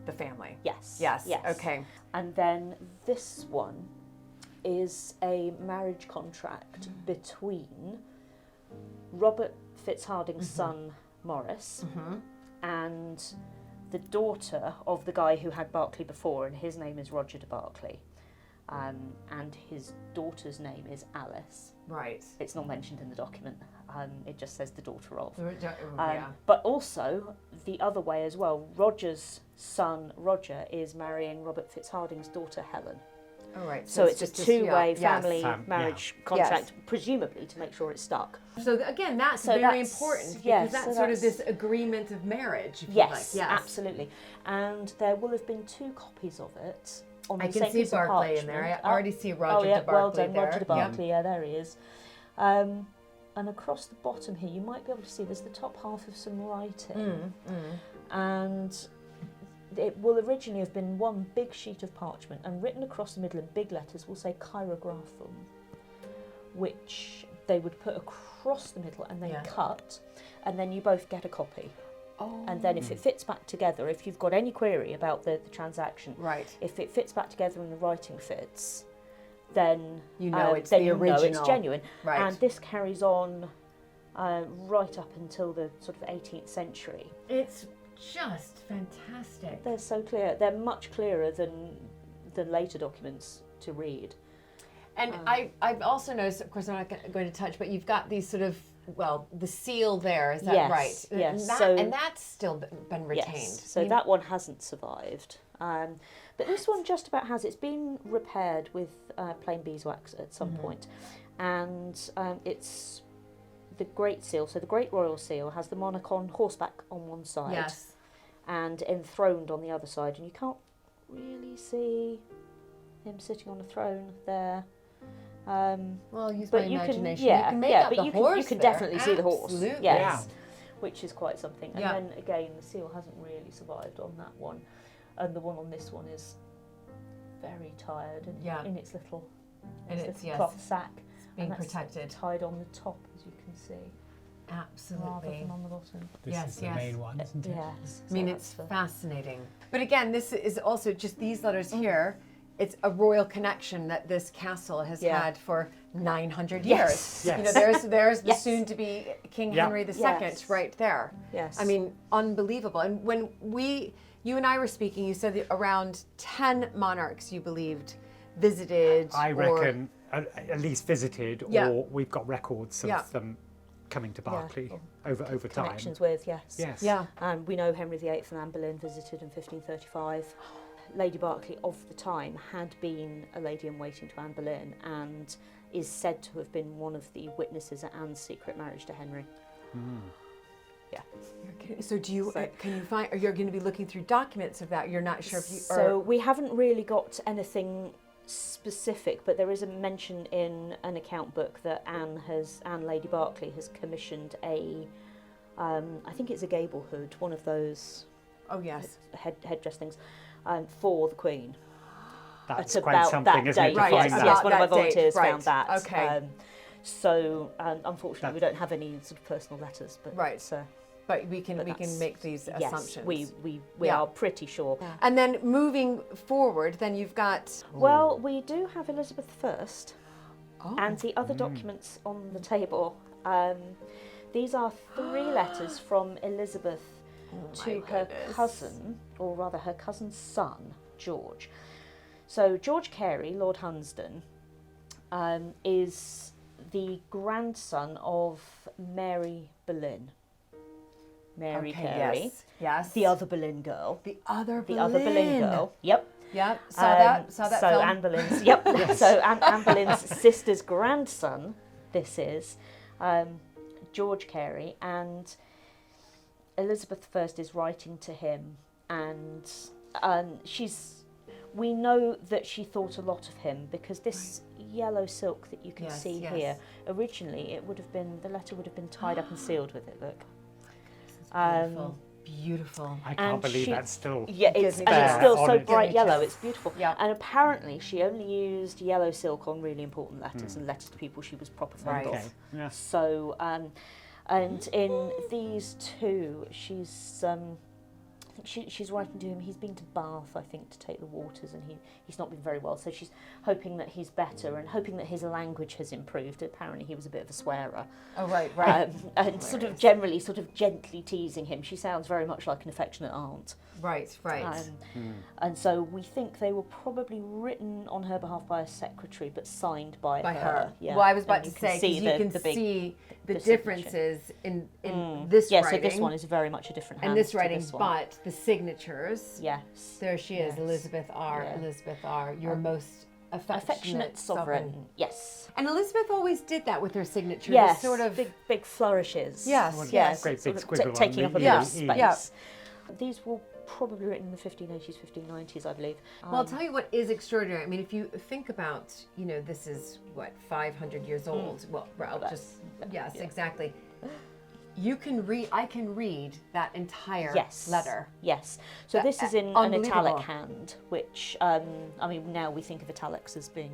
the family. Yes. Okay. And then this one is a marriage contract between Robert Fitzharding's son Maurice and the daughter of the guy who had Berkeley before, and his name is Roger de Berkeley, and his daughter's name is Alice. Right. It's not mentioned in the document. It just says the daughter of. Yeah. But also the other way as well. Roger's son Roger is marrying Robert Fitzharding's daughter Helen. Oh, right. So it's a just two-way yeah. family marriage contract, Yes. presumably to make sure it's stuck. So again, that's So very that's- important because yes, that's so sort of that's- this agreement of marriage, if Yes, you like. Yes, absolutely. And there will have been 2 copies of it on the I can same see piece of Berkeley in there. parchment. I already see Roger de Berkeley well done, there. Roger de Berkeley, yeah, there he is. And across the bottom here, you might be able to see there's the top half of some writing. And it will originally have been one big sheet of parchment, and written across the middle in big letters will say Chirographum, which they would put across the middle and then cut, and then you both get a copy. And then if it fits back together, if you've got any query about the transaction, if it fits back together and the writing fits, then you know it's then the you original. know it's genuine. Right. And this carries on right up until the sort of 18th century. It's just fantastic. They're so clear. They're much clearer than later documents to read. And I've also noticed, of course I'm not going to touch, but you've got these sort of, well, the seal there, is that right? Yes. And that's still been retained. Yes. So that one hasn't survived. But this one just about has. It's been repaired with plain beeswax at some point. And it's the Great Seal. So the Great Royal Seal has the monarch on horseback on one side and enthroned on the other side. And you can't really see him sitting on a throne there. Well, use but my you imagination. Can, you can make out but the you horse can there. definitely see the horse. Absolutely. Yes, which is quite something. And Yeah. then again, the seal hasn't really survived on that one, and the one on this one is very tired in its little, cloth sack, being and that's protected, tied on the top, as you can see. Absolutely. Rather than on the bottom. This is the main one, isn't it? Yes. I mean, it's fascinating. But again, this is also just these letters here. It's a royal connection that this castle has had for 900 years. Yes. You know, there's the soon-to-be King Henry II right there. Yes. I mean, unbelievable. And when you and I were speaking, you said that around 10 monarchs you believed visited. I reckon at least visited, or we've got records of them coming to Berkeley over time. Connections with, yes. Yeah. We know Henry VIII and Anne Boleyn visited in 1535. Lady Berkeley of the time had been a lady-in-waiting to Anne Boleyn and is said to have been one of the witnesses at Anne's secret marriage to Henry. Yeah. So can you find, or you're going to be looking through documents of that? You're not sure if you... So we haven't really got anything specific, but there is a mention in an account book that Anne Lady Berkeley has commissioned I think it's a gable hood, one of those headdress things, for the Queen. That's quite something, isn't it, to find that? Yes, one of my volunteers found that. Okay. So unfortunately, we don't have any sort of personal letters, but but we can make these assumptions. We are pretty sure. Yeah. And then moving forward, then you've got... Well, we do have Elizabeth I, and the other documents on the table. These are 3 letters from Elizabeth to her cousin, or rather her cousin's son, George. So George Carey, Lord Hunsdon, is the grandson of Mary Boleyn. Mary Carey. Yes. The other Boleyn girl. The other Boleyn girl. Yep. Yep. Saw that so film. Anne Boleyn's. Yep. So Anne Boleyn's sister's grandson. This is George Carey, and Elizabeth I is writing to him, and we know that she thought a lot of him because this yellow silk that you can see here, originally the letter would have been tied up and sealed with it, look. Beautiful. Beautiful. I can't believe that's still it's still so bright yellow, it's beautiful. Yeah. And apparently she only used yellow silk on really important letters and letters to people she was proper fond of. Yeah. So, and in these 2, she's writing to him. He's been to Bath, I think, to take the waters, and he's not been very well. So she's hoping that he's better and hoping that his language has improved. Apparently, he was a bit of a swearer. Oh, right. And sort of generally, sort of gently teasing him. She sounds very much like an affectionate aunt. Right. And so we think they were probably written on her behalf by a secretary, but signed by her. Yeah. Well, I was about to say, because you can see the differences in this writing. Yeah, so this one is very much a different hand. And this writing, to this one. but the signatures. Yes. There she is, Elizabeth R. Yeah. Elizabeth R. Your most affectionate sovereign. Yes. And Elizabeth always did that with her signature. Yes, this sort of big flourishes. Yes, yes. Great big sort of squiggle taking on up a the bit of E. space. Yeah. These were probably written in the 1580s, 1590s, I believe. Well, I'll tell you what is extraordinary. I mean, if you think about, you know, this is what, 500 years old. Well, yes, exactly. You can read. I can read that entire letter. Yes. So this is in an italic hand, which I mean, now we think of italics as being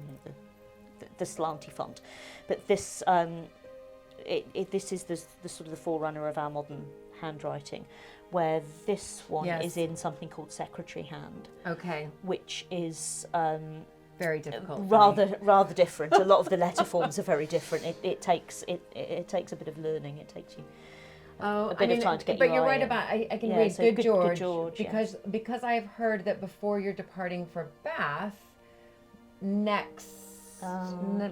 the slanty font, but this this is the sort of the forerunner of our modern handwriting, where this one is in something called secretary hand. Okay. Which is very difficult. Rather different. A lot of the letter forms are very different. It takes a bit of learning. It takes you a bit of time to get. But your you're eye right in. about. I can read so Good George, yes. because I've heard that before you're departing for Bath,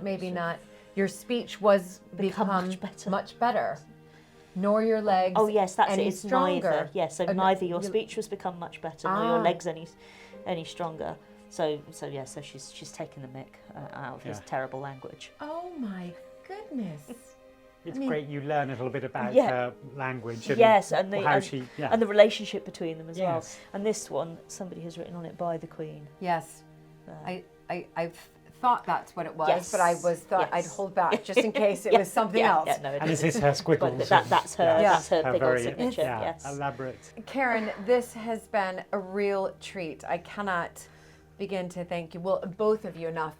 maybe not. Your speech was become much better. Nor your legs. Oh yes, that's any it. It's stronger. neither. Yes, so neither your speech was become much better, nor your legs any stronger. So she's taken the mick out of his terrible language. Oh my goodness. It's great you learn a little bit about language and and the relationship between them as well. And this one, somebody has written on it by the Queen. Yes. I've thought that's what it was, but I thought I'd hold back just in case it was something else. Yeah, no, and this is her squiggles. That's her big old very signature. Yes. Elaborate. Karen, this has been a real treat. I cannot begin to thank you, well, both of you enough.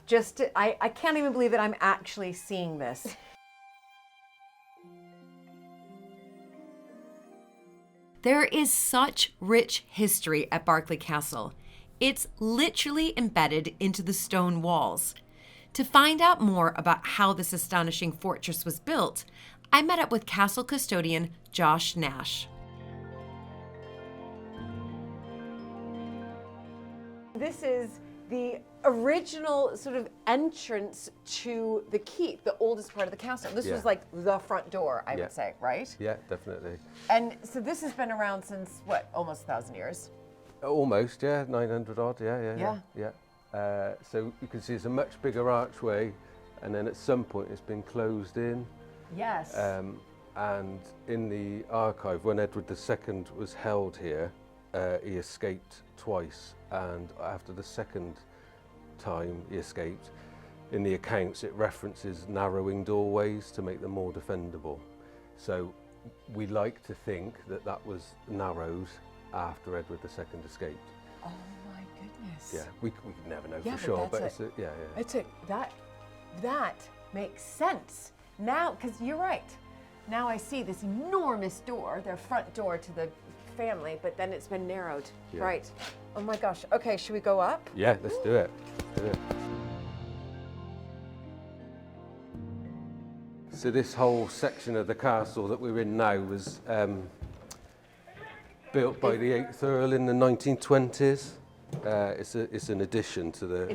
I can't even believe that I'm actually seeing this. There is such rich history at Berkeley Castle. It's literally embedded into the stone walls. To find out more about how this astonishing fortress was built, I met up with castle custodian Josh Nash. This is the original sort of entrance to the keep, the oldest part of the castle. This was like the front door, I would say, right? Yeah, definitely. And so this has been around since, what, almost 1,000 years? Almost, 900 odd, yeah. So you can see it's a much bigger archway, and then at some point it's been closed in. Yes. And in the archive, when Edward II was held here, he escaped twice, and after the second time he escaped, in the accounts it references narrowing doorways to make them more defendable. So we like to think that that was narrowed after Edward II escaped. Oh my goodness. Yeah, we could never know for sure, but that makes sense. Now, because you're right. Now I see this enormous door, their front door to the family, but then it's been narrowed. Yeah. Right. Oh my gosh. Okay, should we go up? Yeah, let's do it. So this whole section of the castle that we're in now was built by the 8th Earl in the 1920s. It's an addition to the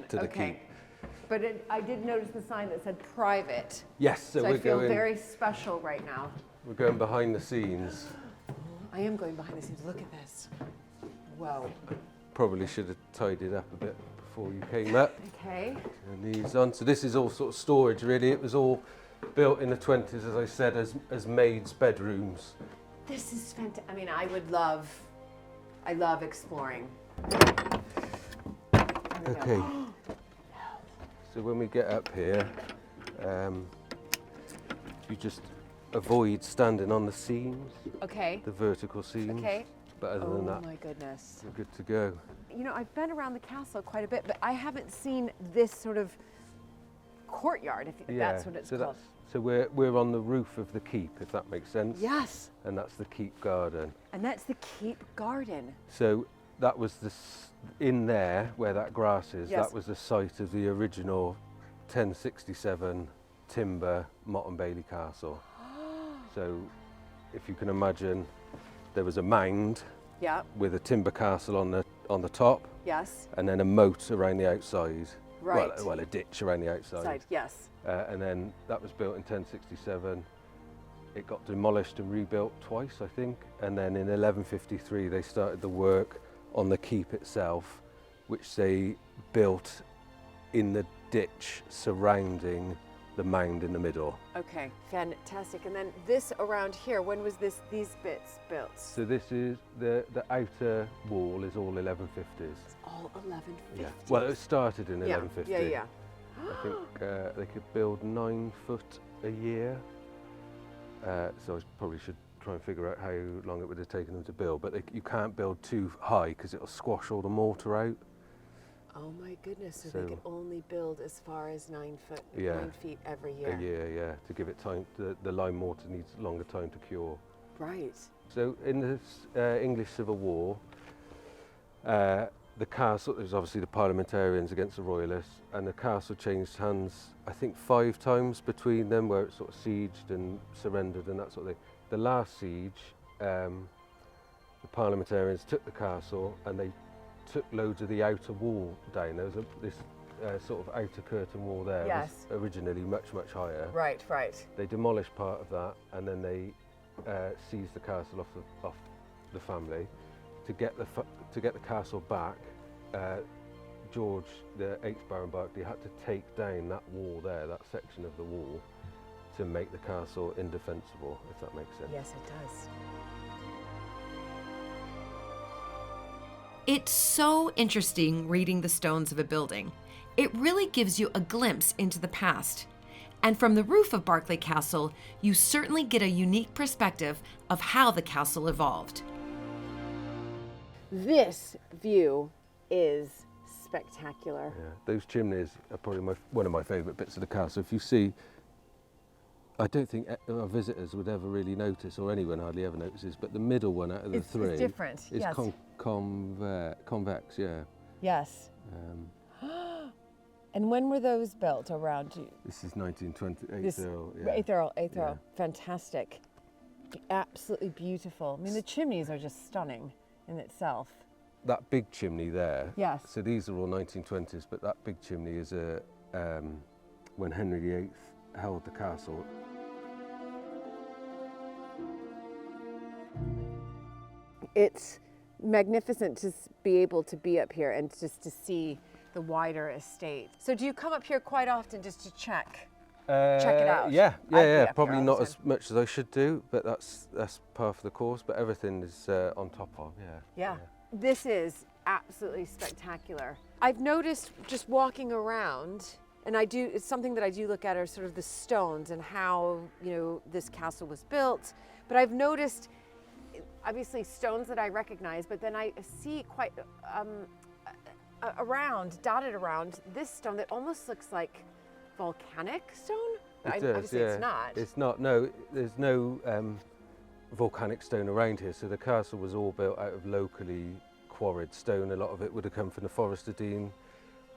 the keep. But I did notice the sign that said private. Yes, so I feel very special right now. We're going behind the scenes. I am going behind the scenes. Look at this. Whoa. Probably should have tidied up a bit before you came up. Okay. And these on. So this is all sort of storage, really. It was all built in the 20s, as I said, as maids' bedrooms. This is fantastic. I mean, I love exploring. Okay. So when we get up here, you just avoid standing on the seams. Okay. The vertical seams. Okay. But other than that, oh my goodness, we're good to go. You know, I've been around the castle quite a bit, but I haven't seen this sort of courtyard, if that's what it's called. So we're on the roof of the keep, if that makes sense. Yes. And that's the keep garden. And that's the keep garden. So that was in there where that grass is. Yes. That was the site of the original 1067 timber Motte and Bailey Castle. So if you can imagine, there was a mound with a timber castle on the top. Yes. And then a moat around the outside. Right. Well, a ditch around the outside. Yes. And then that was built in 1067. It got demolished and rebuilt twice, I think. And then in 1153, they started the work on the keep itself, which they built in the ditch surrounding the mound in the middle. Okay, fantastic. And then this around here, when was these bits built? So this is the outer wall is all 1150s. It's all 1150s. Yeah. Well, it started in 1150. Yeah. I think they could build 9 foot a year. So I probably should try and figure out how long it would have taken them to build. But you can't build too high because it'll squash all the mortar out. Oh my goodness, so they could only build as far as 9 feet every year. A year, yeah, to give it time. The lime mortar needs longer time to cure. Right. So in the English Civil War, the castle, there was obviously the parliamentarians against the royalists, and the castle changed hands, I think 5 times between them, where it sort of sieged and surrendered and that sort of thing. The last siege, the parliamentarians took the castle and they took loads of the outer wall down. There was this sort of outer curtain wall there. Yes. Was originally much higher. Right. They demolished part of that and then they seized the castle off the family. To get the castle back, George, the 8th Baron Berkeley, had to take down that wall there, that section of the wall, to make the castle indefensible, if that makes sense. Yes, it does. It's so interesting reading the stones of a building. It really gives you a glimpse into the past. And from the roof of Berkeley Castle, you certainly get a unique perspective of how the castle evolved. This view is spectacular. Yeah, those chimneys are probably one of my favourite bits of the castle. If you see, I don't think our visitors would ever really notice, or anyone hardly ever notices, but the middle one out of the three is different. is Yes. convex, yeah. Yes. And when were those built around you? This is 1928. This, Earl, yeah. 8th Earl. Fantastic. Absolutely beautiful. I mean, the chimneys are just stunning in itself. That big chimney there. Yes. So these are all 1920s, but that big chimney is when Henry VIII held the castle. It's magnificent to be able to be up here and just to see the wider estate. So do you come up here quite often just to check it out? Yeah. Probably not as much as I should do, but that's par for the course. But everything is on top of, Yeah. This is absolutely spectacular. I've noticed just walking around, and it's something that I do look at are sort of the stones and how, this castle was built. But I've noticed, obviously, stones that I recognize, but then I see quite dotted around this stone that almost looks like volcanic stone. Obviously, it's not. It's not. No, there's no volcanic stone around here. So the castle was all built out of locally quarried stone. A lot of it would have come from the Forest of Dean,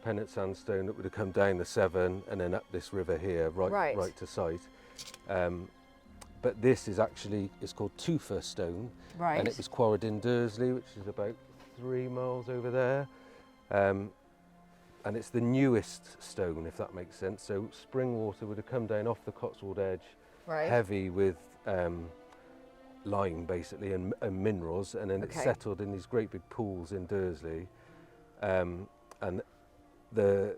Pennant sandstone that would have come down the Severn and then up this river here, right to site. But this is actually, it's called Tufa stone, and it was quarried in Dursley, which is about 3 miles over there. And it's the newest stone, if that makes sense. So spring water would have come down off the Cotswold edge, heavy with lime basically and minerals, and then it settled in these great big pools in Dursley. And the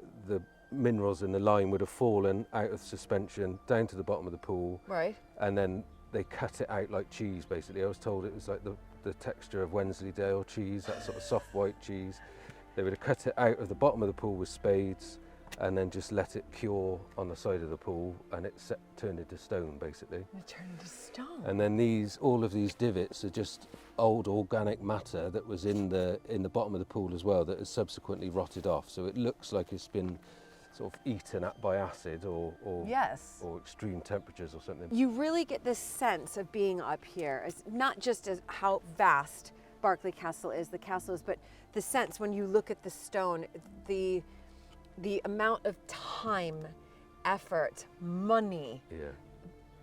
minerals and the lime would have fallen out of suspension down to the bottom of the pool. And then they cut it out like cheese basically. I was told it was like the texture of Wensleydale cheese, that sort of soft white cheese. They would have cut it out of the bottom of the pool with spades and then just let it cure on the side of the pool, and it turned into stone basically. It turned into stone. And then all of these divots are just old organic matter that was in the bottom of the pool as well that has subsequently rotted off. So it looks like it's been sort of eaten up by acid or extreme temperatures or something. You really get this sense of being up here, as not just as how vast Berkeley Castle is, but the sense when you look at the stone, the amount of time, effort, money,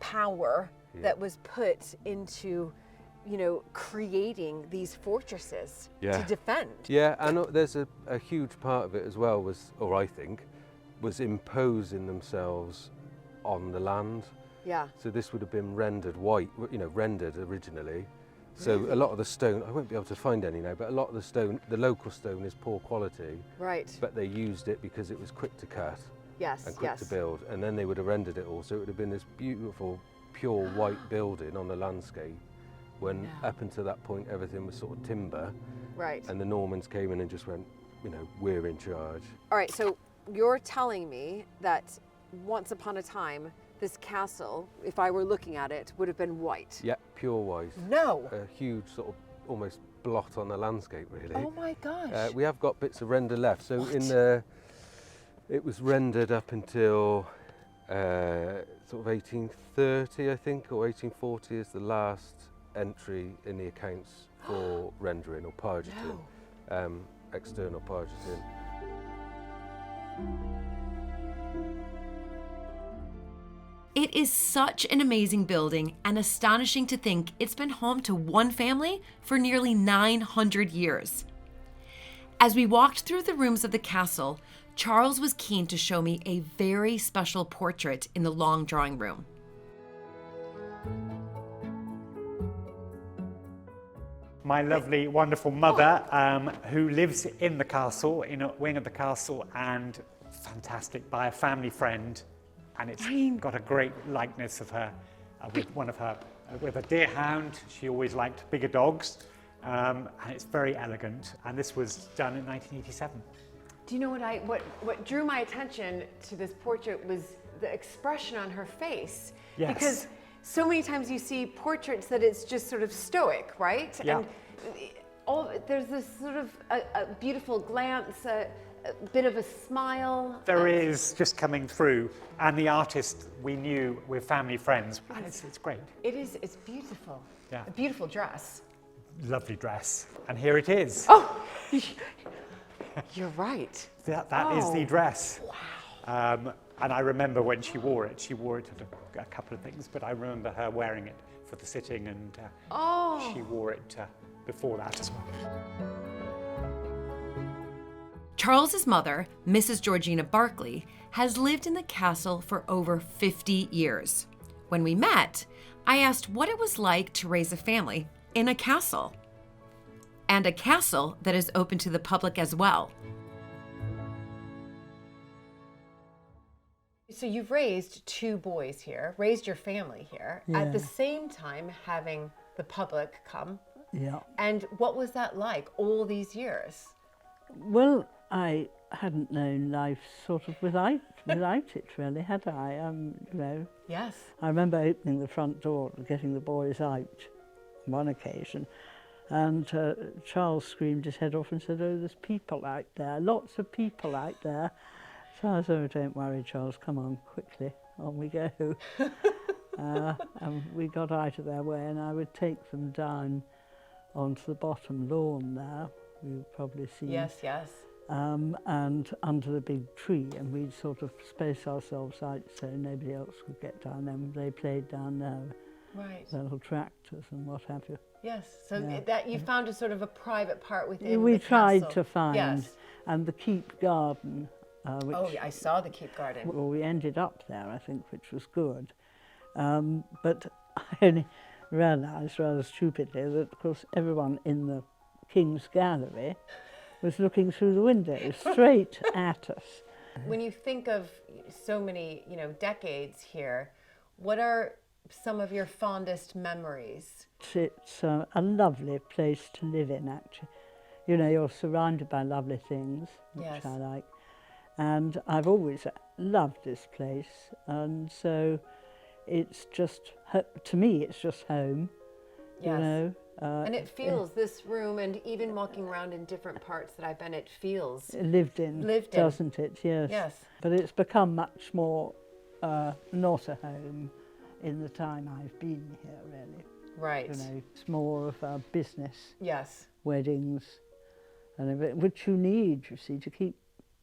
power that was put into, creating these fortresses to defend. Yeah, and there's a huge part of it as well was imposing themselves on the land. Yeah. So this would have been rendered white, rendered originally, So a lot of the stone, I won't be able to find any now, but a lot of the stone, the local stone is poor quality. Right. But they used it because it was quick to cut. Yes, and quick yes. to build. And then they would have rendered it all, so it would have been this beautiful, pure white building on the landscape, when up until that point everything was sort of timber. Right. And the Normans came in and just went, you know, we're in charge. All right, so you're telling me that once upon a time, this castle, if I were looking at it, would have been white. Yeah, pure white. No. A huge sort of almost blot on the landscape, really. Oh my gosh. We have got bits of render left. So in the, it was rendered up until sort of 1830, I think, or 1840 is the last entry in the accounts for rendering or pargeting, external pargeting. It is such an amazing building and astonishing to think it's been home to one family for nearly 900 years. As we walked through the rooms of the castle, Charles was keen to show me a very special portrait in the long drawing room. My lovely, wonderful mother, who lives in the castle, in a wing of the castle, and fantastic by a family friend. And it's got a great likeness of her with a deer hound. She always liked bigger dogs, and it's very elegant. And this was done in 1987. Do you know what drew my attention to this portrait was the expression on her face? Yes. Because so many times you see portraits that it's just sort of stoic, right? Yeah. And there's this sort of a beautiful glance, a bit of a smile. There is just coming through, and the artist we knew, we're family friends, and it's great. It is, it's beautiful. Yeah. A beautiful dress. Lovely dress, and here it is. Oh, you're right. That is the dress. Wow. And I remember when she wore it at a couple of things, but I remember her wearing it for the sitting, and she wore it before that as well. Charles's mother, Mrs. Georgina Berkeley, has lived in the castle for over 50 years. When we met, I asked what it was like to raise a family in a castle, and a castle that is open to the public as well. So you've raised two boys here, raised your family here, at the same time having the public come. Yeah. And what was that like all these years? Well, I hadn't known life sort of without it, really, had I? You know. Yes. I remember opening the front door and getting the boys out on one occasion, and Charles screamed his head off and said, "Oh, there's people out there, lots of people out there." So I said, "Oh, don't worry, Charles, come on, quickly, on we go." And we got out of their way, and I would take them down onto the bottom lawn there. You've probably seen. Yes, yes. And under the big tree, and we'd sort of space ourselves out so nobody else could get down there. They played down there. Right. Little tractors and what have you. Yes, so that you found a sort of a private part within we the tried castle. to find, yes. And the keep garden. Which, I saw the keep garden. Well, we ended up there, I think, which was good. But I only realised rather stupidly that, of course, everyone in the King's Gallery was looking through the windows straight at us. When you think of so many, decades here, what are some of your fondest memories? It's a lovely place to live in, actually. You know, you're surrounded by lovely things, which I like. And I've always loved this place, and so it's just, to me, it's just home, Yes. you know. And it feels, this room, and even walking around in different parts that I've been, it feels lived in, doesn't it? Yes. Yes. But it's become much more not a home in the time I've been here, really. Right. You know, it's more of a business. Yes. Weddings, and everything, which you need, you see, to keep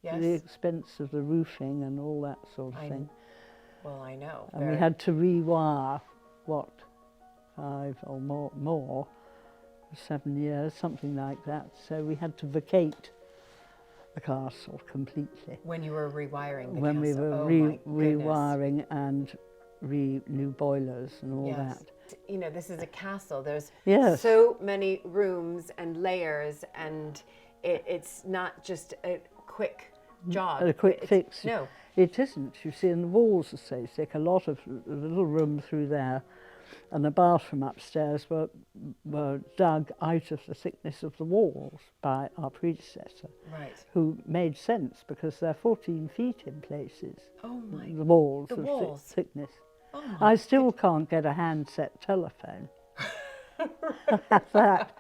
the expense of the roofing and all that sort of thing. Well, I know. And we had to rewire, 5 or more, 7 years, something like that. So we had to vacate the castle completely. When you were rewiring the castle? When we were rewiring and new boilers and all that. You know, this is a castle. There's Yes. so many rooms and layers, and it's not just a quick job. A quick fix. No. It isn't. You see, and the walls are so thick. A lot of the little room through there and the bathroom upstairs were dug out of the thickness of the walls by our predecessor, right, who made sense because they're 14 feet in places. Oh my! The walls, the of walls. thickness. Oh my I still can't get a handset telephone. That.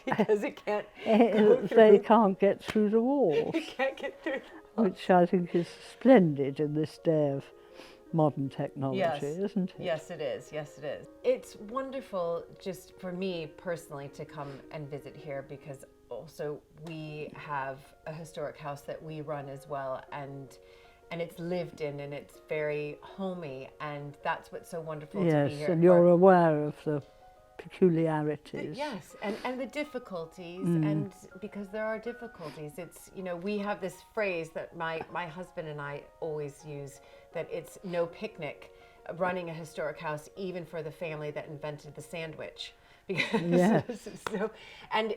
Because it can't. They can't get through the walls. You can't get through. Which I think is splendid in this day of modern technology, Yes. isn't it? Yes, it is. Yes, it is. It's wonderful just for me personally to come and visit here, because also we have a historic house that we run as well, and it's lived in, and it's very homey, and that's what's so wonderful to be here. Yes, and you're aware of the peculiarities. Yes, and the difficulties, and because there are difficulties, it's, you know, we have this phrase that my husband and I always use, that it's no picnic running a historic house, even for the family that invented the sandwich. Because Yes. so, and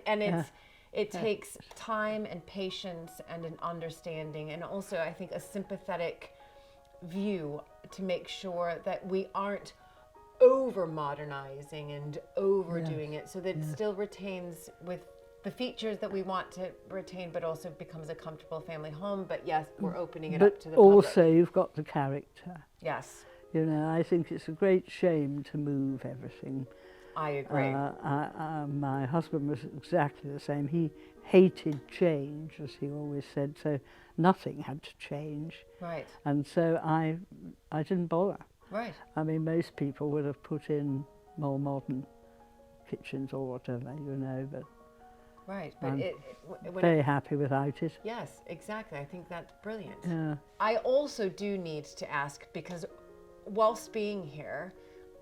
it takes time and patience and an understanding, and also I think a sympathetic view to make sure that we aren't over modernizing and overdoing it, so that it still retains with the features that we want to retain, but also becomes a comfortable family home. But yes, we're opening it up to the But also public. you've got the character. Yes, You know, I think it's a great shame to move everything. I agree. My husband was exactly the same. He hated change, as he always said, so nothing had to change. Right. And so I didn't bother. Right. I mean, most people would have put in more modern kitchens or whatever, you know, but Right, but I'm when very happy without it. Yes, exactly. I think that's brilliant. Yeah. I also do need to ask, because whilst being here,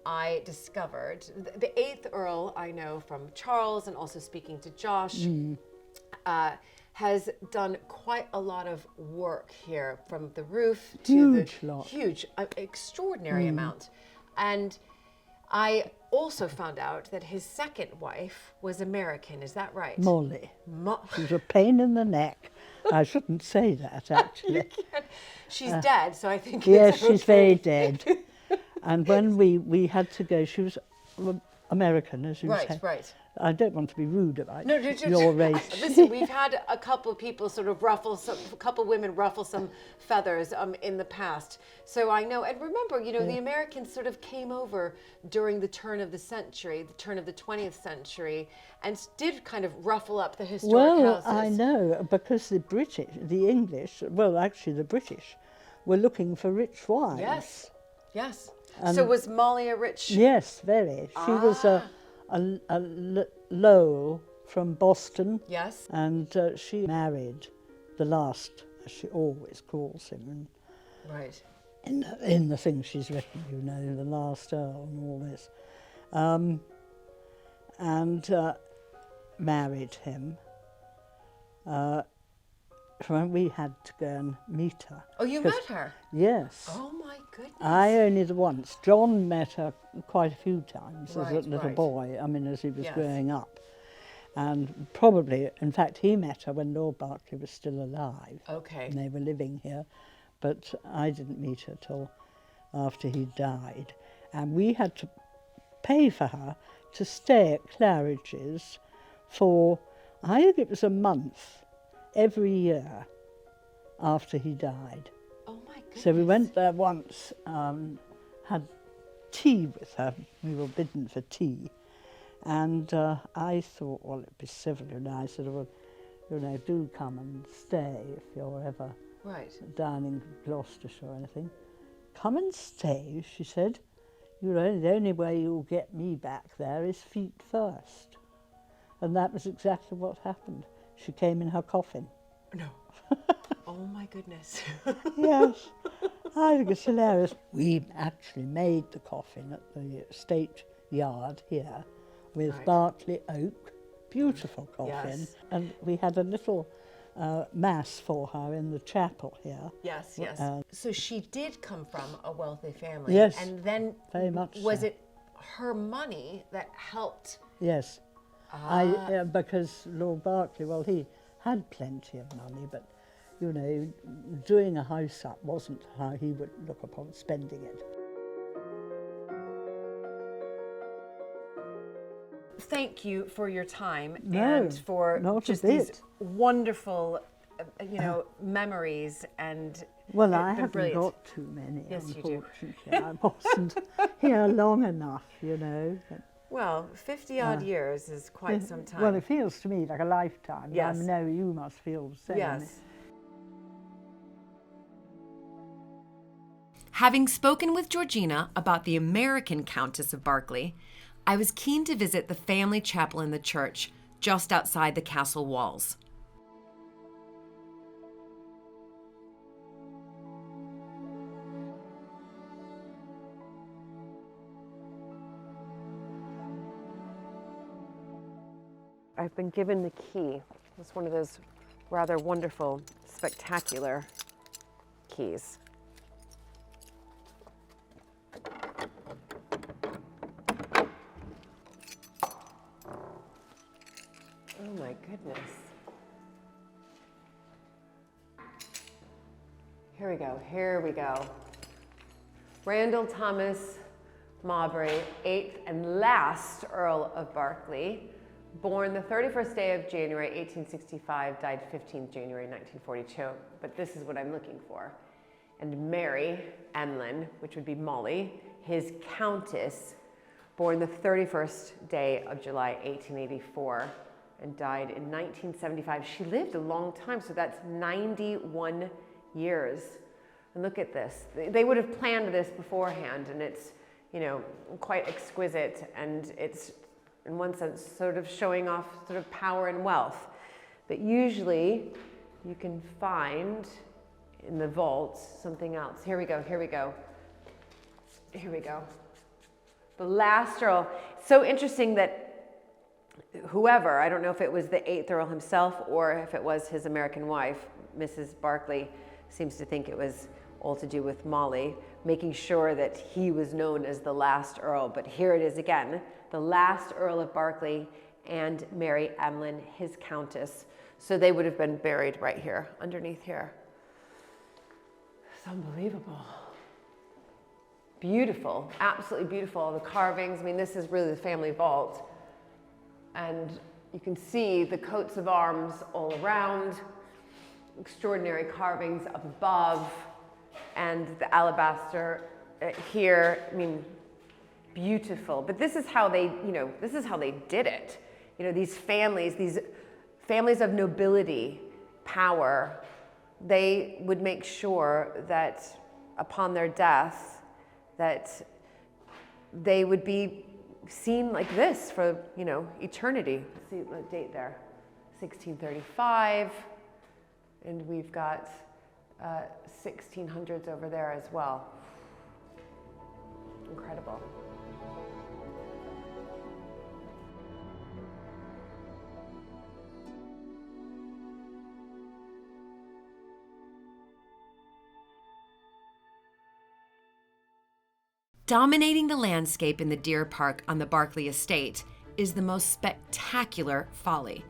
I discovered the 8th Earl, I know from Charles and also speaking to Josh, has done quite a lot of work here, from the roof to Huge the lot. huge, extraordinary amount. And I also found out that his second wife was American. Is that right? Molly. She's a pain in the neck. I shouldn't say that, actually. She's dead, so I think Yes, it's she's okay. very dead. And when we had to go, she was American, as you say. Right, right. I don't want to be rude about No, your race. Listen, we've had a couple of people sort of a couple women ruffle some feathers in the past. So I know, and remember, you know, the Americans sort of came over during the turn of the century, the turn of the 20th century, and did kind of ruffle up the historic houses. I know, because the English, well, actually the British, were looking for rich wives. Yes, yes. So was Molly a rich? Yes, very. She was a Lowell from Boston. Yes. And she married the last, as she always calls him. Right. In the things she's written, you know, the last Earl and all this. And married him. When we had to go and meet her. Oh, you met her? Yes. Oh my goodness. I only the once. John met her quite a few times as a Right, little right. boy, I mean, as he was Yes. growing up. And probably, in fact, he met her when Lord Berkeley was still alive. Okay. And they were living here. But I didn't meet her till after he died. And we had to pay for her to stay at Claridge's for, I think it was a month, every year after he died. Oh my goodness. So we went there once, had tea with her. We were bidden for tea. And I thought, well, it'd be civil. And I said, well, you know, do come and stay if you're ever down in Gloucestershire or anything. Come and stay, she said. The only way you'll get me back there is feet first. And that was exactly what happened. She came in her coffin. No. Oh my goodness. Yes. I think it's hilarious. We actually made the coffin at the State Yard here with Berkeley oak. Beautiful coffin. Yes. And we had a little mass for her in the chapel here. Yes, yes. So she did come from a wealthy family. Yes, And then very much was so. it her money that helped. Yes. Because Lord Berkeley, well, he had plenty of money, but, you know, doing a house up wasn't how he would look upon spending it. Thank you for your time No, and for not just a bit. these wonderful, memories and. Well, I been haven't brilliant. got too many, Yes, you do. unfortunately. I wasn't here long enough, you know. But, Well, 50-odd years is quite some time. Well, it feels to me like a lifetime. Yes. I know you must feel the same. Yes. Having spoken with Georgina about the American Countess of Berkeley, I was keen to visit the family chapel in the church just outside the castle walls. I've been given the key. It's one of those rather wonderful, spectacular keys. Oh my goodness. Here we go, here we go. Randall Thomas Mowbray, 8th and last Earl of Berkeley, born the 31st day of January, 1865, died 15th January, 1942. But this is what I'm looking for. And Mary Emlyn, which would be Molly, his countess, born the 31st day of July, 1884, and died in 1975. She lived a long time, so that's 91 years. And look at this. They would have planned this beforehand, and it's, you know, quite exquisite, and it's, in one sense, sort of showing off sort of power and wealth. But usually you can find in the vault something else. Here we go, here we go. Here we go. The last Earl. So interesting that whoever, I don't know if it was the 8th Earl himself or if it was his American wife, Mrs. Berkeley, seems to think it was all to do with Molly, making sure that he was known as the last Earl. But here it is again. The last Earl of Berkeley and Mary Emlyn, his countess. So they would have been buried right here, underneath here. It's unbelievable. Beautiful, absolutely beautiful. The carvings, I mean, this is really the family vault. And you can see the coats of arms all around, extraordinary carvings up above, and the alabaster here, I mean, beautiful. But this is how they, you know, this is how they did it. You know, these families of nobility, power, they would make sure that upon their death, that they would be seen like this for, you know, eternity. Let's see the date there, 1635, and we've got 1600s over there as well. Incredible. Dominating the landscape in the deer park on the Berkeley estate is the most spectacular Folly.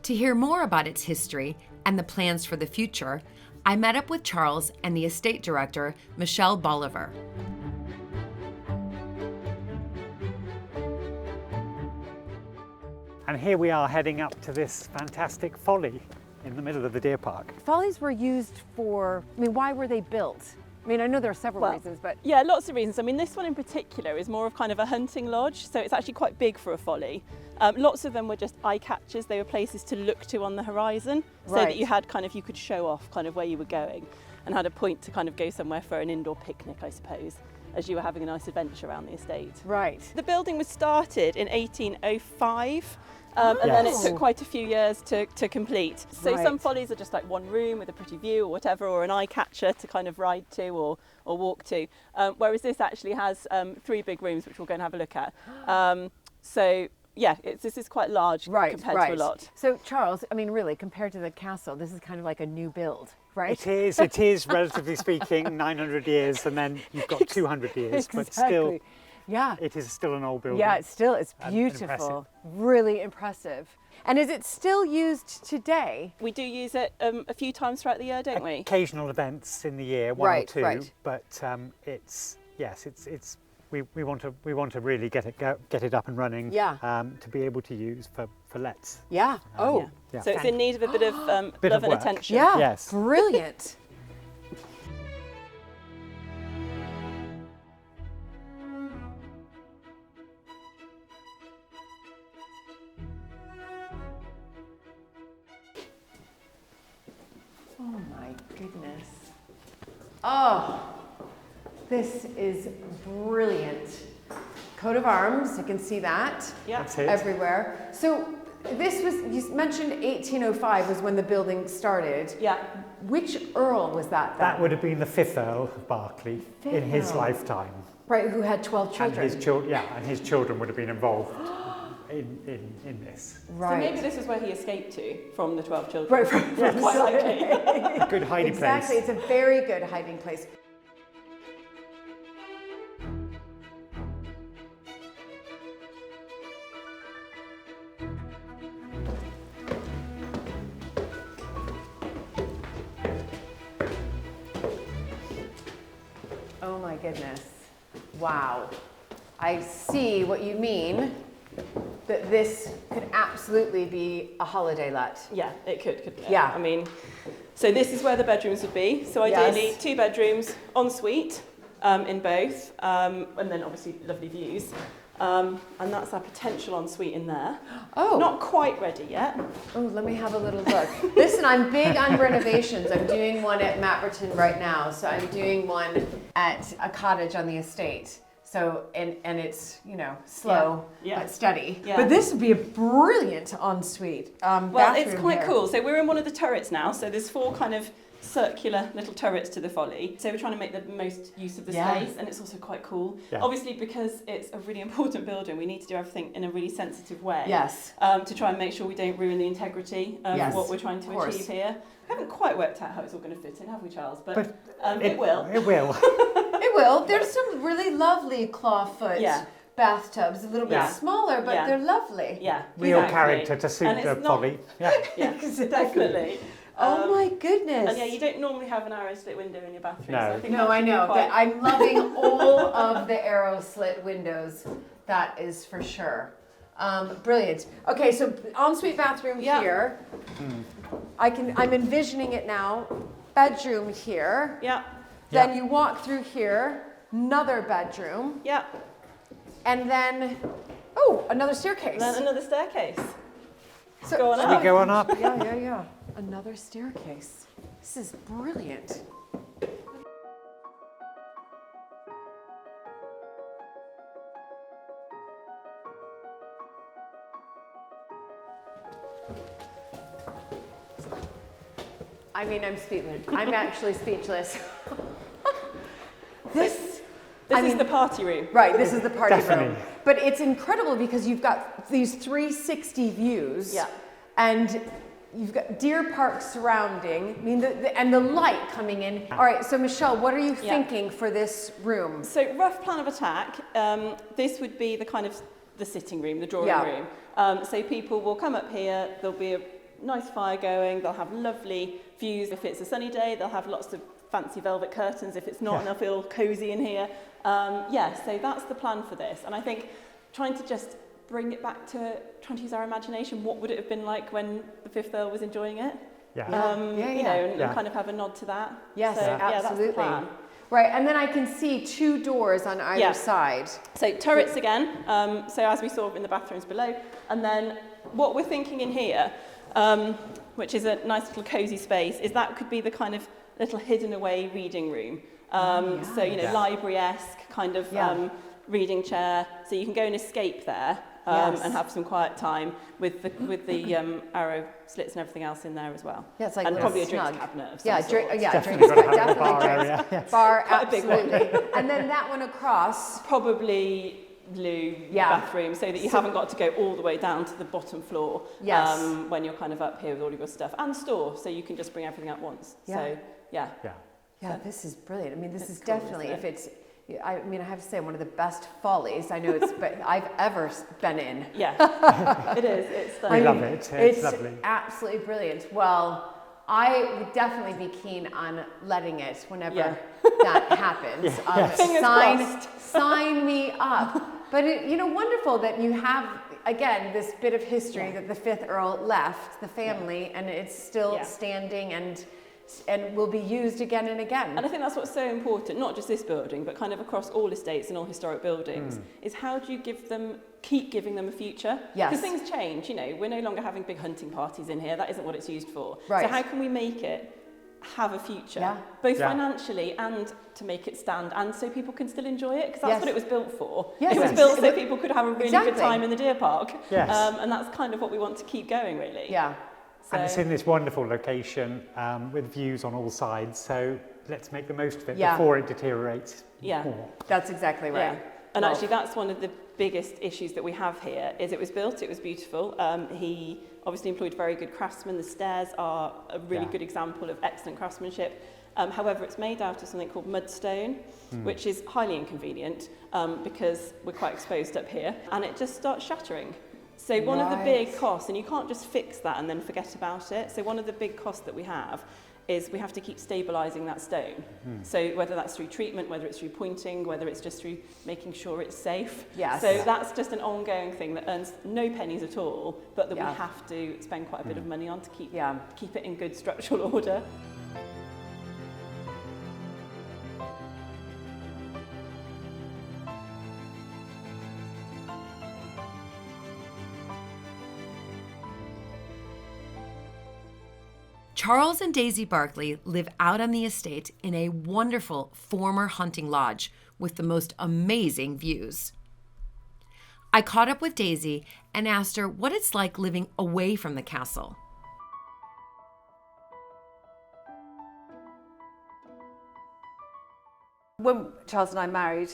To hear more about its history and the plans for the future, I met up with Charles and the estate director, Michelle Bolivar. And here we are heading up to this fantastic Folly in the middle of the deer park. Follies were used for, I mean, why were they built? I mean, I know there are several reasons, but... Yeah, lots of reasons. I mean, this one in particular is more of kind of a hunting lodge, so it's actually quite big for a Folly. Lots of them were just eye catchers. They were places to look to on the horizon, so that you had kind of, you could show off kind of where you were going and had a point to kind of go somewhere for an indoor picnic, I suppose, as you were having a nice adventure around the estate. Right. The building was started in 1805. And then it took quite a few years to complete. So some Follies are just like one room with a pretty view or whatever, or an eye catcher to kind of ride to or walk to. Whereas this actually has 3 big rooms, which we'll go and have a look at. So yeah, this is quite large compared to a lot. So Charles, I mean, really, compared to the castle, this is kind of like a new build, right? It is, relatively speaking, 900 years, and then you've got 200 years, but still. Yeah. it is still an old building. Yeah, it's and beautiful. impressive. Really impressive. And is it still used today? We do use it a few times throughout the year, don't we? Occasional events in the year, one or two, but we want to really get it up and running. To be able to use for lets. Yeah. Oh. Yeah. So it's in need of a bit of love and attention. Yeah. Yes. Brilliant. Oh my goodness. Oh, this is brilliant. Coat of arms, you can see that everywhere. So this was, you mentioned 1805 was when the building started. Yeah. Which Earl was that then? That would have been the 5th Earl of Berkeley in his lifetime. Right, who had 12 children. And his children would have been involved in this. Right. So maybe this is where he escaped to from the 12 children. Right, from quite likely. A good hiding place. Exactly, it's a very good hiding place. Oh my goodness. Wow. I see what you mean, that this could absolutely be a holiday let. Yeah, it could, couldn't it? Yeah. I mean, so this is where the bedrooms would be. So ideally, 2 bedrooms, ensuite in both, and then obviously lovely views. And that's our potential ensuite in there. Oh. Not quite ready yet. Oh, let me have a little look. Listen, I'm big on renovations. I'm doing one at Matberton right now. So I'm doing one at a cottage on the estate. So, and it's, you know, slow, but steady. Yeah. But this would be a brilliant ensuite Well, it's bathroom quite here. cool. So we're in one of the turrets now. So there's 4 kind of circular little turrets to the Folly. So we're trying to make the most use of the space, and it's also quite cool. Yeah. Obviously, because it's a really important building, we need to do everything in a really sensitive way. Yes. To try and make sure we don't ruin the integrity of what we're trying to achieve here. We haven't quite worked out how it's all going to fit in, have we, Charles? But it will. It will. It will. There's some really lovely clawfoot bathtubs, a little bit smaller, but they're lovely. Yeah. Real character to suit the Folly. Yeah. Yeah, definitely. Oh my goodness. And you don't normally have an arrow slit window in your bathroom. No. So I think No, I know. But I'm loving all of the arrow slit windows. That is for sure. Brilliant. Okay, so ensuite bathroom here. I'm envisioning it now. Bedroom here. Yeah. Then you walk through here, another bedroom. Yeah. And then, another staircase. Then another staircase. So go on Should we go on up? Yeah. Another staircase. This is brilliant. I mean, I'm speechless. I'm actually speechless. This is the party room. Right, this is the party Definitely. room. But it's incredible because you've got these 360 views. Yeah. And you've got Deer Park surrounding. I mean, and the light coming in. All right, so Michelle, what are you thinking for this room? So rough plan of attack, this would be the kind of the sitting room, the drawing room. So people will come up here, there'll be a nice fire going, they'll have lovely views. If it's a sunny day, they'll have lots of fancy velvet curtains. If it's not, they'll feel cosy in here. So that's the plan for this. And I think trying to just bring it back to, trying to use our imagination, what would it have been like when the 5th Earl was enjoying it? Yeah. You know, and kind of have a nod to that. Yes, so, absolutely. that's the plan. Right, and then I can see 2 doors on either side. So turrets again, so as we saw in the bathrooms below. And then what we're thinking in here, which is a nice little cosy space, is that could be the kind of little hidden away reading room. So, you know, library-esque kind of reading chair. So you can go and escape there and have some quiet time with the arrow slits and everything else in there as well. Yeah, it's like and probably a snug. drinks cabinet of some sort. Definitely got to have a definitely bar drinks. area. Yes. Bar, Quite a big one. absolutely. And then that one across. Probably loo bathroom, so that you haven't got to go all the way down to the bottom floor when you're kind of up here with all of your stuff, and store, so you can just bring everything up once. So Yeah, this is brilliant. I mean, this is cool, definitely, isn't it? I mean, I have to say, one of the best follies I know I've ever been in. Yeah, it is. It's we love it. It's lovely. Absolutely brilliant. Well, I would definitely be keen on letting it whenever that happens. Sign me up. But wonderful that you have, again, this bit of history that the 5th Earl left the family, and it's still standing and will be used again and again. And I think that's what's so important, not just this building, but kind of across all estates and all historic buildings, is how do you keep giving them a future? Yes. Because things change, we're no longer having big hunting parties in here, that isn't what it's used for. Right. So how can we make it have a future, both financially and to make it stand, and so people can still enjoy it, because that's what it was built for. It was built so people could have a really good time in the deer park. Yes. And that's kind of what we want to keep going, really. Yeah. And it's in this wonderful location with views on all sides, so let's make the most of it before it deteriorates more. That's exactly right. Yeah. And actually that's one of the biggest issues that we have here, is it was built, it was beautiful. He obviously employed very good craftsmen. The stairs are a really good example of excellent craftsmanship. However, it's made out of something called mudstone, which is highly inconvenient because we're quite exposed up here, and it just starts shattering. So one of the big costs, and you can't just fix that and then forget about it, so one of the big costs that we have is we have to keep stabilising that stone. So whether that's through treatment, whether it's through pointing, whether it's just through making sure it's safe. Yes. So that's just an ongoing thing that earns no pennies at all, but that we have to spend quite a bit of money on to keep it in good structural order. Charles and Daisy Berkeley live out on the estate in a wonderful former hunting lodge with the most amazing views. I caught up with Daisy and asked her what it's like living away from the castle. When Charles and I married,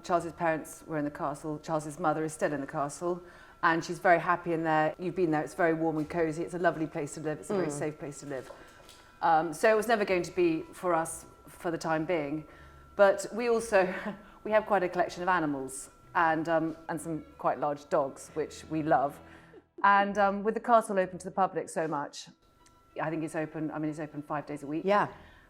Charles's parents were in the castle. Charles's mother is still in the castle, and she's very happy in there. You've been there, it's very warm and cosy. It's a lovely place to live. It's a very safe place to live. So it was never going to be for us for the time being. But we have quite a collection of animals and some quite large dogs, which we love. And with the castle open to the public so much, I think it's open 5 days a week. Yeah.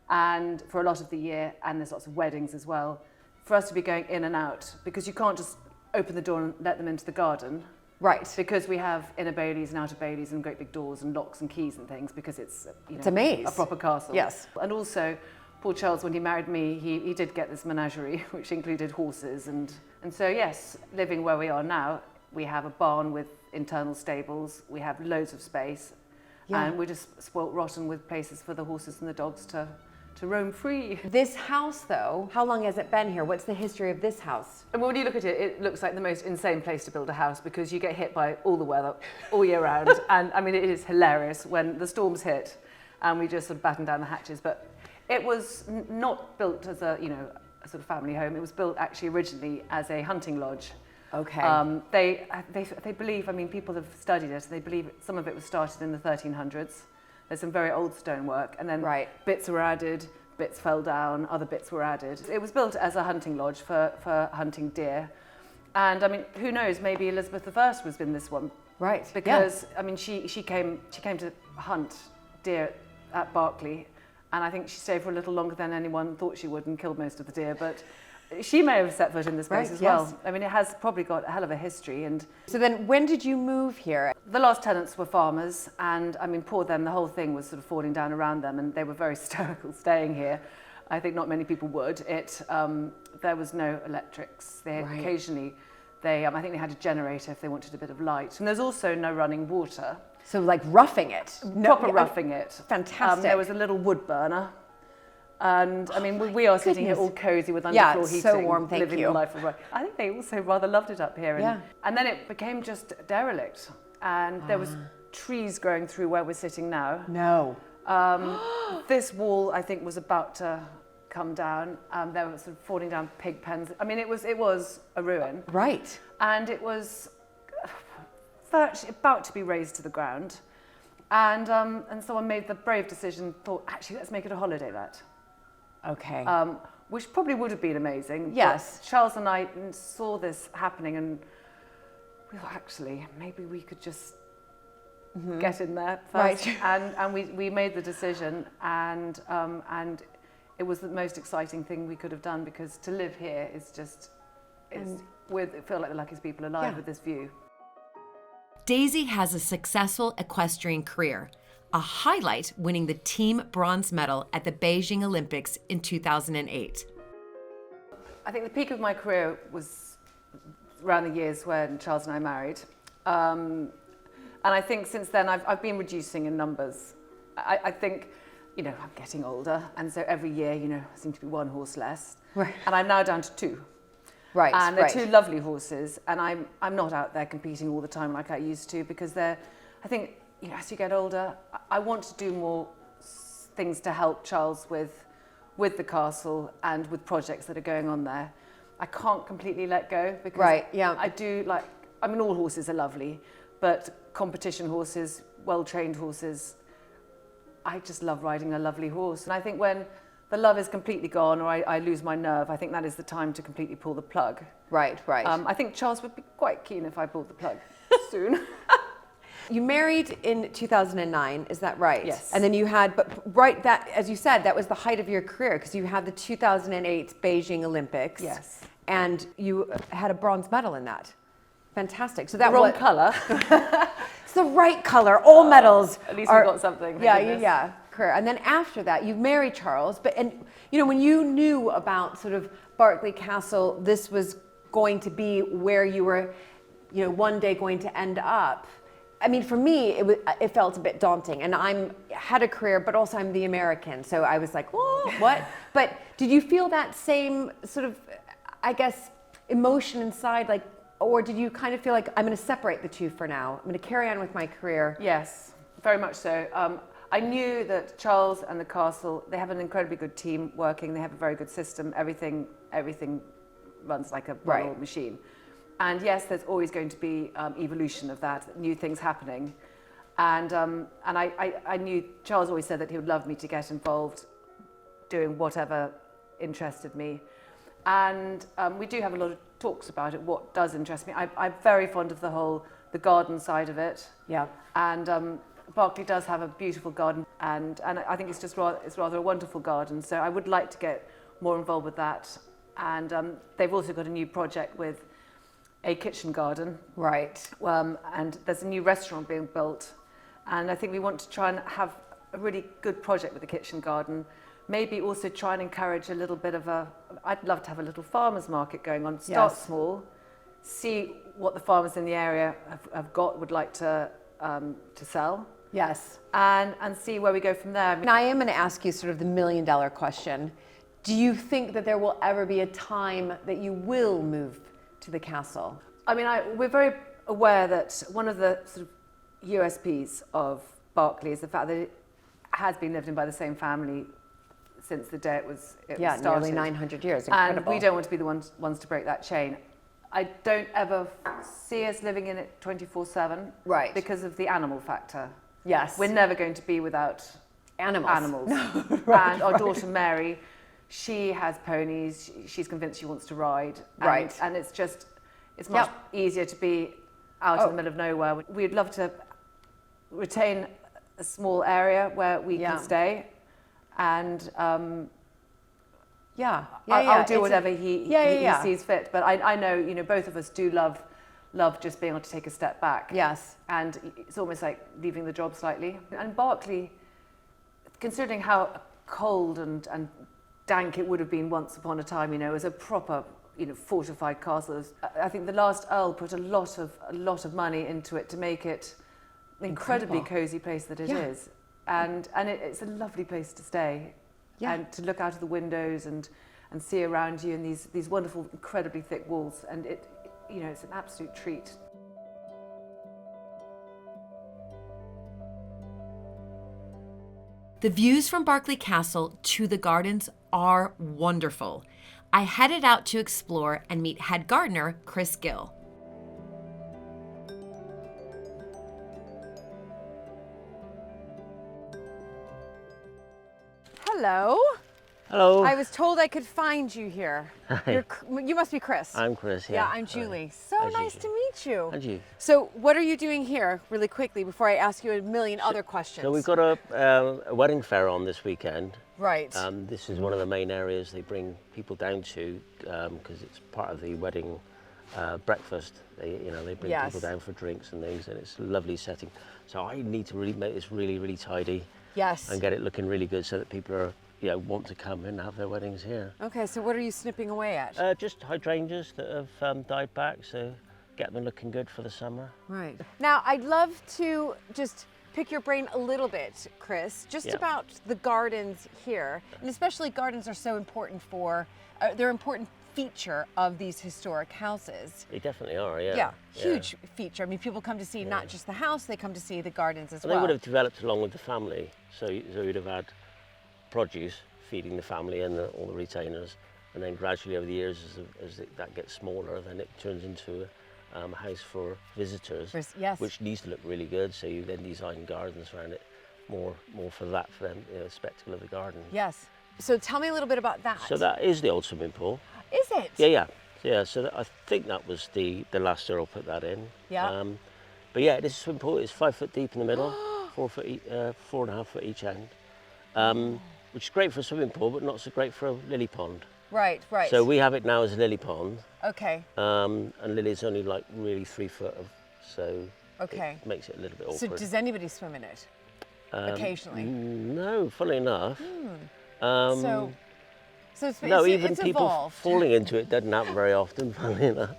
And for a lot of the year, and there's lots of weddings as well, for us to be going in and out, because you can't just open the door and let them into the garden. Right. Because we have inner bailies and outer bailies and great big doors and locks and keys and things, because it's it's a maze. A proper castle. Yes. And also, poor Charles, when he married me, he did get this menagerie, which included horses. And so, yes, living where we are now, we have a barn with internal stables, we have loads of space, and we're just spoilt rotten with places for the horses and the dogs to roam free. This house, though, how long has it been here? What's the history of this house? And when you look at it, it looks like the most insane place to build a house, because you get hit by all the weather all year round. And I mean, it is hilarious when the storms hit and we just sort of batten down the hatches. But it was not built as a sort of family home. It was built actually originally as a hunting lodge. Okay. They believe, I mean, people have studied it, they believe some of it was started in the 1300s. There's some very old stonework, and then bits were added, bits fell down, other bits were added. It was built as a hunting lodge for hunting deer. And I mean, who knows, maybe Elizabeth I was in this one. Right. Because, I mean, she came to hunt deer at Berkeley, and I think she stayed for a little longer than anyone thought she would and killed most of the deer, but she may have set foot in this place as well. I mean, it has probably got a hell of a history. And so then when did you move here? The last tenants were farmers, and I mean, poor them, the whole thing was sort of falling down around them, and they were very stoical staying here. I think not many people would. There was no electrics. They occasionally, I think they had a generator if they wanted a bit of light. And there's also no running water. So like roughing it? Proper roughing it. Fantastic. There was a little wood burner. And I mean, we are sitting here all cosy with underfloor heating, so warm, thank living you. the life of right. I think they also rather loved it up here. And then it became just derelict. And there was trees growing through where we're sitting now. No. This wall, I think, was about to come down. There were sort of falling down pig pens. I mean, it was a ruin. Right. And it was virtually about to be razed to the ground. And someone made the brave decision, thought, actually, let's make it a holiday let. Okay. which probably would have been amazing. Yes. But Charles and I saw this happening and we thought, actually, maybe we could just get in there first. Right. And we made the decision, and it was the most exciting thing we could have done, because to live here is just, we feel like the luckiest people alive with this view. Daisy has a successful equestrian career, a highlight winning the team bronze medal at the Beijing Olympics in 2008. I think the peak of my career was around the years when Charles and I married. And I think since then I've been reducing in numbers. I think, you know, I'm getting older, and so every year, you know, I seem to be one horse less. Right. And I'm now down to 2. Right. And they're 2 lovely horses, and I'm not out there competing all the time like I used to, because I think, you know, as you get older, I want to do more things to help Charles with the castle and with projects that are going on there. I can't completely let go, because I do like, I mean, all horses are lovely, but competition horses, well-trained horses, I just love riding a lovely horse. And I think when the love is completely gone, or I lose my nerve, I think that is the time to completely pull the plug. Right, right. I think Charles would be quite keen if I pulled the plug soon. You married in 2009, is that right? Yes. And then you had, that, as you said, that was the height of your career, because you had the 2008 Beijing Olympics. Yes. And you had a bronze medal in that. Fantastic. So that the wrong colour. It's the right color. All medals. At least we got something. Yeah. Career. And then after that, you married Charles. You know, when you knew about sort of Berkeley Castle, this was going to be where you were, you know, one day going to end up. I mean, for me, it felt a bit daunting, and had a career, but also I'm the American, so I was like, whoa, what? But did you feel that same sort of, I guess, emotion inside, like, or did you kind of feel like, I'm going to separate the two for now, I'm going to carry on with my career? Yes, very much so. I knew that Charles and the castle, they have an incredibly good team working, they have a very good system, everything runs like a well-oiled machine. And yes, there's always going to be evolution of that, new things happening. And I knew, Charles always said that he would love me to get involved doing whatever interested me. And we do have a lot of talks about it, what does interest me. I'm very fond of the garden side of it. Yeah. And Berkeley does have a beautiful garden, and I think it's rather a wonderful garden. So I would like to get more involved with that. And they've also got a new project with a kitchen garden. Right. And there's a new restaurant being built. And I think we want to try and have a really good project with the kitchen garden. Maybe also try and encourage a little bit of I'd love to have a little farmers market going on. Start small, see what the farmers in the area would like to sell. Yes. And see where we go from there. And I am going to ask you sort of the $1 million question. Do you think that there will ever be a time that you will move to the castle? I mean, we're very aware that one of the sort of USPs of Berkeley is the fact that it has been lived in by the same family since the day it was started. Nearly 900 years. Incredible. And we don't want to be the ones to break that chain. I don't ever see us living in it 24/7. Right. Because of the animal factor. Yes. We're never going to be without animals. Right, and our daughter Mary, she has ponies. She's convinced she wants to ride. And it's much easier to be out in the middle of nowhere. We'd love to retain a small area where we can stay. And I'll do whatever he sees fit. But I know, you know, both of us do love just being able to take a step back. Yes. And it's almost like leaving the job slightly. And Berkeley, considering how cold and dank it would have been once upon a time, you know, as a proper, you know, fortified castle. I think the last Earl put a lot of money into it to make it an incredibly cosy place that it is. And it's a lovely place to stay. And to look out of the windows and see around you, and these wonderful, incredibly thick walls. And you know, it's an absolute treat. The views from Berkeley Castle to the gardens are wonderful. I headed out to explore and meet head gardener Chris Gill. Hello. Hello. I was told I could find you here. Hi. You must be Chris. I'm Chris, yeah. Yeah, I'm Julie. So How's nice you? to meet you. And you. So what are you doing here, really quickly, before I ask you a million other questions? So we've got a wedding fair on this weekend. Right. This is one of the main areas they bring people down to because it's part of the wedding breakfast. They bring people down for drinks and things, and it's a lovely setting. So I need to really make this really, really tidy. Yes. And get it looking really good so that people are, want to come and have their weddings here. Okay, so what are you snipping away at? Just hydrangeas that have died back, so get them looking good for the summer. Right. Now, I'd love to just pick your brain a little bit, Chris, just about the gardens here. And especially gardens are so important for, they're an important feature of these historic houses. They definitely are, yeah. Yeah, huge feature. I mean, people come to see not just the house, they come to see the gardens as well. They would have developed along with the family, so you'd have had produce feeding the family and all the retainers, and then gradually over the years, as that gets smaller, then it turns into a house for visitors, which needs to look really good. So you then design gardens around it, more for them, the spectacle of the garden. Yes. So tell me a little bit about that. So that is the old swimming pool. Is it? Yeah. So I think that was the last Earl put that in. Yeah. But yeah, this swimming pool is 5 foot deep in the middle, 4.5 foot each end. Which is great for a swimming pool, but not so great for a lily pond. Right. So we have it now as a lily pond. Okay. And lily's only like really 3 foot so it makes it a little bit awkward. So does anybody swim in it? Occasionally? No, funnily enough. So it's, even it's people evolved. falling into it doesn't happen very often, funnily enough.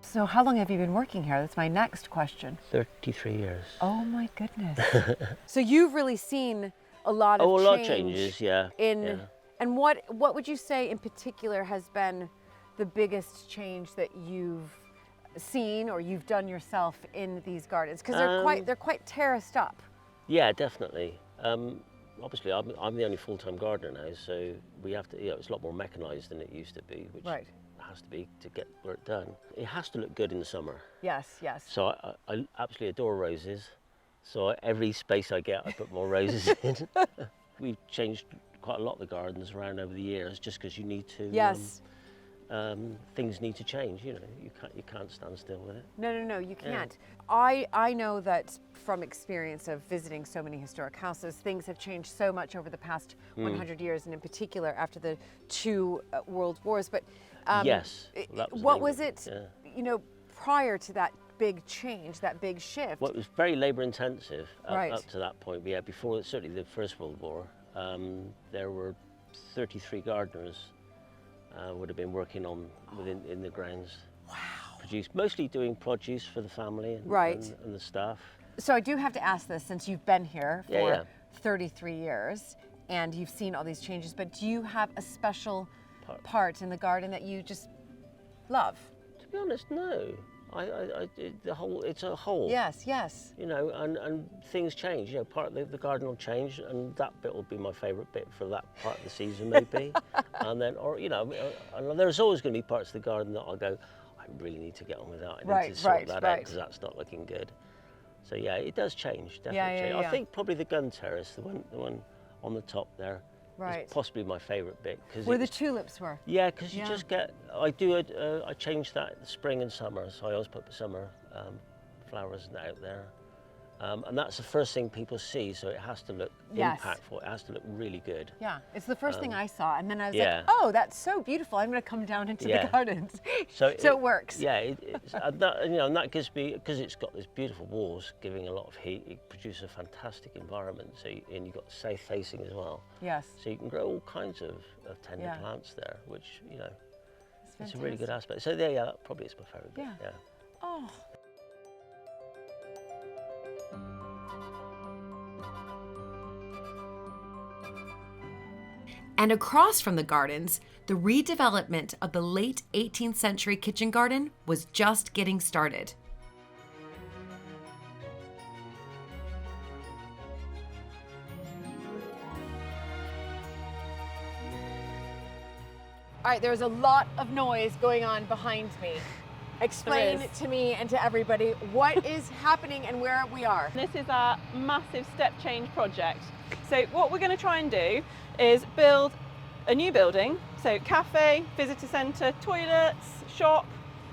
So how long have you been working here? That's my next question. 33 years. Oh my goodness. So you've really seen a lot of change. A lot of changes, yeah. And what would you say in particular has been the biggest change that you've seen or you've done yourself in these gardens? Because they're quite terraced up. Yeah, definitely. Obviously, I'm the only full-time gardener now, so we have to. It's a lot more mechanised than it used to be, which has to be to get work done. It has to look good in the summer. Yes. So I absolutely adore roses. So every space I get, I put more roses in. We've changed quite a lot of the gardens around over the years, just because you need to. Yes. Things need to change. You can't stand still with it. No, you can't. Yeah. I know that from experience of visiting so many historic houses, things have changed so much over the past 100 years, and in particular after the 2 world wars. But yes, what was it? Yeah. Prior to that big change, that big shift. Well, it was very labour intensive up to that point. But yeah, before certainly the First World War, there were 33 gardeners. Would have been working in the grounds. Wow. Mostly doing produce for the family and the staff. So I do have to ask this, since you've been here for 33 years and you've seen all these changes, but do you have a special part in the garden that you just love? To be honest, no. It's a whole. Yes. And things change. Part of the garden will change, and that bit will be my favourite bit for that part of the season, maybe. And then, and there's always going to be parts of the garden that I'll go, I really need to get on with that. I need to sort that out because that's not looking good. So yeah, it does change, definitely. I think probably the gun terrace, the one on the top there. Is possibly my favourite bit. Where the tulips were? Yeah, because you just get, I change that in the spring and summer, so I always put the summer flowers out there. And that's the first thing people see, so it has to look impactful, it has to look really good. Yeah, it's the first thing I saw, and then I was like, oh, that's so beautiful, I'm going to come down into the gardens. So it works. Yeah, and that gives me, because it's got these beautiful walls giving a lot of heat, it produces a fantastic environment, and you've got south facing as well. Yes. So you can grow all kinds of tender plants there, which, it's a really good aspect. So there, that probably is my favourite bit. Yeah. Oh. And across from the gardens, the redevelopment of the late 18th century kitchen garden was just getting started. All right, there's a lot of noise going on behind me. Explain to me and to everybody what is happening and where we are. This is our massive step change project. So what we're going to try and do is build a new building, so cafe, visitor centre, toilets, shop,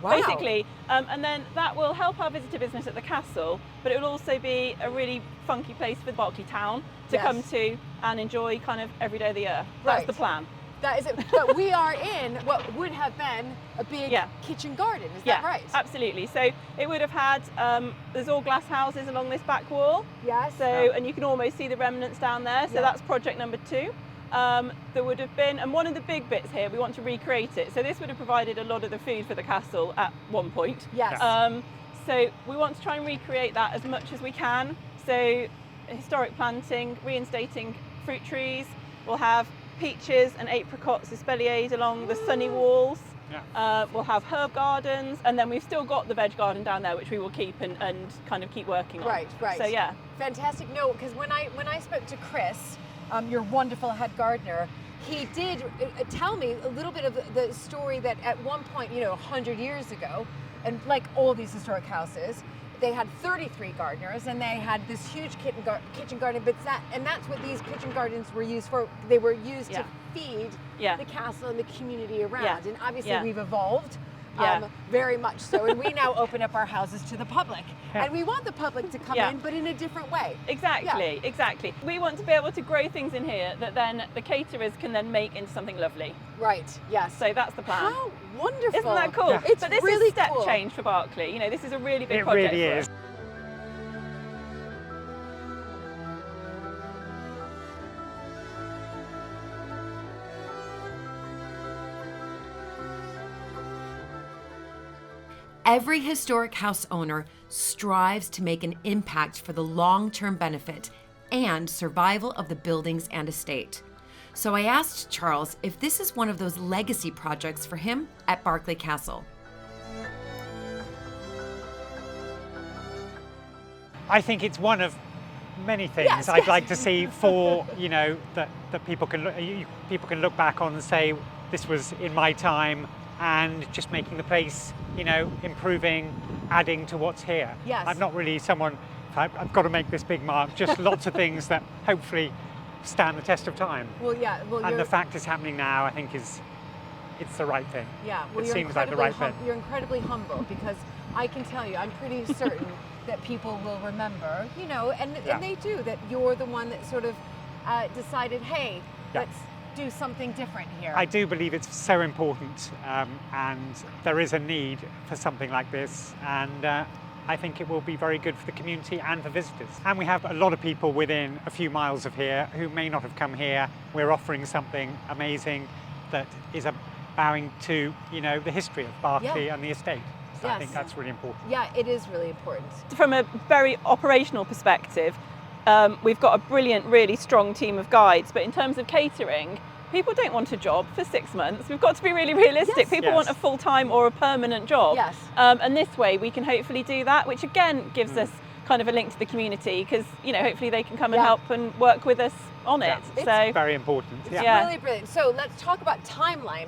basically, and then that will help our visitor business at the castle, but it will also be a really funky place for Berkeley town to come to and enjoy kind of every day of the year. That's the plan. That is it. But we are in what would have been a big kitchen garden, is that right? Absolutely. So it would have had, there's all glass houses along this back wall. Yes. So, and you can almost see the remnants down there. So that's project number 2. There would have been, and one of the big bits here, we want to recreate it. So this would have provided a lot of the food for the castle at one point. Yes. So we want to try and recreate that as much as we can. So historic planting, reinstating fruit trees. We'll have peaches and apricots espaliered along the sunny walls. We'll have herb gardens, and then we've still got the veg garden down there, which we will keep and kind of keep working on. Right. So yeah. Fantastic. No, because when I spoke to Chris, your wonderful head gardener, he did tell me a little bit of the story that at one point, 100 years ago, and like all these historic houses, they had 33 gardeners and they had this huge kitchen garden, but that's what these kitchen gardens were used for. They were used to feed the castle and the community around. And obviously we've evolved very much so. And we now open up our houses to the public. And we want the public to come in, but in a different way. Exactly, exactly. We want to be able to grow things in here that then the caterers can then make into something lovely. Right, yes. So that's the plan. How wonderful. Isn't that cool? It's but this really is step cool. change for Berkeley. This is a really big project. It really is. Every historic house owner strives to make an impact for the long-term benefit and survival of the buildings and estate. So I asked Charles if this is one of those legacy projects for him at Berkeley Castle. I think it's one of many things I'd like to see for, that people can look back on and say, this was in my time, and just making the place, improving, adding to what's here. Yes. I'm not really someone, I've got to make this big mark, just lots of things that hopefully stand the test of time. And the fact it's happening now, I think it's the right thing. Yeah, well, it seems like the right thing. You're incredibly humble, because I can tell you, I'm pretty certain that people will remember, and they do, that you're the one that sort of decided, hey, let's do something different here. I do believe it's so important, and there is a need for something like this, and I think it will be very good for the community and for visitors. And we have a lot of people within a few miles of here who may not have come here. We're offering something amazing that is bowing to, the history of Berkeley and the estate. So I think that's really important. Yeah, it is really important. From a very operational perspective, we've got a brilliant, really strong team of guides, but in terms of catering, people don't want a job for 6 months. We've got to be really realistic. People want a full-time or a permanent job. And this way we can hopefully do that, which again gives us kind of a link to the community, because hopefully they can come and help and work with us on it. It's so very important. It's really brilliant. So let's talk about timeline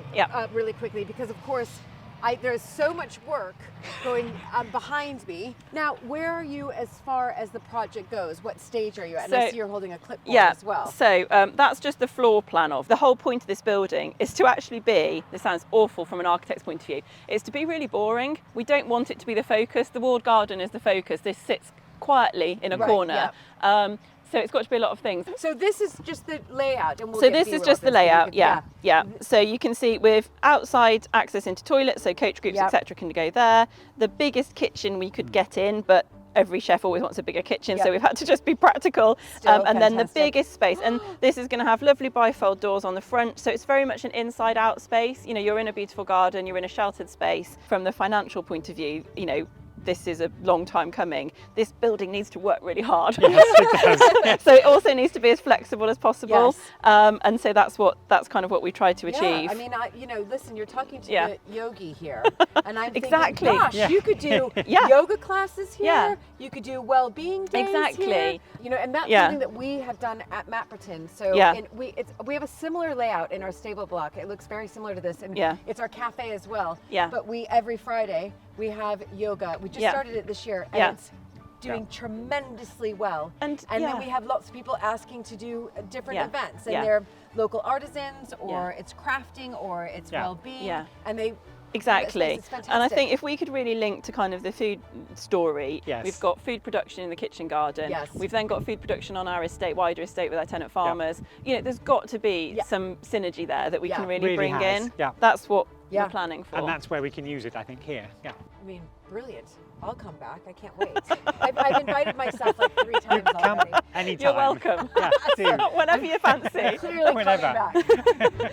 really quickly, because of course there's so much work going behind me. Now, where are you as far as the project goes? What stage are you at? And I see you're holding a clipboard as well. So that's just the floor plan of. The whole point of this building is to actually be, this sounds awful from an architect's point of view, is to be really boring. We don't want it to be the focus. The walled garden is the focus. This sits quietly in a corner. So it's got to be a lot of things. So this is just the layout. And so this is just the layout, yeah. So you can see with outside access into toilets, so coach groups, etc. can go there. The biggest kitchen we could get in, but every chef always wants a bigger kitchen, so we've had to just be practical. And then the biggest space, and this is going to have lovely bifold doors on the front, so it's very much an inside-out space. You're in a beautiful garden, you're in a sheltered space. From the financial point of view, this is a long time coming. This building needs to work really hard. Yes, it does. So it also needs to be as flexible as possible. And so that's kind of what we try to achieve. I mean, listen, you're talking to the yogi here, and I'm thinking, gosh, you could do yoga classes here. You could do well-being days here. And that's something that we have done at Mapperton. So we have a similar layout in our stable block. It looks very similar to this, and it's our cafe as well. But every Friday We have yoga. We just Yeah. started it this year, and Yeah. it's doing tremendously well. And then yeah. we have lots of people asking to do different Yeah. events, and Yeah. they're local artisans, or Yeah. it's crafting, or it's Yeah. well-being, Yeah. and they. Exactly. It's fantastic. And I think if we could really link to kind of the food story, Yes. we've got food production in the kitchen garden. Yes. We've then got food production on our estate, wider estate with our tenant farmers. You know, there's got to be some synergy there that we can really bring has. in. Yeah. That's what we're planning for. And that's where we can use it, I think, here. Yeah. I mean, brilliant. I'll come back. I can't wait. I've invited myself like 3 times already. Anytime. You're welcome. Yeah, do. Whenever you fancy. Clearly Whenever. coming back.